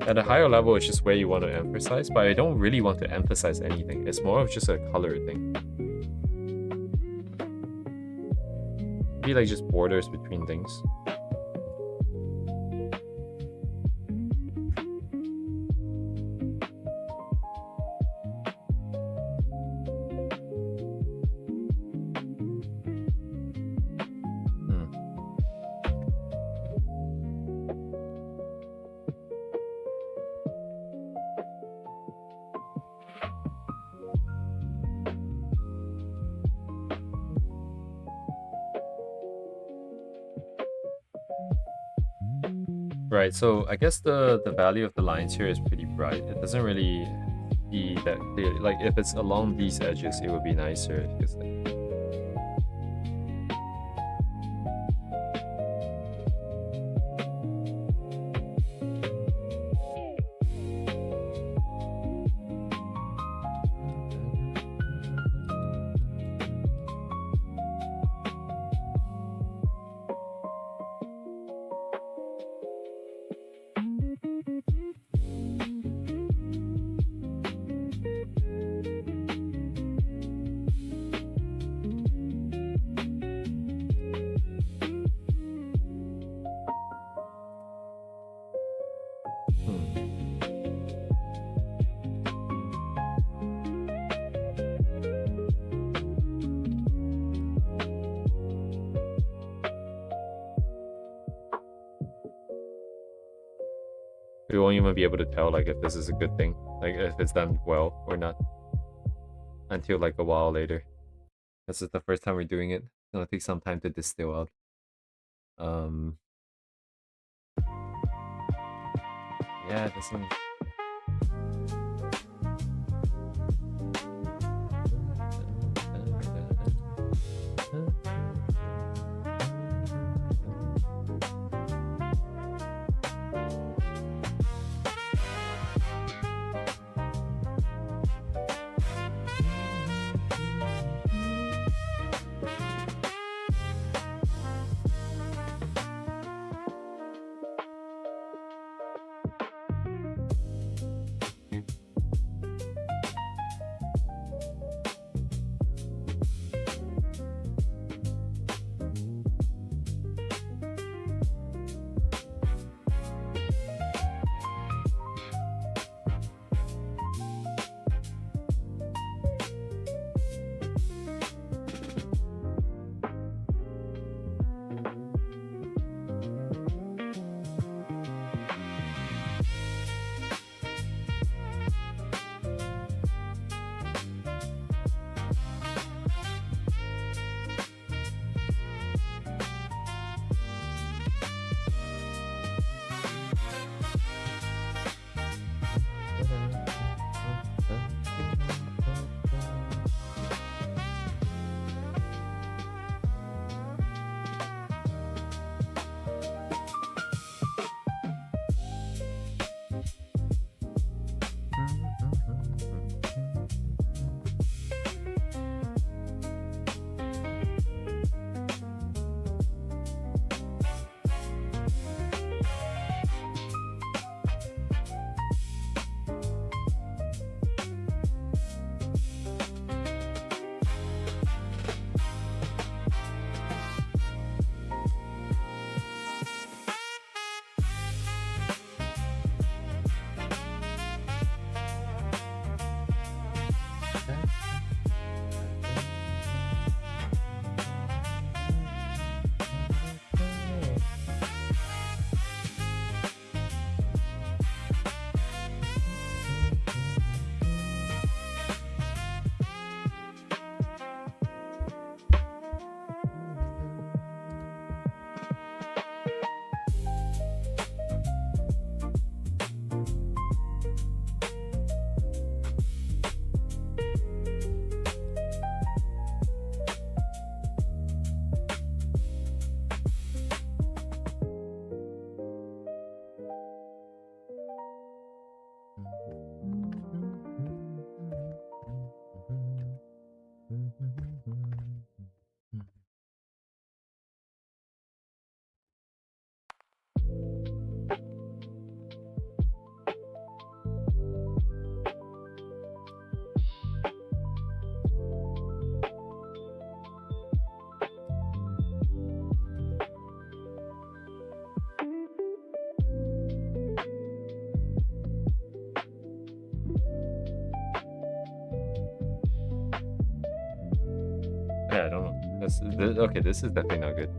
At a higher level, it's just where you want to emphasize, but I don't really want to emphasize anything. It's more of just a color thing. Maybe like just borders between things. Right, so I guess the value of the lines here is pretty bright. It doesn't really see that clearly. Like if it's along these edges, it would be nicer. Because we won't even be able to tell like if this is a good thing, like if it's done well or not, until like a while later. This is the first time we're doing it. It's gonna take some time to distill out. Yeah, this one. Yeah, I don't know. Okay, this is definitely not good.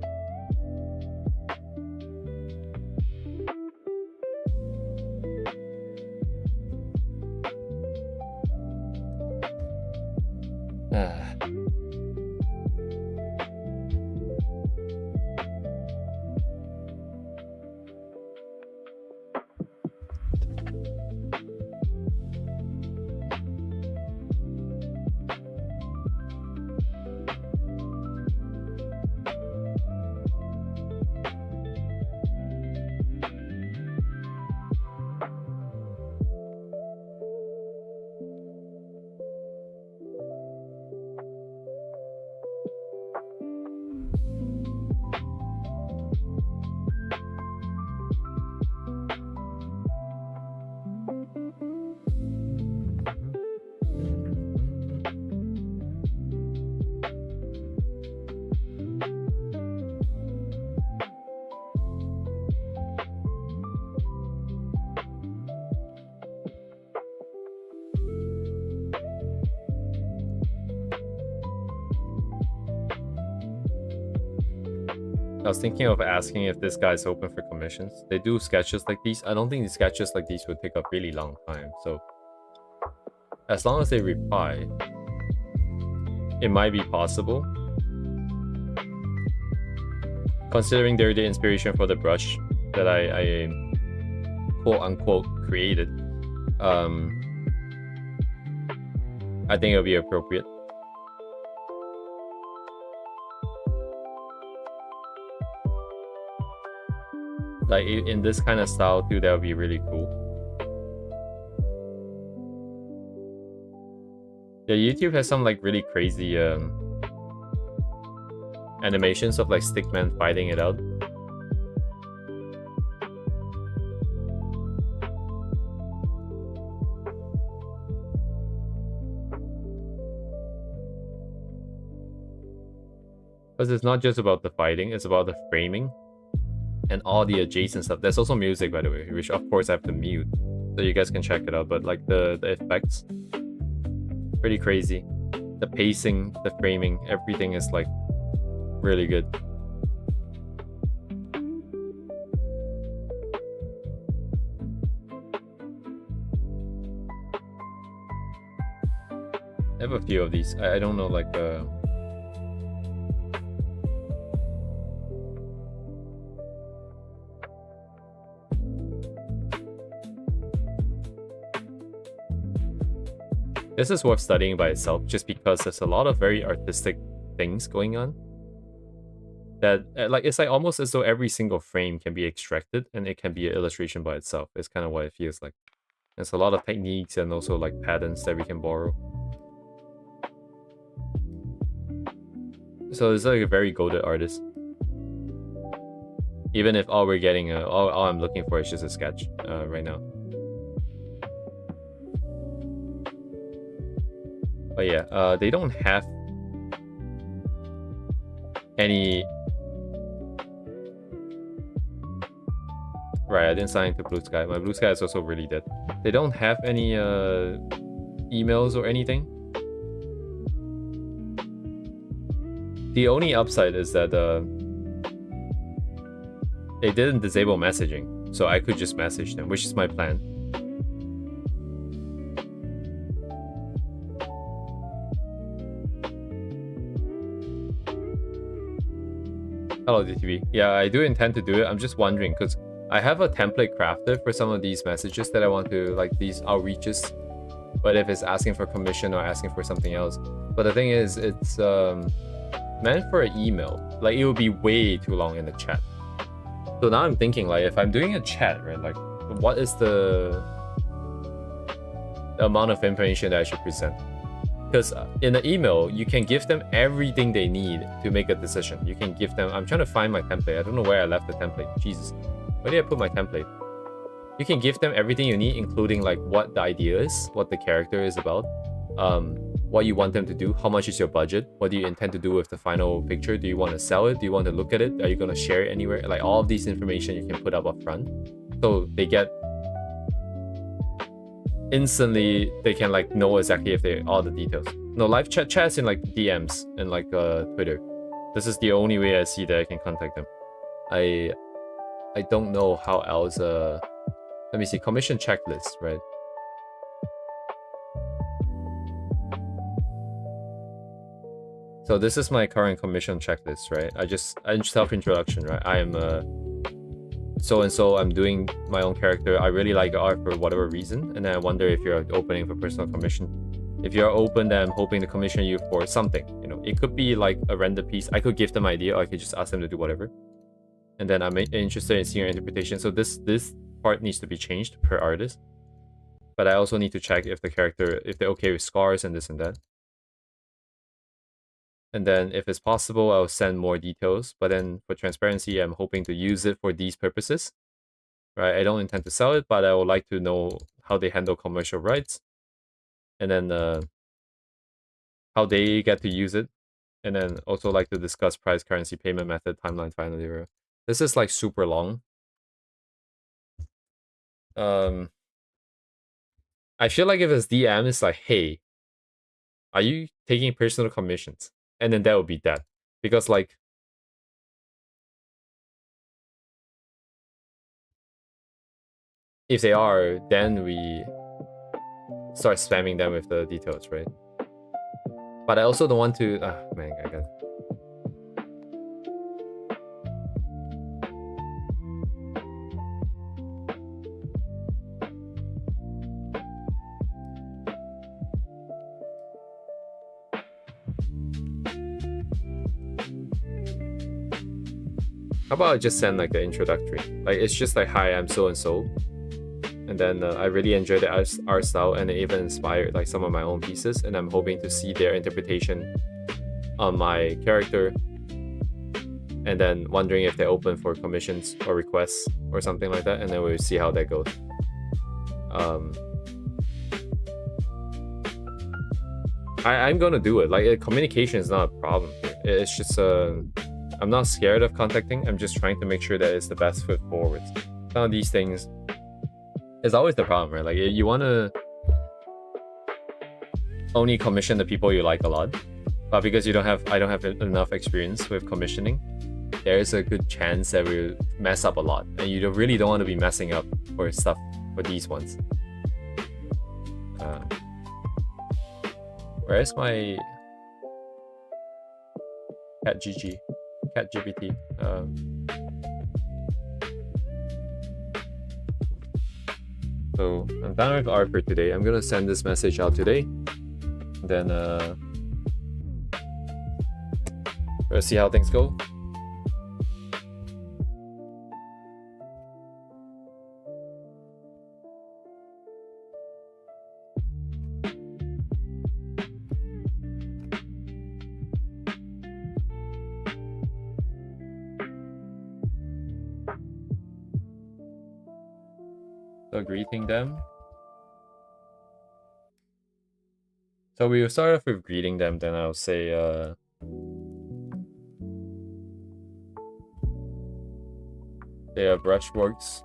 I was thinking of asking if this guy's open for commissions. They do sketches like these. I don't think these sketches like these would take a really long time. So as long as they reply, it might be possible. Considering they're the inspiration for the brush that I quote unquote created, I think it'll be appropriate. Like in this kind of style too, that would be really cool. Yeah, YouTube has some like really crazy animations of like Stickman fighting it out. Because it's not just about the fighting, it's about the framing and all the adjacent stuff. There's also music, by the way, which of course I have to mute, so you guys can check it out. But like the effects, pretty crazy. The pacing, the framing, everything is like really good. I have a few of these. I don't know, like this is worth studying by itself, just because there's a lot of very artistic things going on. That like it's like almost as though every single frame can be extracted and it can be an illustration by itself. It's kind of what it feels like. There's a lot of techniques and also like patterns that we can borrow. So it's like a very goated artist. Even if all we're getting, all I'm looking for is just a sketch right now. But yeah, they don't have any... Right, I didn't sign into Blue Sky. My Blue Sky is also really dead. They don't have any emails or anything. The only upside is that they didn't disable messaging, so I could just message them, which is my plan. Hello, DTV. Yeah, I do intend to do it. I'm just wondering, because I have a template crafted for some of these messages that I want to, like these outreaches, but if it's asking for commission or asking for something else. But the thing is, it's meant for an email. Like, it would be way too long in the chat. So now I'm thinking, like, if I'm doing a chat, right, like, what is the amount of information that I should present? Because in the email, you can give them everything they need to make a decision. You can give them... I'm trying to find my template. I don't know where I left the template. Jesus. Where did I put my template? You can give them everything you need, including like what the idea is, what the character is about, what you want them to do, how much is your budget, what do you intend to do with the final picture, do you want to sell it, do you want to look at it, are you going to share it anywhere? Like all of these information you can put up front. So they get... instantly, they can like know exactly if they all the details. No, live chats in like DMs and like Twitter. This is the only way I see that I can contact them. I don't know how else. Let me see, commission checklist, right? So this is my current commission checklist, right? I'm self-introduction, right? I am so-and-so, I'm doing my own character. I really like art for whatever reason, and then I wonder if you're opening for personal commission. If you're open, then I'm hoping to commission you for something. You know, it could be like a random piece. I could give them idea, or I could just ask them to do whatever. And then I'm interested in seeing your interpretation. So this part needs to be changed per artist. But I also need to check if the character, if they're okay with scars and this and that. And then if it's possible, I'll send more details. But then for transparency, I'm hoping to use it for these purposes. Right? I don't intend to sell it, but I would like to know how they handle commercial rights. And then how they get to use it. And then also like to discuss price, currency, payment method, timeline, final era. This is like super long. I feel like if it's DM, it's like, hey, are you taking personal commissions? And then that would be that. Because like, if they are, then we start spamming them with the details, right? But I also don't want to, man, I got. How about I just send like the introductory? Like it's just like, hi, I'm so and so, and then I really enjoyed the art style, and it even inspired like some of my own pieces, and I'm hoping to see their interpretation on my character, and then wondering if they're open for commissions or requests or something like that, and then we'll see how that goes. I'm gonna do it. Like communication is not a problem here. It's just I'm not scared of contacting. I'm just trying to make sure that it's the best foot forward. Some of these things is always the problem, right? Like you want to only commission the people you like a lot, but because I don't have enough experience with commissioning, there is a good chance that we'll mess up a lot, and you really don't want to be messing up for stuff for these ones. Where's my ChatGPT? So I'm done with art for today. I'm gonna send this message out today. Then we'll see how things go. So greeting them. So we will start off with greeting them, then I'll say they are Brushworks.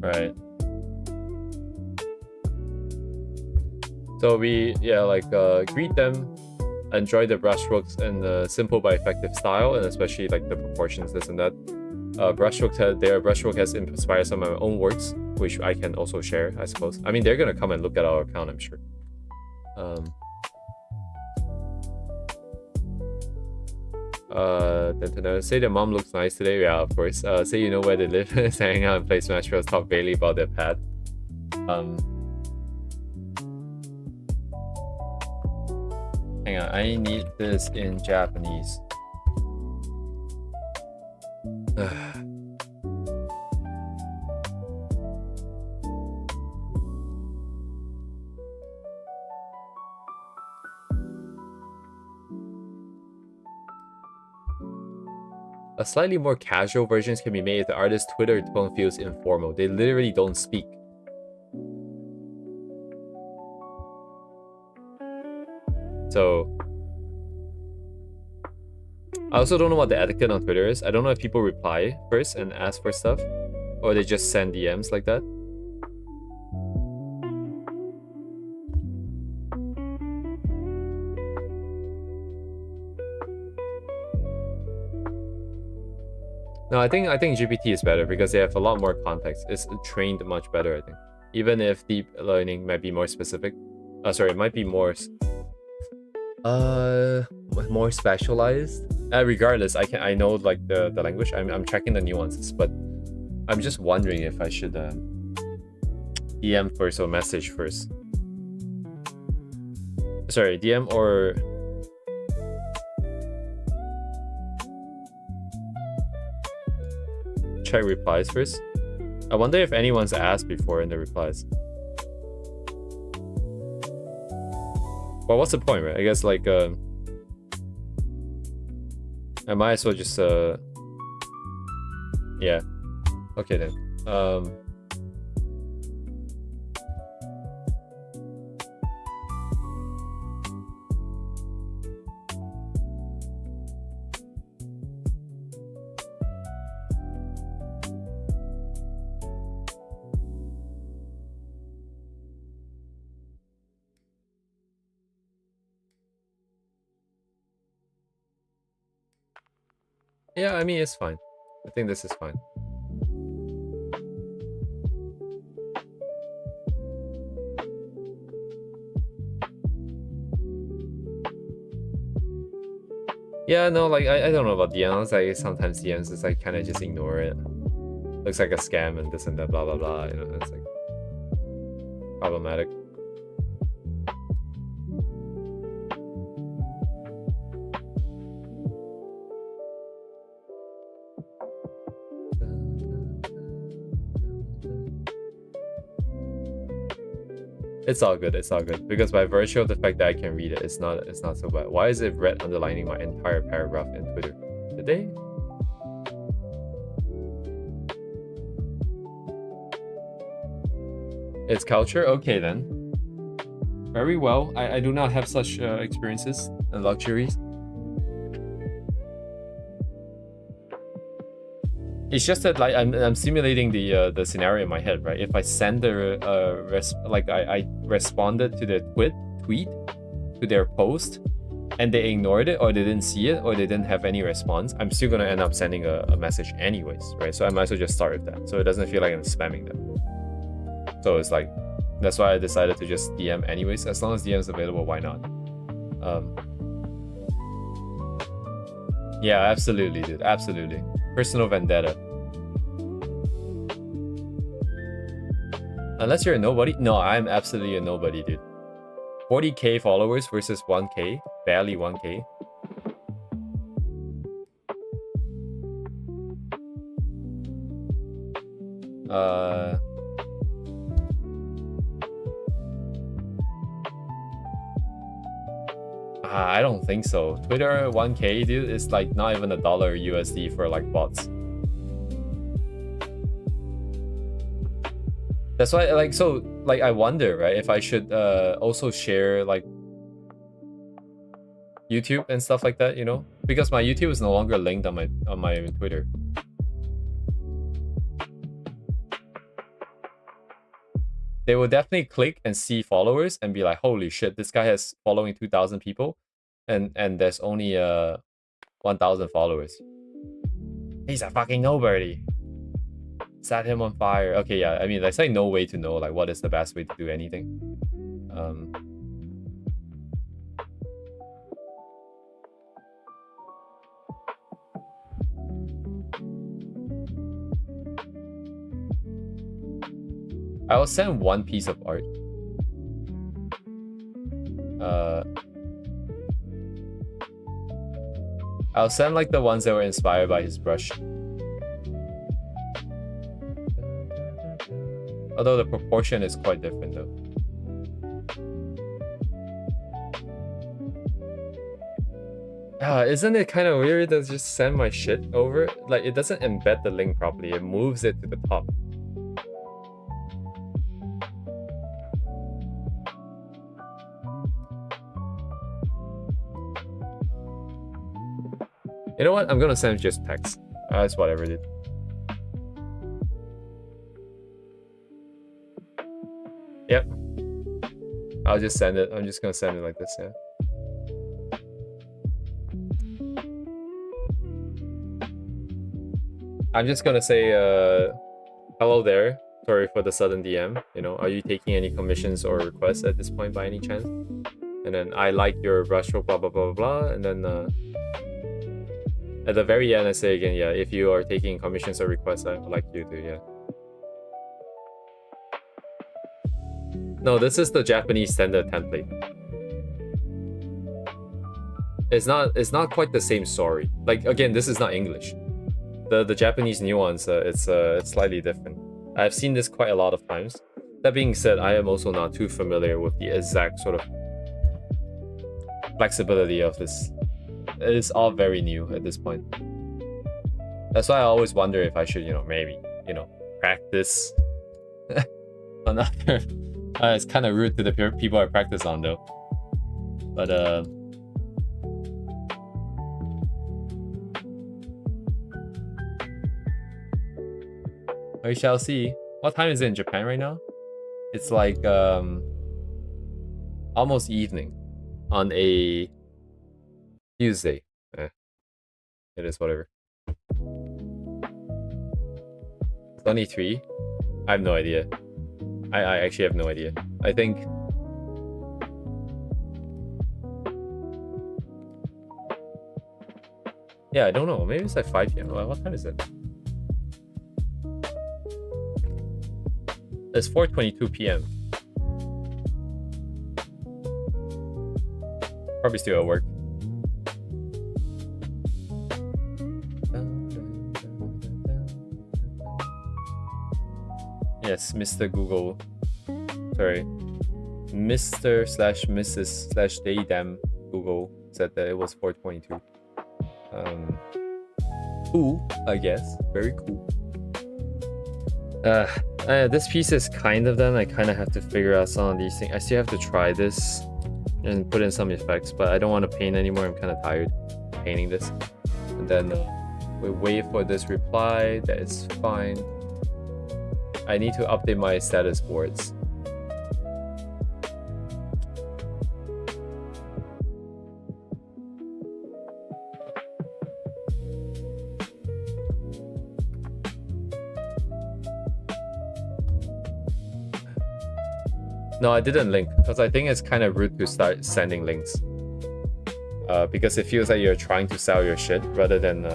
Right. So we, greet them, enjoy the brushstrokes and the simple but effective style, and especially like the proportions, this and that. Their brushstroke has inspired some of my own works, which I can also share, I suppose. I mean, they're gonna come and look at our account, I'm sure. Then say their mom looks nice today. Yeah, of course. Say you know where they live, hang out and play Smash Bros. Talk Bailey about their pet. Hang on, I need this in Japanese. A slightly more casual versions can be made if the artist's Twitter tone feels informal. They literally don't speak. So I also don't know what the etiquette on Twitter is. I don't know if people reply first and ask for stuff, or they just send DMs like that. No, I think GPT is better because they have a lot more context. It's trained much better, I think. Even if deep learning might be more specific. Sorry, it might be more specialized. Regardless, I know like the language. I'm checking the nuances, but I'm just wondering if I should DM first or message first. Sorry, DM or check replies first. I wonder if anyone's asked before in the replies. Well, what's the point, right? I guess like I might as well just yeah. Okay then. Yeah, I mean, it's fine. I think this is fine. Yeah, no, like, I don't know about DMs. Like, sometimes DMs is like, kind of just ignore it. Looks like a scam and this and that, blah, blah, blah. You know, it's like problematic. It's all good. It's all good because by virtue of the fact that I can read it, it's not so bad. Why is it red underlining my entire paragraph in Twitter? Did they? It's culture. Okay then. Very well. I do not have such experiences and luxuries. It's just that like I'm simulating the scenario in my head, right? If I send the I responded to the tweet to their post, and they ignored it, or they didn't see it, or they didn't have any response, I'm still gonna end up sending a message anyways, right? So I might as well just start with that, so it doesn't feel like I'm spamming them. So it's like that's why I decided to just DM anyways. As long as DM is available, why not? Yeah, absolutely, dude. Absolutely. Personal vendetta. Unless you're a nobody. No, I'm absolutely a nobody, dude. 40k followers versus 1k. Barely 1k. I don't think so. Twitter 1k, dude, is like not even $1 USD for like bots. That's why, like, so, like, I wonder, right, if I should also share like YouTube and stuff like that, you know, because my YouTube is no longer linked on my Twitter. They will definitely click and see followers and be like, holy shit, this guy has following 2,000 people and there's only 1,000 followers. He's a fucking nobody. Set him on fire. Okay, yeah, I mean, there's like no way to know like what is the best way to do anything. I will send one piece of art. I'll send like the ones that were inspired by his brush. Although the proportion is quite different though. Isn't it kind of weird to just send my shit over? Like, it doesn't embed the link properly. It moves it to the top. You know what? I'm gonna send just text. That's whatever, dude. Yep. I'll just send it. I'm just gonna send it like this, yeah. I'm just gonna say, hello there. Sorry for the sudden DM. You know, are you taking any commissions or requests at this point by any chance? And then I like your brushstroke, blah, blah, blah, blah, blah. And then at the very end, I say again, yeah, if you are taking commissions or requests, I would like you to, yeah. No, this is the Japanese standard template. It's not quite the same story. Like, again, this is not English. The Japanese nuance, it's slightly different. I've seen this quite a lot of times. That being said, I am also not too familiar with the exact sort of flexibility of this. It is all very new at this point. That's why I always wonder if I should, maybe, practice another. It's kind of rude to the people I practice on though. But we shall see. What time is it in Japan right now? It's like almost evening on a Tuesday. It is whatever. It's only 3. I have no idea. I actually have no idea. I think yeah, I don't know. Maybe it's like 5 p.m. What time is it? It's 4:22 p.m. Probably still at work. Yes, Mr. Google. Sorry. Mr./Mrs./Daydam Google said that it was 4:22. Cool, I guess. Very cool. This piece is kind of done. I kind of have to figure out some of these things. I still have to try this and put in some effects, but I don't want to paint anymore. I'm kind of tired painting this. And then we wait for this reply. That is fine. I need to update my status boards. No, I didn't link because I think it's kind of rude to start sending links. Because it feels like you're trying to sell your shit rather than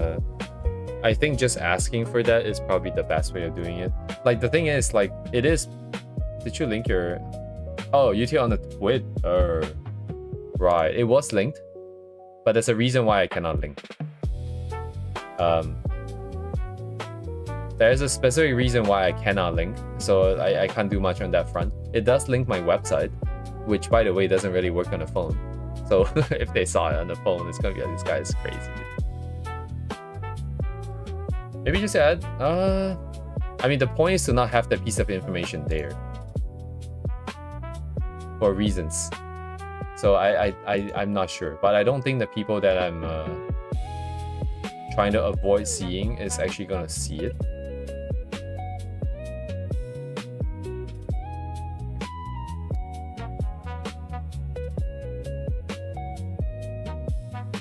I think just asking for that is probably the best way of doing it. Like the thing is, like it is. Did you link your? Oh, YouTube on the Twitter. Right, it was linked, but there's a reason why I cannot link. There's a specific reason why I cannot link, so I can't do much on that front. It does link my website, which by the way doesn't really work on the phone. So if they saw it on the phone, it's gonna be like, this guy is crazy. Maybe just add, I mean the point is to not have that piece of information there. For reasons. So I'm not sure, but I don't think the people that I'm trying to avoid seeing is actually gonna see it.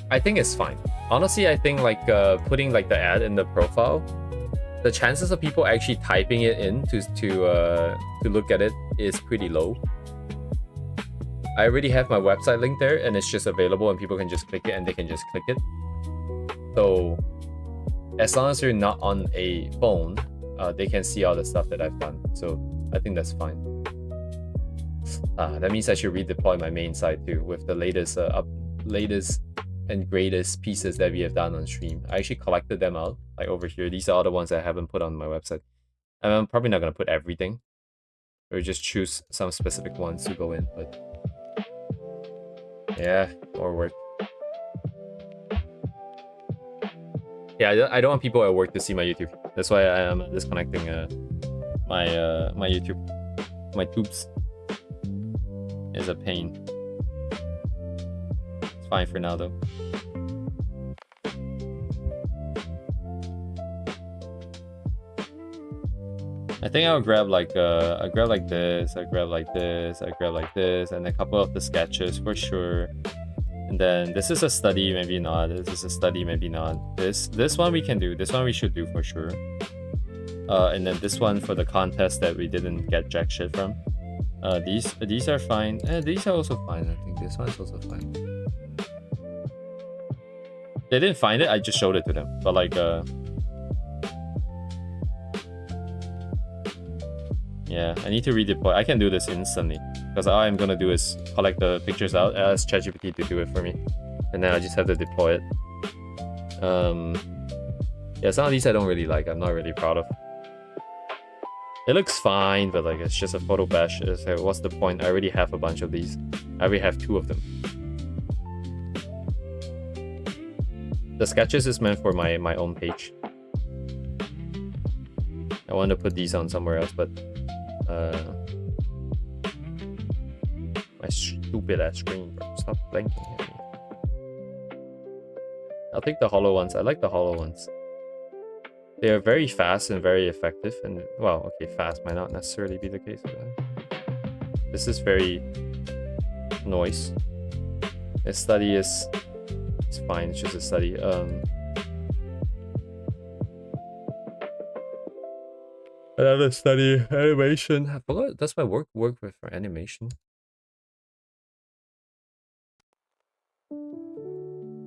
I think it's fine. Honestly, I think like putting like the ad in the profile, the chances of people actually typing it in to look at it is pretty low. I already have my website link there and it's just available and people can just click it and they can just click it. So as long as you're not on a phone, they can see all the stuff that I've done. So I think that's fine. That means I should redeploy my main site too with the latest and greatest pieces that we have done on stream. I actually collected them out, like over here. These are all the ones I haven't put on my website. And I'm probably not gonna put everything, or just choose some specific ones to go in. But yeah, more work. Yeah, I don't want people at work to see my YouTube. That's why I am disconnecting my YouTube. My tubes is a pain. It's fine for now though. I think I'll grab like I grab like this, I grab like this, I grab like this, and a couple of the sketches for sure. And then this is a study, maybe not. This is a study, maybe not. This one we can do. This one we should do for sure. And then this one for the contest that we didn't get jack shit from. These are fine. These are also fine. I think this one's also fine. They didn't find it. I just showed it to them. But like yeah, I need to redeploy. I can do this instantly because all I'm gonna do is collect the pictures out, ask ChatGPT to do it for me, and then I just have to deploy it. Yeah, some of these I don't really like. I'm not really proud of. It looks fine, but like it's just a photo bash. It's like, what's the point? I already have a bunch of these. I already have 2 of them. The sketches is meant for my own page. I want to put these on somewhere else, but my stupid ass screen, bro. Stop blinking at me. I'll take the hollow ones. I like the hollow ones. They are very fast and very effective. And well, okay, fast might not necessarily be the case. This is very noise. This study is it's fine. It's just a study. Another study animation. I forgot. Does my work with for animation?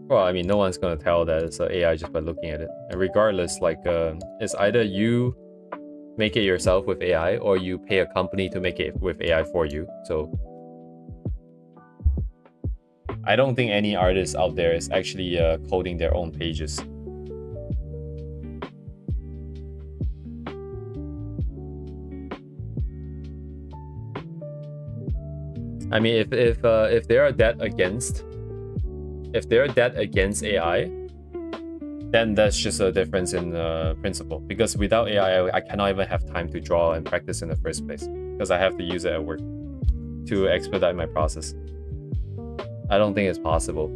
Well, I mean, no one's gonna tell that it's an AI just by looking at it. And regardless, like, it's either you make it yourself with AI or you pay a company to make it with AI for you. So I don't think any artist out there is actually coding their own pages. I mean, if they are that against AI, then that's just a difference in principle. Because without AI, I cannot even have time to draw and practice in the first place. Because I have to use it at work to expedite my process. I don't think it's possible.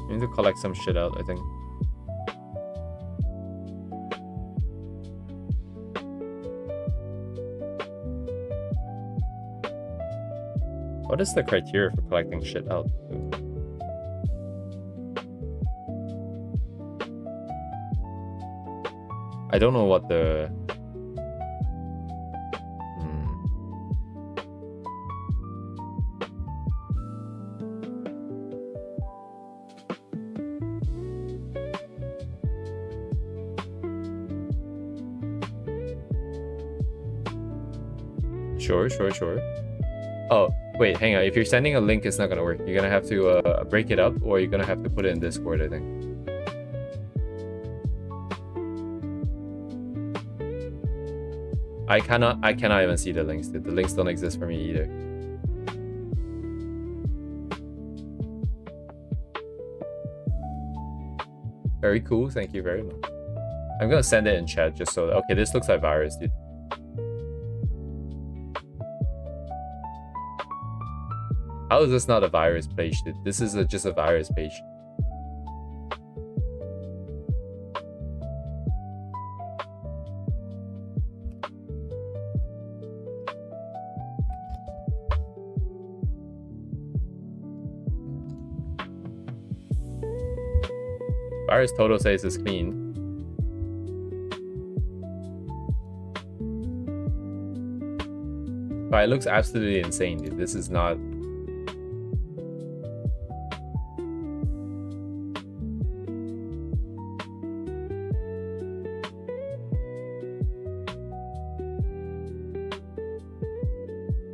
I need to collect some shit out, I think. What is the criteria for collecting shit out? I don't know what the... Sure. Oh, wait, hang on. If you're sending a link, it's not gonna work. You're gonna have to break it up, or you're gonna have to put it in Discord, I think. I cannot even see the links. The links don't exist for me either. Very cool. Thank you very much. I'm gonna send it in chat just so. Okay, this looks like virus, dude. How is this not a virus page, dude? This is just a virus page. Virus total says it's clean. But it looks absolutely insane, dude. This is not...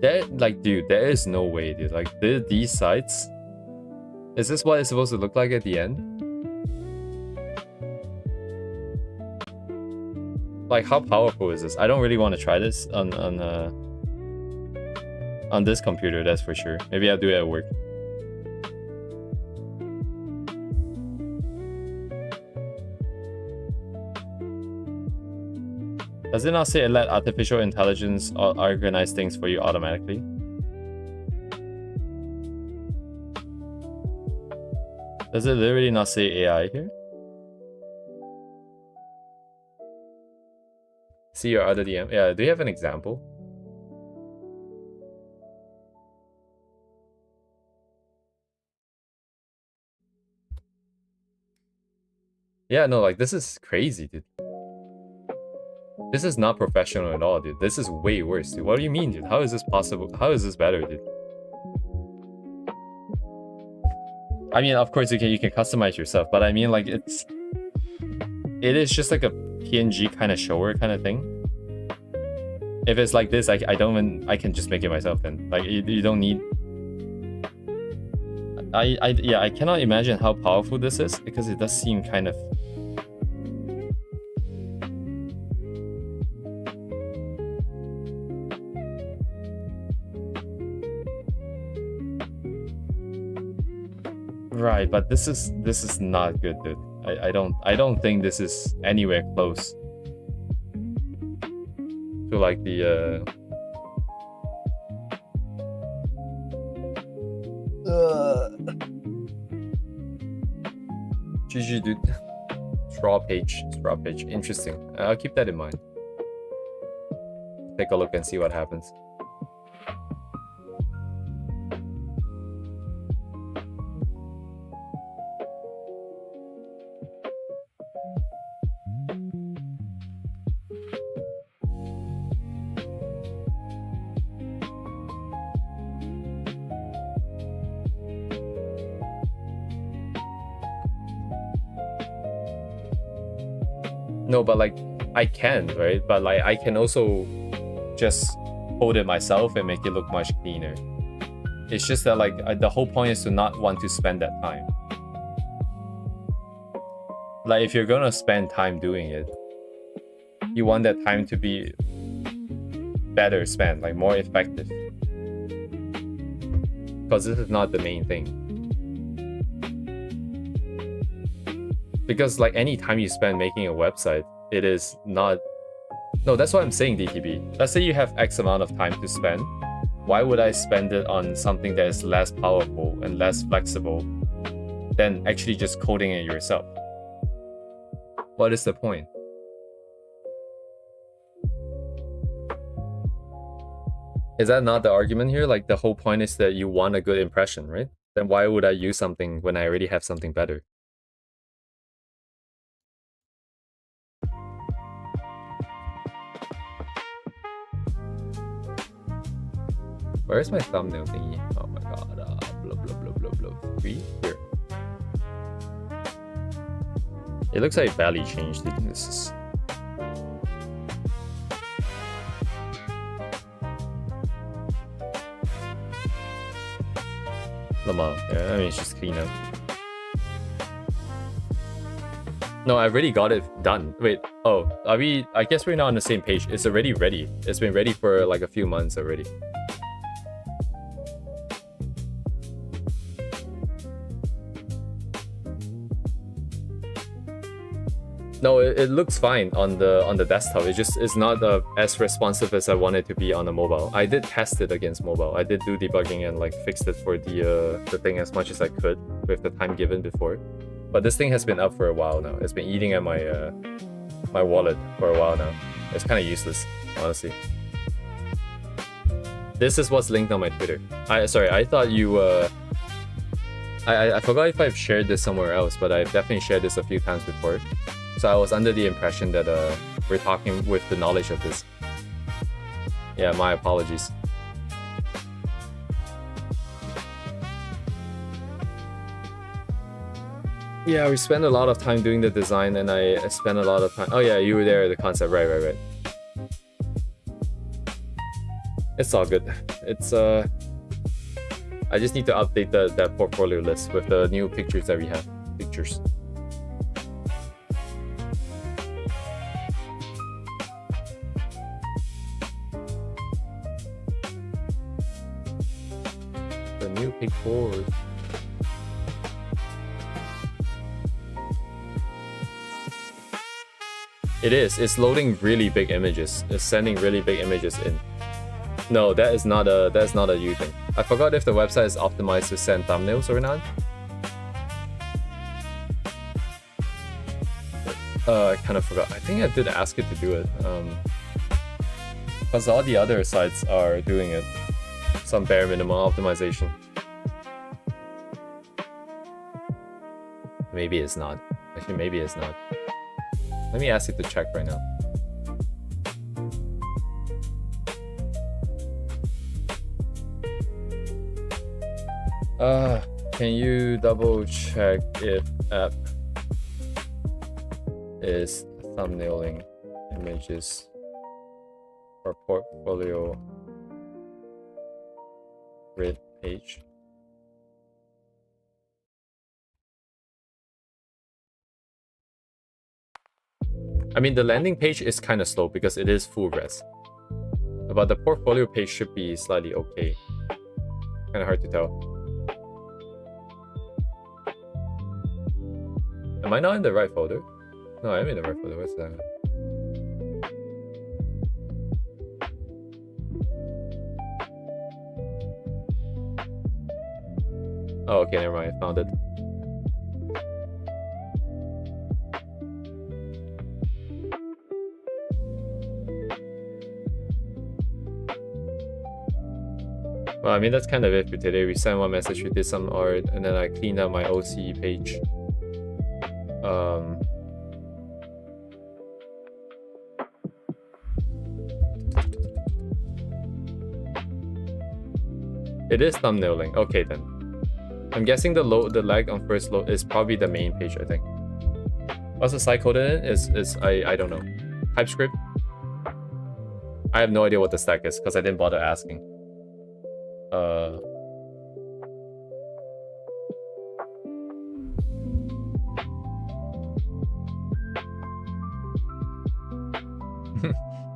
Dude, there is no way, dude. Like, these sites... Is this what it's supposed to look like at the end? Like, how powerful is this? I don't really want to try this on this computer, that's for sure. Maybe I'll do it at work. Does it not say it let artificial intelligence organize things for you automatically? Does it literally not say AI here? See your other DM. Yeah, do you have an example? Yeah, no, like, this is crazy, dude. This is not professional at all, dude. This is way worse, dude. What do you mean, dude? How is this possible? How is this better, dude? I mean, of course, you can customize yourself, but I mean, like, it is just like a PNG kind of shower kind of thing. If it's like this, I can just make it myself then. Like, you don't need... Yeah, I cannot imagine how powerful this is, because it does seem kind of... Right, but this is not good, dude. I don't think this is anywhere close to like the GG, dude. Straw page. Interesting. I'll keep that in mind. Take a look and see what happens. No, but like, I can, right? But like, I can also just code it myself and make it look much cleaner. It's just that like, the whole point is to not want to spend that time. Like, if you're gonna spend time doing it, you want that time to be better spent, like more effective. Because this is not the main thing. Because like any time you spend making a website, it is not... No, that's what I'm saying, DTB. Let's say you have X amount of time to spend. Why would I spend it on something that is less powerful and less flexible than actually just coding it yourself? What is the point? Is that not the argument here? Like, the whole point is that you want a good impression, right? Then why would I use something when I already have something better? Where's my thumbnail thingy? Oh my god, blah blah blah blah blah. Here. It looks like it barely changed. This is... Lamar, yeah, I mean, it's just clean up. No, I already got it done. Wait, oh, are we... I guess we're not on the same page. It's already ready. It's been ready for like a few months already. No, it looks fine on the desktop. It just is not as responsive as I want it to be on the mobile. I did test it against mobile. I did do debugging and like fixed it for the thing as much as I could with the time given before. But this thing has been up for a while now. It's been eating at my my wallet for a while now. It's kind of useless, honestly. This is what's linked on my Twitter. Sorry, I thought you I forgot if I've shared this somewhere else, but I've definitely shared this a few times before. So I was under the impression that we're talking with the knowledge of this. Yeah, my apologies. Yeah, we spent a lot of time doing the design, and I spent a lot of time... Oh yeah, you were there at the concept. Right. It's all good. It's I just need to update that portfolio list with the new pictures that we have. Pictures. The new pic board. It is. It's loading really big images. It's sending really big images in. No, that's not a you thing. I forgot if the website is optimized to send thumbnails or not. I kind of forgot. I think I did ask it to do it. Because all the other sites are doing it. Some bare minimum optimization. Maybe it's not. Actually, maybe it's not. Let me ask it to check right now. Can you double check if app is thumbnailing images for portfolio grid page? I mean, the landing page is kind of slow because it is full res. But the portfolio page should be slightly okay. Kind of hard to tell. Am I not in the right folder? No, I am in the right folder. What's that? Oh, okay, never mind. I found it. Well, I mean, that's kind of it for today. We sent one message, we did some art, and then I cleaned up my OC page. It is thumbnailing. Okay, then. I'm guessing the lag on first load is probably the main page, I think. What's the site coded in? I don't know. TypeScript? I have no idea what the stack is because I didn't bother asking.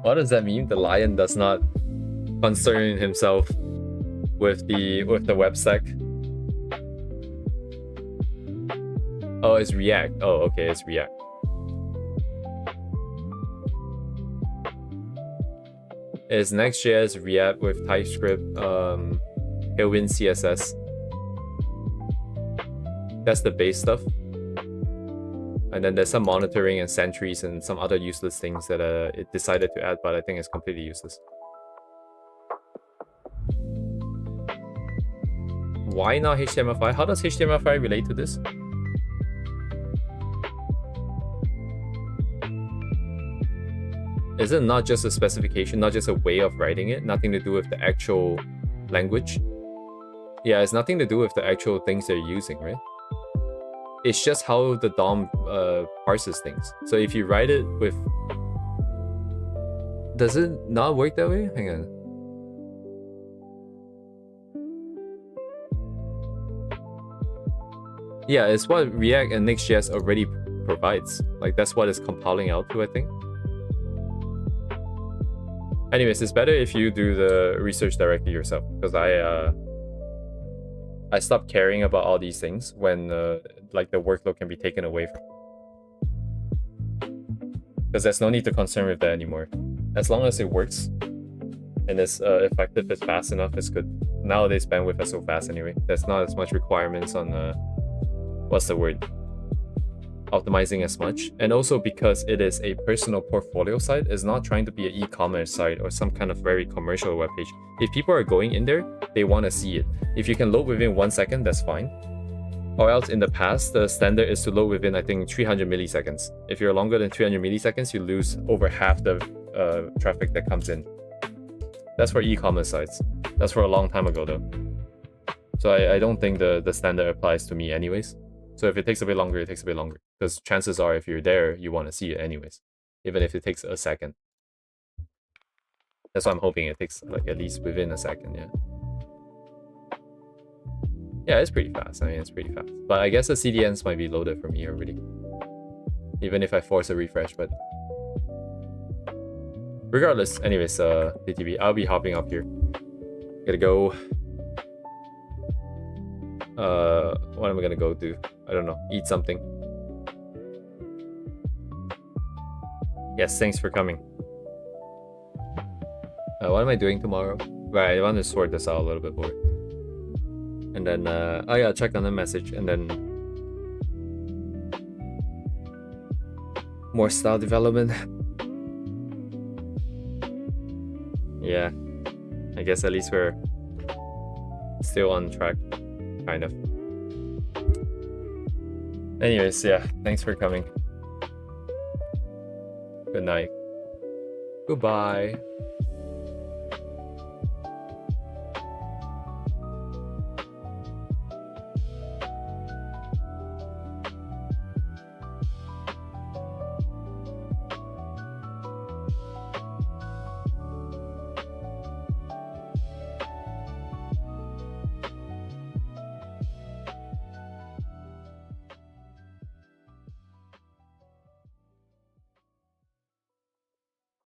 What does that mean? The lion does not concern himself with the web stack. Oh, it's React. Oh, okay, it's React. It's Next.js, React with TypeScript, Tailwind CSS. That's the base stuff. And then there's some monitoring and sentries and some other useless things that it decided to add, but I think it's completely useless. Why not HTML5? How does HTML5 relate to this? Is it not just a specification, not just a way of writing it? Nothing to do with the actual language? Yeah, it's nothing to do with the actual things they're using, right? It's just how the DOM parses things. So if you write it with... Does it not work that way? Hang on. Yeah, it's what React and Next.js already provides. Like, that's what it's compiling out to, I think. Anyways, it's better if you do the research directly yourself, because I stopped caring about all these things when like the workload can be taken away from. Because there's no need to concern with that anymore. As long as it works and it's effective, it's fast enough, it's good. Nowadays bandwidth is so fast anyway. There's not as much requirements on what's the word? Optimizing as much. And also because it is a personal portfolio site, it's not trying to be an e-commerce site or some kind of very commercial web page. If people are going in there, they want to see it. If you can load within 1 second, that's fine. Or else in the past, the standard is to load within, I think, 300 milliseconds. If you're longer than 300 milliseconds, you lose over half the traffic that comes in. That's for e-commerce sites. That's for a long time ago though. So I don't think the standard applies to me anyways. So if it takes a bit longer, it takes a bit longer. Because chances are, if you're there, you want to see it anyways. Even if it takes a second. That's why I'm hoping it takes like at least within a second, yeah. Yeah, it's pretty fast. I mean, it's pretty fast. But I guess the CDNs might be loaded for me already. Even if I force a refresh, but... Regardless, anyways, PTB, I'll be hopping up here. Gotta go... what am I gonna go do? I don't know. Eat something. Yes, thanks for coming. What am I doing tomorrow? Right, I want to sort this out a little bit more. And then, oh yeah, check on the message, and then more style development. Yeah, I guess at least we're still on track, kind of. Anyways, yeah, thanks for coming. Good night. Goodbye.